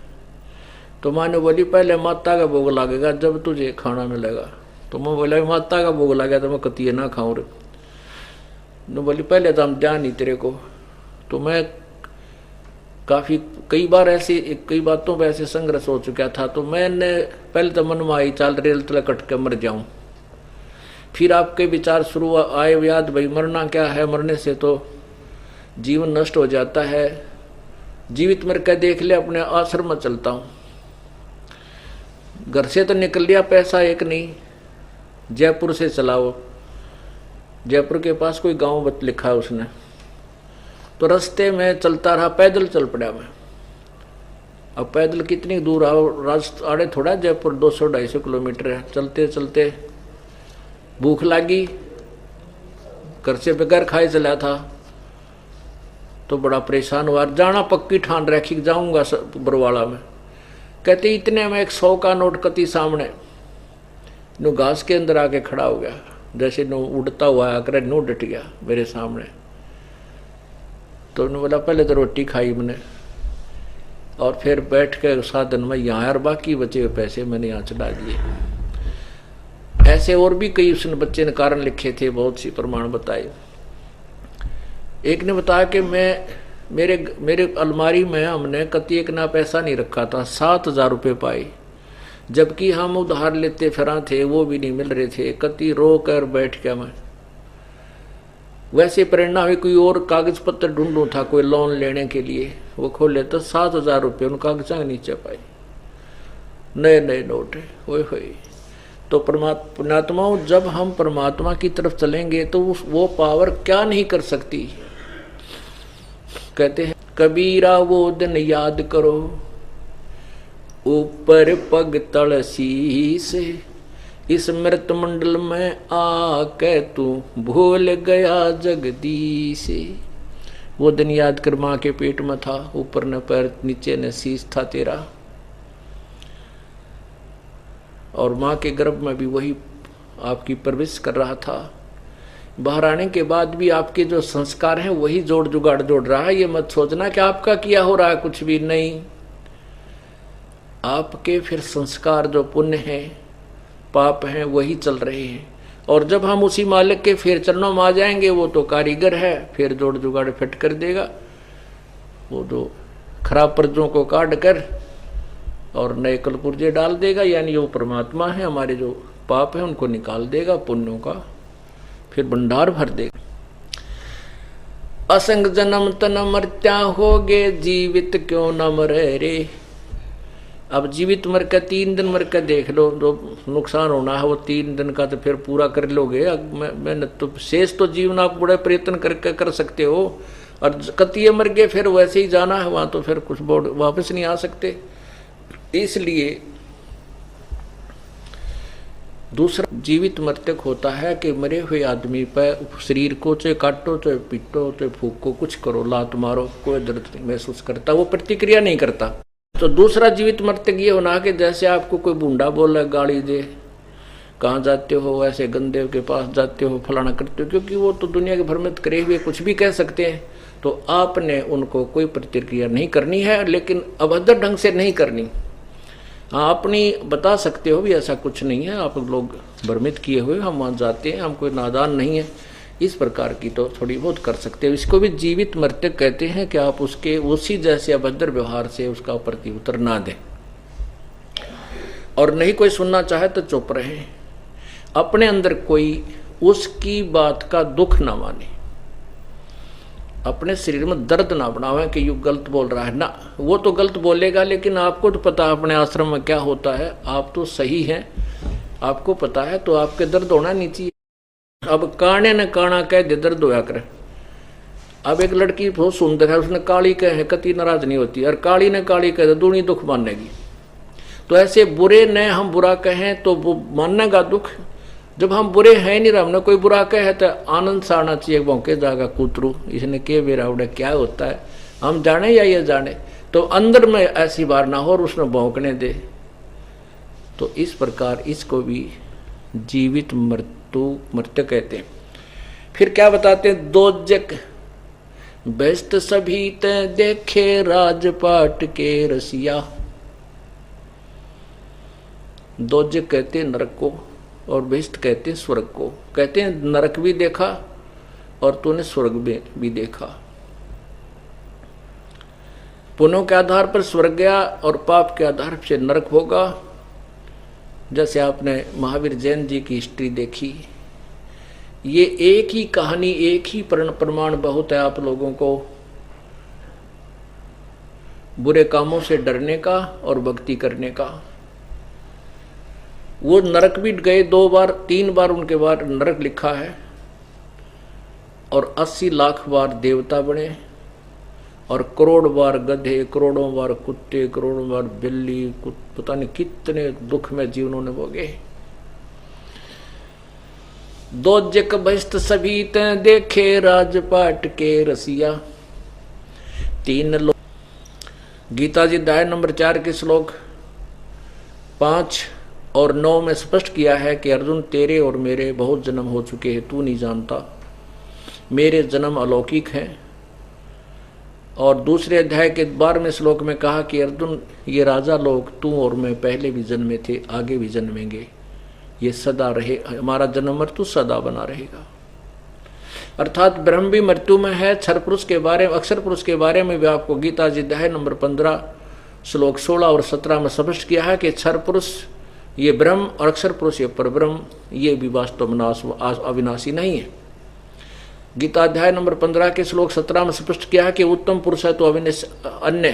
तो माँ ने बोली पहले माता का भोग लगेगा जब तुझे खाना मिलेगा। तो मैं बोला माता का भोग लगा तो मैं कतिये ना खाऊं रे। ने बोली पहले तो हम ध्यान नहीं तेरे को। तो मैं कई बातों पे ऐसे संघर्ष हो चुका था, तो मैंने पहले तो मन में आई चाल रेल तले कट के मर जाऊं। फिर आपके विचार शुरू आए याद, भाई मरना क्या है, मरने से तो जीवन नष्ट हो जाता है, जीवित मर के देख ले, अपने आश्रम में चलता हूं। घर से तो निकल लिया, पैसा एक नहीं, जयपुर से चलाओ, जयपुर के पास कोई गांव लिखा है उसने, तो रास्ते में चलता रहा, पैदल चल पड़ा मैं। अब पैदल कितनी दूर आओ, रास्ता आड़े थोड़ा जयपुर 200-250 किलोमीटर है। चलते चलते भूख लगी, घर से बगैर खाए चला था, तो बड़ा परेशान हुआ। जाना पक्की ठान रखी जाऊंगा बरवाड़ा में। कहते इतने में एक 100 का नोट कति सामने नो घास के अंदर आके खड़ा हो गया, जैसे नो उड़ता हुआ आकर नो डट गया मेरे सामने। तो उन्होंने बोला पहले तो रोटी खाई मैंने, और फिर बैठ के साधन में यहाँ, और बाकी बचे हुए पैसे मैंने यहाँ चढ़ा दिए। ऐसे और भी कई उसने बच्चे ने कारण लिखे थे, बहुत सी प्रमाण बताए। एक ने बताया कि मेरे अलमारी में हमने कति एक ना पैसा नहीं रखा था, 7,000 रुपये पाए, जबकि हम उधार लेते फिरा थे, वो भी नहीं मिल रहे थे। कति रो कर बैठ के मैं वैसे प्रेरणा हुई कोई और कागज पत्र ढूंढूं था कोई लोन लेने के लिए, वो खोले तो 7,000 रुपये उन कागजा के नीचे पाए, नए नए नोट है। ओए तो पुण्यात्माओं, जब हम परमात्मा की तरफ चलेंगे तो वो पावर क्या नहीं कर सकती। कहते हैं कबीरा वो दिन याद करो, ऊपर पग तल शीस, इस मृत मंडल में आके तू भूल गया जगदीश। वो दिन याद कर, माँ के पेट में था, ऊपर न पैर नीचे न शीश था तेरा, और माँ के गर्भ में भी वही आपकी परवरिश कर रहा था। बाहर आने के बाद भी आपके जो संस्कार हैं वही जोड़ जुगाड़ जोड़ रहा है। ये मत सोचना कि आपका किया हो रहा है, कुछ भी नहीं। आपके फिर संस्कार जो पुण्य है पाप हैं वही चल रहे हैं, और जब हम उसी मालिक के फिर चरणों में आ जाएंगे, वो तो कारीगर है, फिर जोड़ जुगाड़ फिट कर देगा। वो जो खराब पर्जों को काट कर और नए कलपुर्जे डाल देगा, यानी वो परमात्मा है, हमारे जो पाप है उनको निकाल देगा, पुण्यों का फिर भंडार भर देगा। असंग जन्म तन मर्त्या होगे, जीवित क्यों न मरे रे। अब जीवित मर के 3 दिन मर के देख लो, जो नुकसान होना है वो 3 दिन का तो फिर पूरा कर लोगे। मेहनत तो शेष तो जीवन आप बड़े प्रयत्न करके कर सकते हो, और कतिये मर गए फिर वैसे ही जाना है वहां, तो फिर कुछ वापस नहीं आ सकते। इसलिए दूसरा जीवित मृतक होता है कि मरे हुए आदमी पर शरीर को चाहे काटो चाहे पीटो चाहे फूको, कुछ करो, लात मारो, कोई दर्द नहीं महसूस करता, वो प्रतिक्रिया नहीं करता। तो दूसरा जीवित मृतक ये होना कि जैसे आपको कोई बूंडा बोला, गाली दे, कहाँ जाते हो, ऐसे गंदे के पास जाते हो, फलाना करते हो, क्योंकि वो तो दुनिया के भ्रमित करे हुए कुछ भी कह सकते हैं। तो आपने उनको कोई प्रतिक्रिया नहीं करनी है, लेकिन अभद्र ढंग से नहीं करनी। हाँ, अपनी बता सकते हो भी ऐसा कुछ नहीं है, आप लोग भ्रमित किए हुए, हम वहाँ जाते हैं, हम कोई नादान नहीं है, इस प्रकार की तो थोड़ी बहुत कर सकते हो। इसको भी जीवित मृतक कहते हैं कि आप उसके उसी जैसे अभद्र व्यवहार से उसका प्रति उत्तर ना दें, और नहीं कोई सुनना चाहे तो चुप रहे, अपने अंदर कोई उसकी बात का दुख ना माने, अपने शरीर में दर्द ना बनावे कि यू गलत बोल रहा है ना। वो तो गलत बोलेगा, लेकिन आपको तो पता है अपने आश्रम में क्या होता है, आप तो सही हैं, आपको पता है, तो आपके दर्द होना नहीं चाहिए। अब काने ने काना कह दे दर्द होया करे। अब एक लड़की बहुत सुंदर है, उसने काली कहे कति नाराज नहीं होती, और काली ने काली कह दे दूनी दुख मानेगी। तो ऐसे बुरे ने हम बुरा कहें तो वो मानेगा दुख। जब हम बुरे हैं नहीं, हमने कोई बुरा कहे तो आनंद से आना चाहिए, भौंके जाएगा कूतरू, इसने के बेरा उड़े क्या होता है, हम जाने या ये जाने। तो अंदर में ऐसी बार ना हो और उसमें भौंकने दे। तो इस प्रकार इसको भी जीवित मृत्यु कहते हैं। फिर क्या बताते हैं, दोजक बेस्ट सभी ते देखे राजपाट के रसिया। दोजक कहते हैं नरक को, और बेस्ट कहते हैं स्वर्ग को। कहते हैं नरक भी देखा और तूने स्वर्ग भी देखा। पुण्यों के आधार पर स्वर्ग गया और पाप के आधार से नरक होगा। जैसे आपने महावीर जैन जी की हिस्ट्री देखी, ये एक ही कहानी, एक ही प्रमाण बहुत है आप लोगों को बुरे कामों से डरने का और भक्ति करने का। वो नरक भी गए 2 बार 3 बार, उनके बार नरक लिखा है, और 80 लाख बार देवता बने, और करोड़ बार गधे, करोड़ों बार कुत्ते, करोड़ों बार बिल्ली, पता नहीं कितने दुख में जीवनों ने भोगे। दोजक बस्त सभी ते देखे राजपाट के रसिया। 3 लोग। गीता जी अध्याय नंबर 4 के श्लोक 5 और 9 में स्पष्ट किया है कि अर्जुन तेरे और मेरे बहुत जन्म हो चुके हैं, तू नहीं जानता, मेरे जन्म अलौकिक हैं। और दूसरे अध्याय के 12वें श्लोक में कहा कि अर्जुन ये राजा लोग तू और मैं पहले भी जन्मे थे, आगे भी जन्मेंगे, ये सदा रहे, हमारा जन्म मृत्यु सदा बना रहेगा। अर्थात ब्रह्म भी मृत्यु में है। क्षर पुरुष के बारे में, अक्षर पुरुष के बारे में भी आपको गीता जी अध्याय नंबर 15 श्लोक 16 और 17 में स्पष्ट किया है कि क्षर पुरुष ये ब्रह्म और अक्षर पुरुष ये परब्रह्म, ये भी वास्तव में अविनाशी नहीं है। गीता अध्याय नंबर 15 के श्लोक 17 में स्पष्ट किया है कि उत्तम पुरुष है तो अन्य,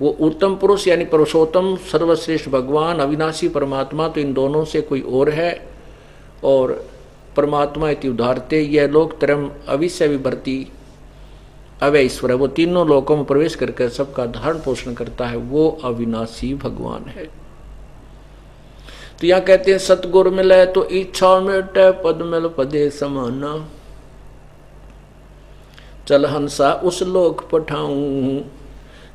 वो उत्तम पुरुष यानी पुरुषोत्तम सर्वश्रेष्ठ भगवान अविनाशी परमात्मा, तो इन दोनों से कोई और है। और परमात्मा इति उदाहरते, यह लोक त्रयम् अविश्य विभर्ति अव्यय ईश्वर है, वो तीनों लोकों में प्रवेश करके सबका धारण पोषण करता है, वो अविनाशी भगवान है। तो यहां कहते हैं सतगुरु मिले तो इच्छा मिटे पद मिल पदे समाना, चल हंसा उस लोक पठाऊं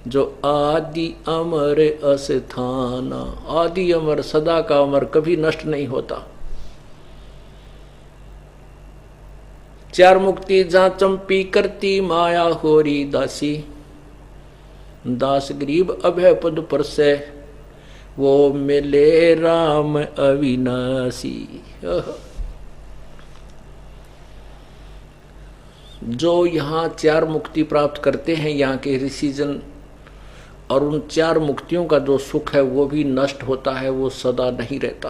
जो आदि अमर अस्थाना। आदि अमर, सदा का अमर, कभी नष्ट नहीं होता। चार मुक्ति जहां चंपी करती माया होरी दासी, दास गरीब अभय पद पर से वो मिले राम अविनाशी। जो यहाँ चार मुक्ति प्राप्त करते हैं यहाँ के ऋषिजन, और उन चार मुक्तियों का जो सुख है वो भी नष्ट होता है, वो सदा नहीं रहता।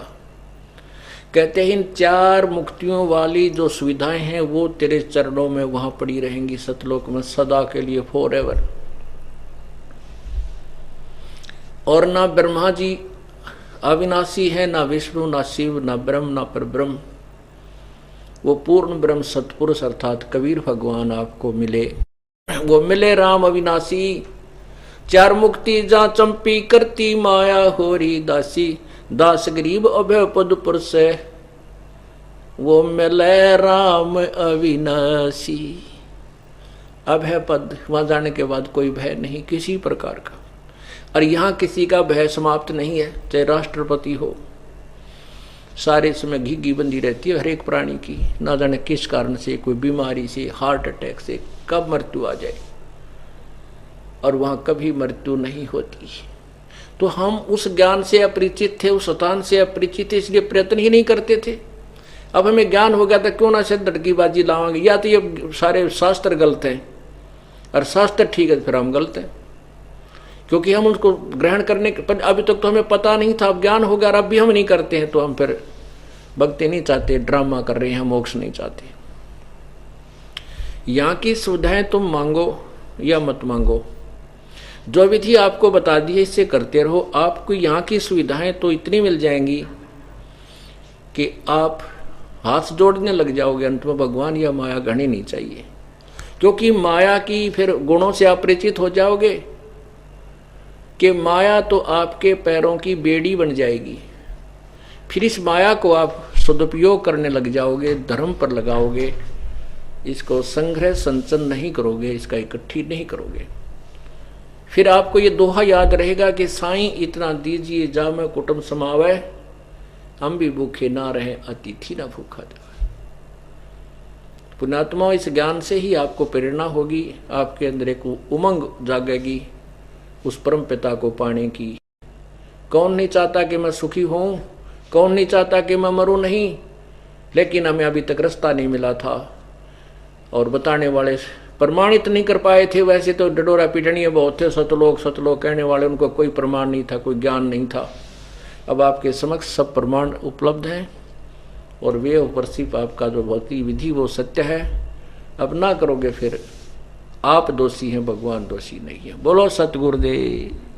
कहते हैं इन चार मुक्तियों वाली जो सुविधाएं हैं वो तेरे चरणों में वहां पड़ी रहेंगी सतलोक में सदा के लिए, फॉर एवर। और ना ब्रह्मा जी अविनाशी है, ना विष्णु, ना शिव, ना ब्रह्म, ना परब्रह्म, वो पूर्ण ब्रह्म सतपुरुष अर्थात कबीर भगवान आपको मिले, वो मिले राम अविनाशी। चार मुक्ति जा चंपी करती माया होरी दासी, दास गरीब अभय पद पर से वो मिले राम अविनाशी। अभय पद, वहां जाने के बाद कोई भय नहीं किसी प्रकार का, और यहां किसी का भय समाप्त नहीं है, चाहे राष्ट्रपति हो, सारे समय घी बंदी रहती है हर एक प्राणी की, ना जाने किस कारण से, कोई बीमारी से, हार्ट अटैक से कब मृत्यु आ जाए, और वहां कभी मृत्यु नहीं होती। तो हम उस ज्ञान से अपरिचित थे, उस स्थान से अपरिचित थे, इसलिए प्रयत्न ही नहीं करते थे। अब हमें ज्ञान हो गया था, क्यों ना सिद्ध बाजी लावांगे, या तो ये सारे शास्त्र गलत हैं और शास्त्र ठीक है फिर हम गलत हैं, क्योंकि हम उनको ग्रहण करने पर अभी तक तो हमें पता नहीं था, अब ज्ञान हो गया, अब भी हम नहीं करते हैं, तो हम फिर भक्ति नहीं चाहते, ड्रामा कर रहे हैं, मोक्ष नहीं चाहते। यहाँ की सुविधाएं तुम मांगो या मत मांगो, जो विधि आपको बता दी है इससे करते रहो। आपको यहाँ की सुविधाएं तो इतनी मिल जाएंगी कि आप हाथ जोड़ने लग जाओगे, अंत में भगवान या माया गढ़नी नहीं चाहिए, क्योंकि माया की फिर गुणों से आप परिचित हो जाओगे कि माया तो आपके पैरों की बेड़ी बन जाएगी। फिर इस माया को आप सदुपयोग करने लग जाओगे, धर्म पर लगाओगे, इसको संग्रह संचन नहीं करोगे, इसका इकट्ठी नहीं करोगे। फिर आपको ये दोहा याद रहेगा कि साईं इतना दीजिए जा मैं कुटुंब समावे, हम भी भूखे ना रहे अतिथि ना भूखा जाए। पुण्यात्मा, इस ज्ञान से ही आपको प्रेरणा होगी, आपके अंदर एक उमंग जागेगी उस परम पिता को पाने की। कौन नहीं चाहता कि मैं सुखी हूं, कौन नहीं चाहता कि मैं मरूं नहीं, लेकिन हमें अभी तक रास्ता नहीं मिला था, और बताने वाले प्रमाणित नहीं कर पाए थे। वैसे तो डडोरा पीटनिये बहुत थे, सतलोक कहने वाले, उनको कोई प्रमाण नहीं था, कोई ज्ञान नहीं था। अब आपके समक्ष सब प्रमाण उपलब्ध हैं, और वे उपरसिप आपका जो भक्ति विधि वो सत्य है। अब ना करोगे फिर आप दोषी हैं, भगवान दोषी नहीं है। बोलो सतगुरुदेव।